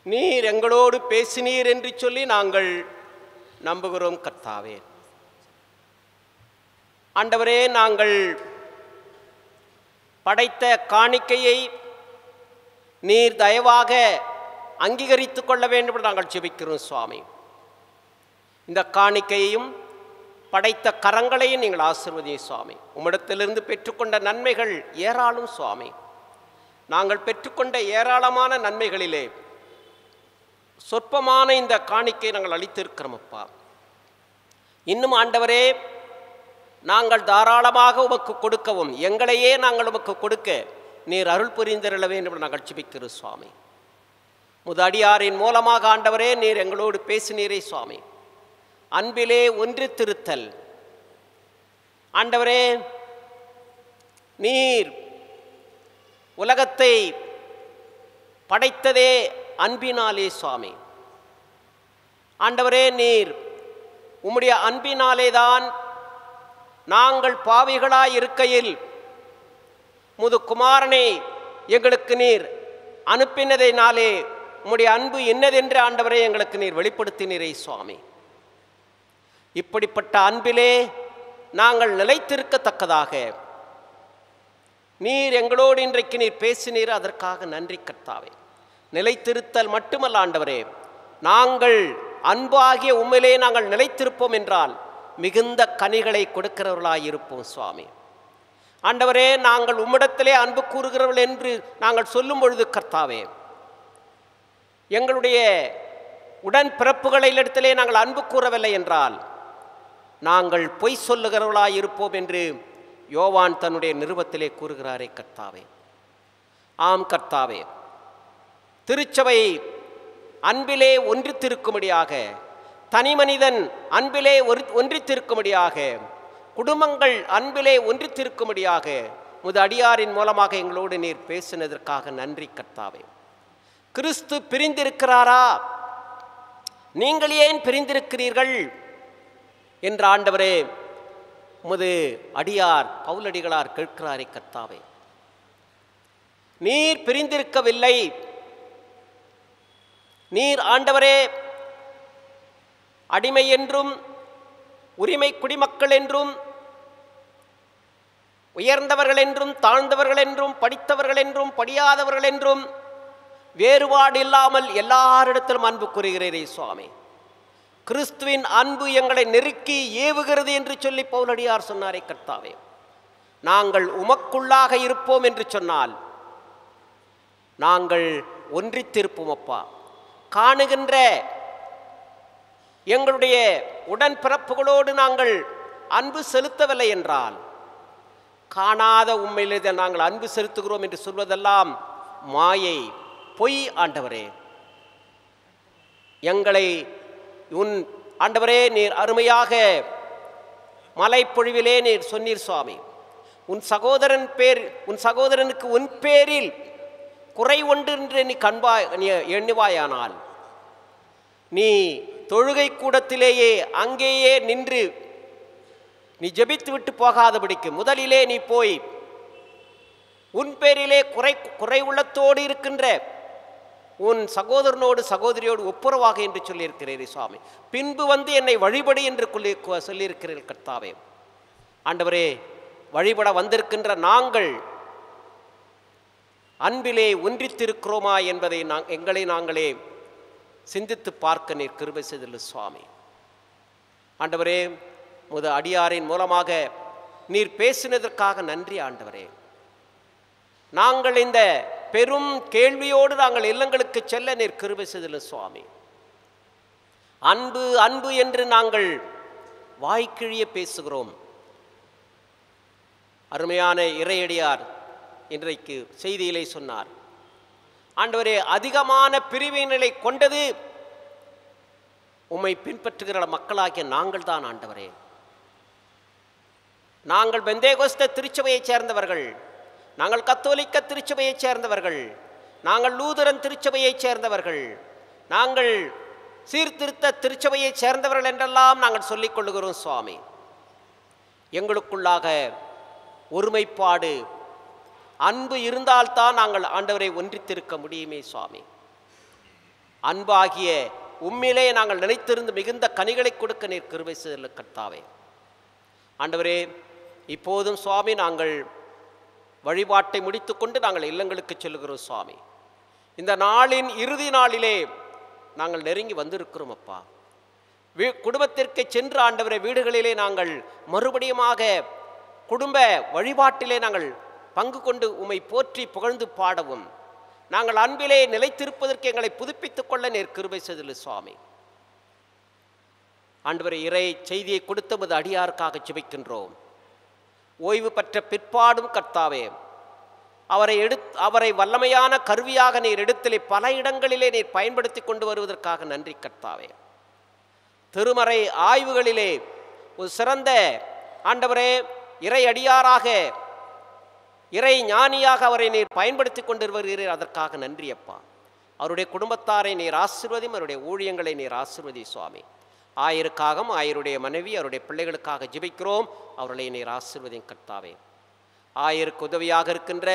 நீர் எங்களோடு பேசினீர் என்று சொல்லி நாங்கள் நம்புகிறோம் கர்த்தாவே. ஆண்டவரே, நாங்கள் படைத்த காணிக்கையை நீர் தயவாக அங்கீகரித்து கொள்ள வேண்டும் என்று நாங்கள் ஜெபிக்கிறோம் சுவாமி. இந்த காணிக்கையையும் படைத்த கரங்களையும் நீங்கள் ஆசீர்வதியும் சுவாமி. உம்மிடத்திலிருந்து பெற்றுக்கொண்ட நன்மைகள் ஏராளம் சுவாமி. நாங்கள் பெற்றுக்கொண்ட ஏராளமான நன்மைகளிலே சொற்பமான இந்த காணிக்கை நாங்கள் அளித்திருக்கிறோம் அப்பா. இன்னும் ஆண்டவரே, நாங்கள் தாராளமாக உமக்கு கொடுக்கவும், எங்களையே நாங்கள் உமக்கு கொடுக்க நீர் அருள் புரிந்திருள வேண்டும் என்று நாங்கள் ஜெபிக்கிறோம் சுவாமி. அடியாரின் மூலமாக ஆண்டவரே நீர் எங்களோடு பேசினீரே சுவாமி. அன்பிலே ஒன்றித்திருத்தல் ஆண்டவரே, நீர் உலகத்தை படைத்ததே அன்பினாலே சுவாமி. ஆண்டவரே, நீர் உம்முடைய அன்பினாலே தான் நாங்கள் பாவிகளாய் இருக்கையில் முது குமாரனை எங்களுக்கு நீர் அனுப்பினதினாலே உம்முடைய அன்பு என்னதென்று ஆண்டவரே எங்களுக்கு நீர் வெளிப்படுத்தினீரே சுவாமி. இப்படிப்பட்ட அன்பிலே நாங்கள் நிலைத்திருக்கத்தக்கதாக நீர் எங்களோடு இன்றைக்கு நீர் பேசினீர், அதற்காக நன்றி கர்த்தாவே. நிலைத்திருத்தல் மட்டுமல்ல ஆண்டவரே, நாங்கள் அன்பாகிய உண்மையிலே நாங்கள் நிலைத்திருப்போம் என்றால் மிகுந்த கனிகளை கொடுக்கிறவர்களாய் இருப்போம் சுவாமி. ஆண்டவரே, நாங்கள் உம்மிடத்திலே அன்பு கூறுகிறவர்கள் என்று நாங்கள் சொல்லும் பொழுது கர்த்தாவே, எங்களுடைய உடன் பிறப்புகளிடத்திலே நாங்கள் அன்பு கூறவில்லை என்றால் நாங்கள் பொய் சொல்லுகிறவர்களாய் இருப்போம் என்று யோவான் தன்னுடைய நிருபத்திலே கூறுகிறாரே கர்த்தாவே. ஆம் கர்த்தாவே, திருச்சபை அன்பிலே ஒன்றித்திருக்கும்படியாக, தனி மனிதன் அன்பிலே ஒன்றித்திருக்கும்படியாக, குடும்பங்கள் அன்பிலே ஒன்றித்திருக்கும்படியாக முது அடியாரின் மூலமாக எங்களோடு நீர் பேசினதற்காக நன்றி கர்த்தாவே. கிறிஸ்து பிரிந்திருக்கிறாரா, நீங்கள் ஏன் பிரிந்திருக்கிறீர்கள் என்ற ஆண்டவரே உமது அடியார் பவுலடிகளார் கேட்கிறாரே கர்த்தாவே. நீர் பிரிந்திருக்கவில்லை. நீர் ஆண்டவரே அடிமை என்றும் உரிமை குடிமக்கள் என்றும் உயர்ந்தவர்கள் என்றும் தாழ்ந்தவர்கள் என்றும் படித்தவர்கள் என்றும் படியாதவர்கள் என்றும் வேறுபாடு இல்லாமல் எல்லாரிடத்திலும் அன்பு கூறுகிறீரே சுவாமி. கிறிஸ்துவின் அன்பு எங்களை நெருக்கி ஏவுகிறது என்று சொல்லி பவுலடியார் சொன்னாரே கர்த்தாவே. நாங்கள் உமக்குள்ளாக இருப்போம் என்று சொன்னால் நாங்கள் ஒன்றித்திருப்போம் அப்பா. காணுகின்ற எங்களுடைய உடன்பிறப்புகளோடு நாங்கள் அன்பு செலுத்தவில்லை என்றால், காணாத உண்மையிலே நாங்கள் அன்பு செலுத்துகிறோம் என்று சொல்வதெல்லாம் மாயை, பொய். ஆண்டவரே, எங்களை உன் ஆண்டவரே நீர் அருமையாக மலைப்பொழிவிலே நீர் சொன்னீர் சுவாமி. உன் சகோதரனுக்கு உன் பேரில் குறை ஒன்று என்று நீ எண்ணுவாயானால் நீ தொழுகை கூடத்திலேயே அங்கேயே நின்று நீ ஜெபித்து விட்டு போகாதபடிக்கு முதலிலே நீ போய் உன் பேரிலே குறை உள்ளத்தோடு இருக்கின்ற உன் சகோதரனோடு சகோதரியோடு ஒப்புரவாக என்று சொல்லியிருக்கிறீரே சுவாமி. பின்பு வந்து என்னை வழிபடு என்று சொல்லியிருக்கிறீர்கள் கர்த்தாவே. ஆண்டவரே, வழிபட வந்திருக்கின்ற நாங்கள் அன்பிலே ஒன்றித்திருக்கிறோமா என்பதை எங்களை நாங்களே சிந்தித்து பார்க்க நீர் கிருபை செய்துள்ள சுவாமி. ஆண்டவரே, முத அடியாரின் மூலமாக நீர் பேசினதற்காக நன்றி ஆண்டவரே. நாங்கள் இந்த பெரும் கேள்வியோடு நாங்கள் இல்லங்களுக்கு செல்ல நீர் கிருபை செய்துள்ள சுவாமி. அன்பு அன்பு என்று நாங்கள் வாய்க்கிழிய பேசுகிறோம். அருமையான இறையடியார் இன்றைக்கு செய்தியிலே சொன்னார், ஆண்டவரே, அதிகமான பிரிவினை கொண்டது உம்மை பின்பற்றுகிற மக்களாகிய நாங்கள் தான் ஆண்டவரே. நாங்கள் பெந்தேகோஸ்தே திருச்சபையைச் சேர்ந்தவர்கள், நாங்கள் கத்தோலிக்க திருச்சபையைச் சேர்ந்தவர்கள், நாங்கள் லூதரன் திருச்சபையைச் சேர்ந்தவர்கள், நாங்கள் சீர்திருத்த திருச்சபையைச் சேர்ந்தவர்கள் என்றெல்லாம் நாங்கள் சொல்லிக் கொள்ளுகிறோம் சுவாமி. எங்களுக்குள்ளாக ஒருமைப்பாடு, அன்பு இருந்தால்தான் நாங்கள் ஆண்டவரை ஒன்றித்திருக்க முடியுமே சுவாமி. அன்பாகிய உம்மிலே நாங்கள் நினைத்திருந்து மிகுந்த கனிகளை கொடுக்க நீர் கிருபை செய்தருளும் கர்த்தாவே. ஆண்டவரே, இப்போதும் சுவாமி நாங்கள் வழிபாட்டை முடித்துக்கொண்டு நாங்கள் இல்லங்களுக்கு செல்லுகிறோம் சுவாமி. இந்த நாளின் இறுதி நாளிலே நாங்கள் நெருங்கி வந்திருக்கிறோம் அப்பா. குடும்பத்திற்கு சென்று ஆண்டவரே வீடுகளிலே நாங்கள் மறுபடியுமாக குடும்ப வழிபாட்டிலே நாங்கள் பங்கு கொண்டு உம்மை போற்றி புகழ்ந்து பாடவும், நாங்கள் அன்பிலே நிலைத்திருப்பதற்கு எங்களை புதுப்பித்துக் கொள்ள நீர் கிருபை செய்தருளும் சுவாமி. ஆண்டவரே, இறை செய்தியை கொடுத்தபோது அடியாருக்காக ஜெபிக்கின்றோம். ஓய்வு பெற்ற பிற்பாடும் கர்த்தாவே, அவரை வல்லமையான கருவியாக நீர் இடத்திலே பல இடங்களிலே நீர் பயன்படுத்தி கொண்டு வருவதற்காக நன்றி கர்த்தாவே. திருமறை ஆய்வுகளிலே ஒரு சிறந்த ஆண்டவரே இறை அடியாராக, இறை ஞானியாக அவரை நீர் பயன்படுத்தி கொண்டு வருகிறீர், அதற்காக நன்றி அப்பா. அவருடைய குடும்பத்தாரை நீர் ஆசீர்வதியும், அவருடைய ஊழியங்களை நீர் ஆசீர்வதி சுவாமி. ஆயருக்காக, ஆயருடைய மனைவி, அவருடைய பிள்ளைகளுக்காக ஜெபிக்கிறோம், அவர்களை நீர் ஆசீர்வதியும் கர்த்தாவே. ஆயருக்கு உதவியாக இருக்கின்ற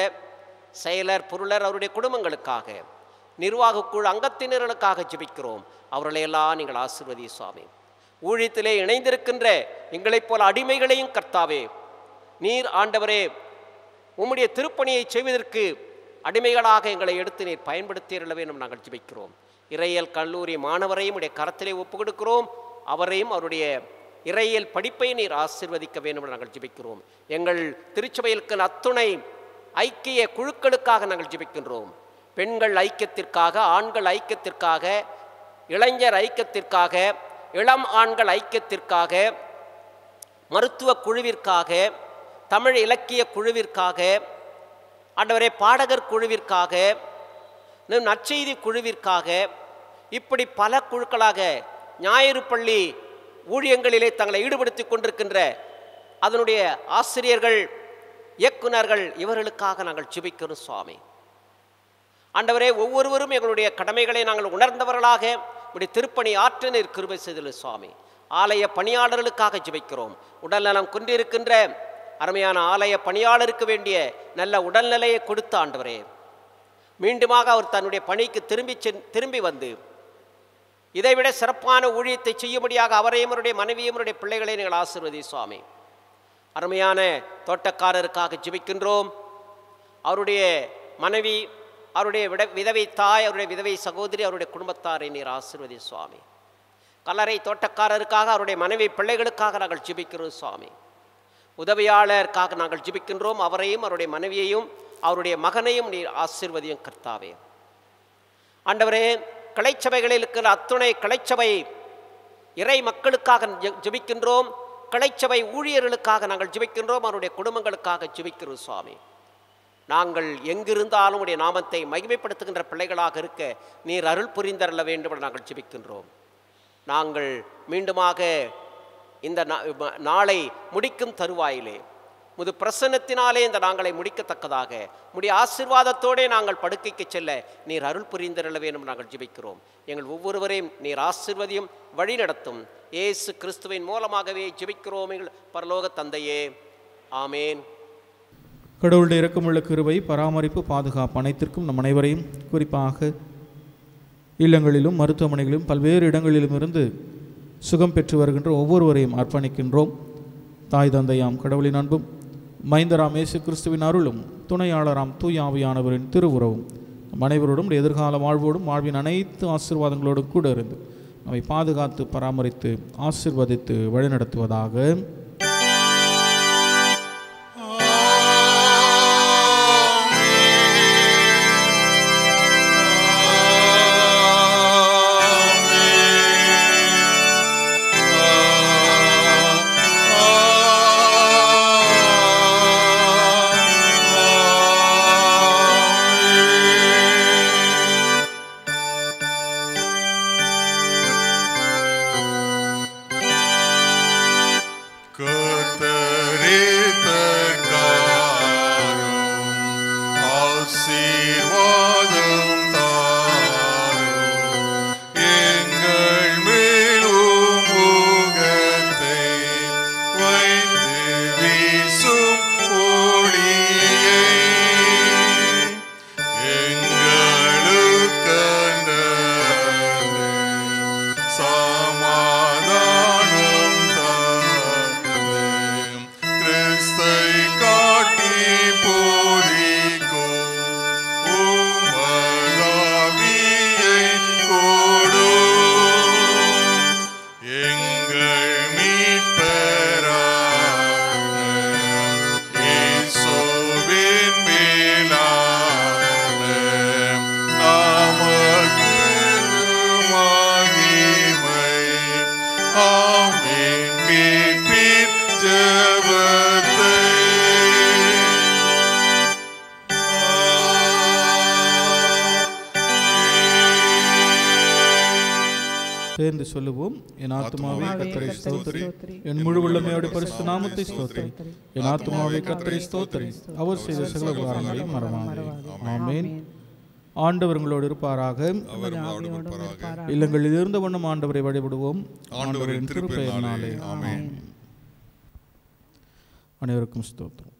செயலர், பொருளர், அவருடைய குடும்பங்களுக்காக, நிர்வாக குழு அங்கத்தினர்களுக்காக ஜெபிக்கிறோம், அவர்களையெல்லாம் நீங்கள் ஆசீர்வதி சுவாமி. ஊழியத்திலே இணைந்திருக்கின்ற எங்களைப் போல அடிமைகளையும் கர்த்தாவே நீர் ஆண்டவரே உம்முடைய திருப்பணியை செய்வதற்கு அடிமைகளாக எங்களை எடுத்து நீர் பயன்படுத்தியருள வேண்டும் நாங்கள் ஜெபிக்கிறோம். இறையியல் கல்லூரி மாணவரையும் உடைய கரத்திலே ஒப்புக் கொடுக்கிறோம், அவரையும் அவருடைய இறையியல் படிப்பை நீர் ஆசீர்வதிக்க வேண்டும் நாங்கள் ஜெபிக்கிறோம். எங்கள் திருச்சபையிற்கு அத்துணை ஐக்கிய குழுக்களுக்காக நாங்கள் ஜெபிக்கின்றோம். பெண்கள் ஐக்கியத்திற்காக, ஆண்கள் ஐக்கியத்திற்காக, இளைஞர் ஐக்கியத்திற்காக, இளம் ஆண்கள் ஐக்கியத்திற்காக, மருத்துவ குழுவிற்காக, தமிழ் இலக்கிய குழுவிற்காக, ஆண்டவரே பாடகர் குழுவிற்காக, நற்செய்தி குழுவிற்காக, இப்படி பல குழுக்களாக ஞாயிறு பள்ளி ஊழியங்களிலே தங்களை ஈடுபடுத்தி கொண்டிருக்கின்ற அதனுடைய ஆசிரியர்கள், இயக்குநர்கள், இவர்களுக்காக நாங்கள் ஜெபிக்கிறோம் சுவாமி. ஆண்டவரே, ஒவ்வொருவரும் எங்களுடைய கடமைகளை நாங்கள் உணர்ந்தவர்களாக உடைய திருப்பணி ஆற்ற நீர் கிருபை செய்தருளும் சுவாமி. ஆலய பணியாளர்களுக்காக ஜெபிக்கிறோம். உடல்நலம் கொண்டிருக்கின்ற அருமையான ஆலய பணியாளருக்கு வேண்டிய நல்ல உடல்நிலையை கொடுத்த ஆண்டவரே, மீண்டுமாக அவர் தன்னுடைய பணிக்கு திரும்பி வந்து இதைவிட சிறப்பான ஊழியத்தை செய்யும்படியாக அவரையும் அவருடைய மனைவியும் அவருடைய பிள்ளைகளை நீங்கள் ஆசீர்வதி சுவாமி. அருமையான தோட்டக்காரருக்காக ஜெபிக்கின்றோம். அவருடைய மனைவி, அவருடைய விதவை தாய், அவருடைய விதவை சகோதரி, அவருடைய குடும்பத்தாரை நீர் ஆசீர்வதி சுவாமி. கல்லறை தோட்டக்காரருக்காக, அவருடைய மனைவி பிள்ளைகளுக்காக நாங்கள் ஜெபிக்கிறோம் சுவாமி. உதவியாளருக்காக நாங்கள் ஜெபிக்கின்றோம், அவரையும் அவருடைய மனைவியையும் அவருடைய மகனையும் நீர் ஆசீர்வதியும் கர்த்தாவே. ஆண்டவரே, கிளைச்சபைகளில் இருக்கிற அத்துணை கிளைச்சபை இறை மக்களுக்காக ஜெபிக்கின்றோம். கிளைச்சபை ஊழியர்களுக்காக நாங்கள் ஜெபிக்கின்றோம், அவருடைய குடும்பங்களுக்காக ஜெபிக்கிறோம் சுவாமி. நாங்கள் எங்கிருந்தாலும் உடைய நாமத்தை மகிமைப்படுத்துகின்ற பிள்ளைகளாக இருக்க நீர் அருள் புரிந்தருள வேண்டும் என நாங்கள் ஜெபிக்கின்றோம். நாங்கள் மீண்டுமாக இந்த நாளை முடிக்கும் தருவாயிலே முது பிரசன்னத்தினாலே இந்த நாங்களை முடிக்கத்தக்கதாக உடைய ஆசீர்வாதத்தோடே நாங்கள் படுக்கைக்கு செல்ல நீர் அருள் புரிந்தருள வேண்டும் நாங்கள் ஜெபிக்கிறோம். எங்கள் ஒவ்வொருவரையும் நீர் ஆசீர்வதியும் வழி நடத்தும். இயேசு கிறிஸ்துவின் மூலமாகவே ஜெபிக்கிறோம் எங்கள் பரலோக தந்தையே, ஆமேன். கடவுளுடைய இரக்கமுள்ள கிருபை, பராமரிப்பு, பாதுகாப்பு அனைத்திற்கும் நம் அனைவரையும், குறிப்பாக இல்லங்களிலும் மருத்துவமனைகளிலும் பல்வேறு இடங்களிலும் இருந்து சுகம் பெற்று வருகின்ற ஒவ்வொருவரையும் அர்ப்பணிக்கின்றோம். தாய் தந்தையாம் கடவுளின் அன்பும், மைந்தராம் இயேசு கிறிஸ்துவின் அருளும், துணையாளராம் தூய ஆவியானவரின் திருவுறவும் நம் அனைவரோடும் எதிர்கால வாழ்வோடும் வாழ்வின் அனைத்து ஆசீர்வாதங்களோடும் கூட இருந்து நம்மை பாதுகாத்து பராமரித்து ஆசீர்வதித்து வழிநடத்துவதாக. ஆசீர்வாதம் சேர்ந்து சொல்லுவோம். என் ஆத்துமாவே கர்த்தரை ஸ்தோத்திரி, என் முழு உள்ளமையோட பரிசுத்த நாமத்தை ஸ்தோத்திரி. என் ஆத்துமாவே கர்த்தரை ஸ்தோத்திரி, அவர் செய்த சகல உபகாரங்களையும் மறவாதே. ஆமென். ஆண்டவர் உங்களோடு இருப்பாராக. இல்லங்களில் இருந்த வண்ணம் ஆண்டவரை வழிபடுவோம். ஆண்டவரின் திருப்பெயரினாலே ஆமென். அனைவருக்கும் ஸ்தோத்திரம்.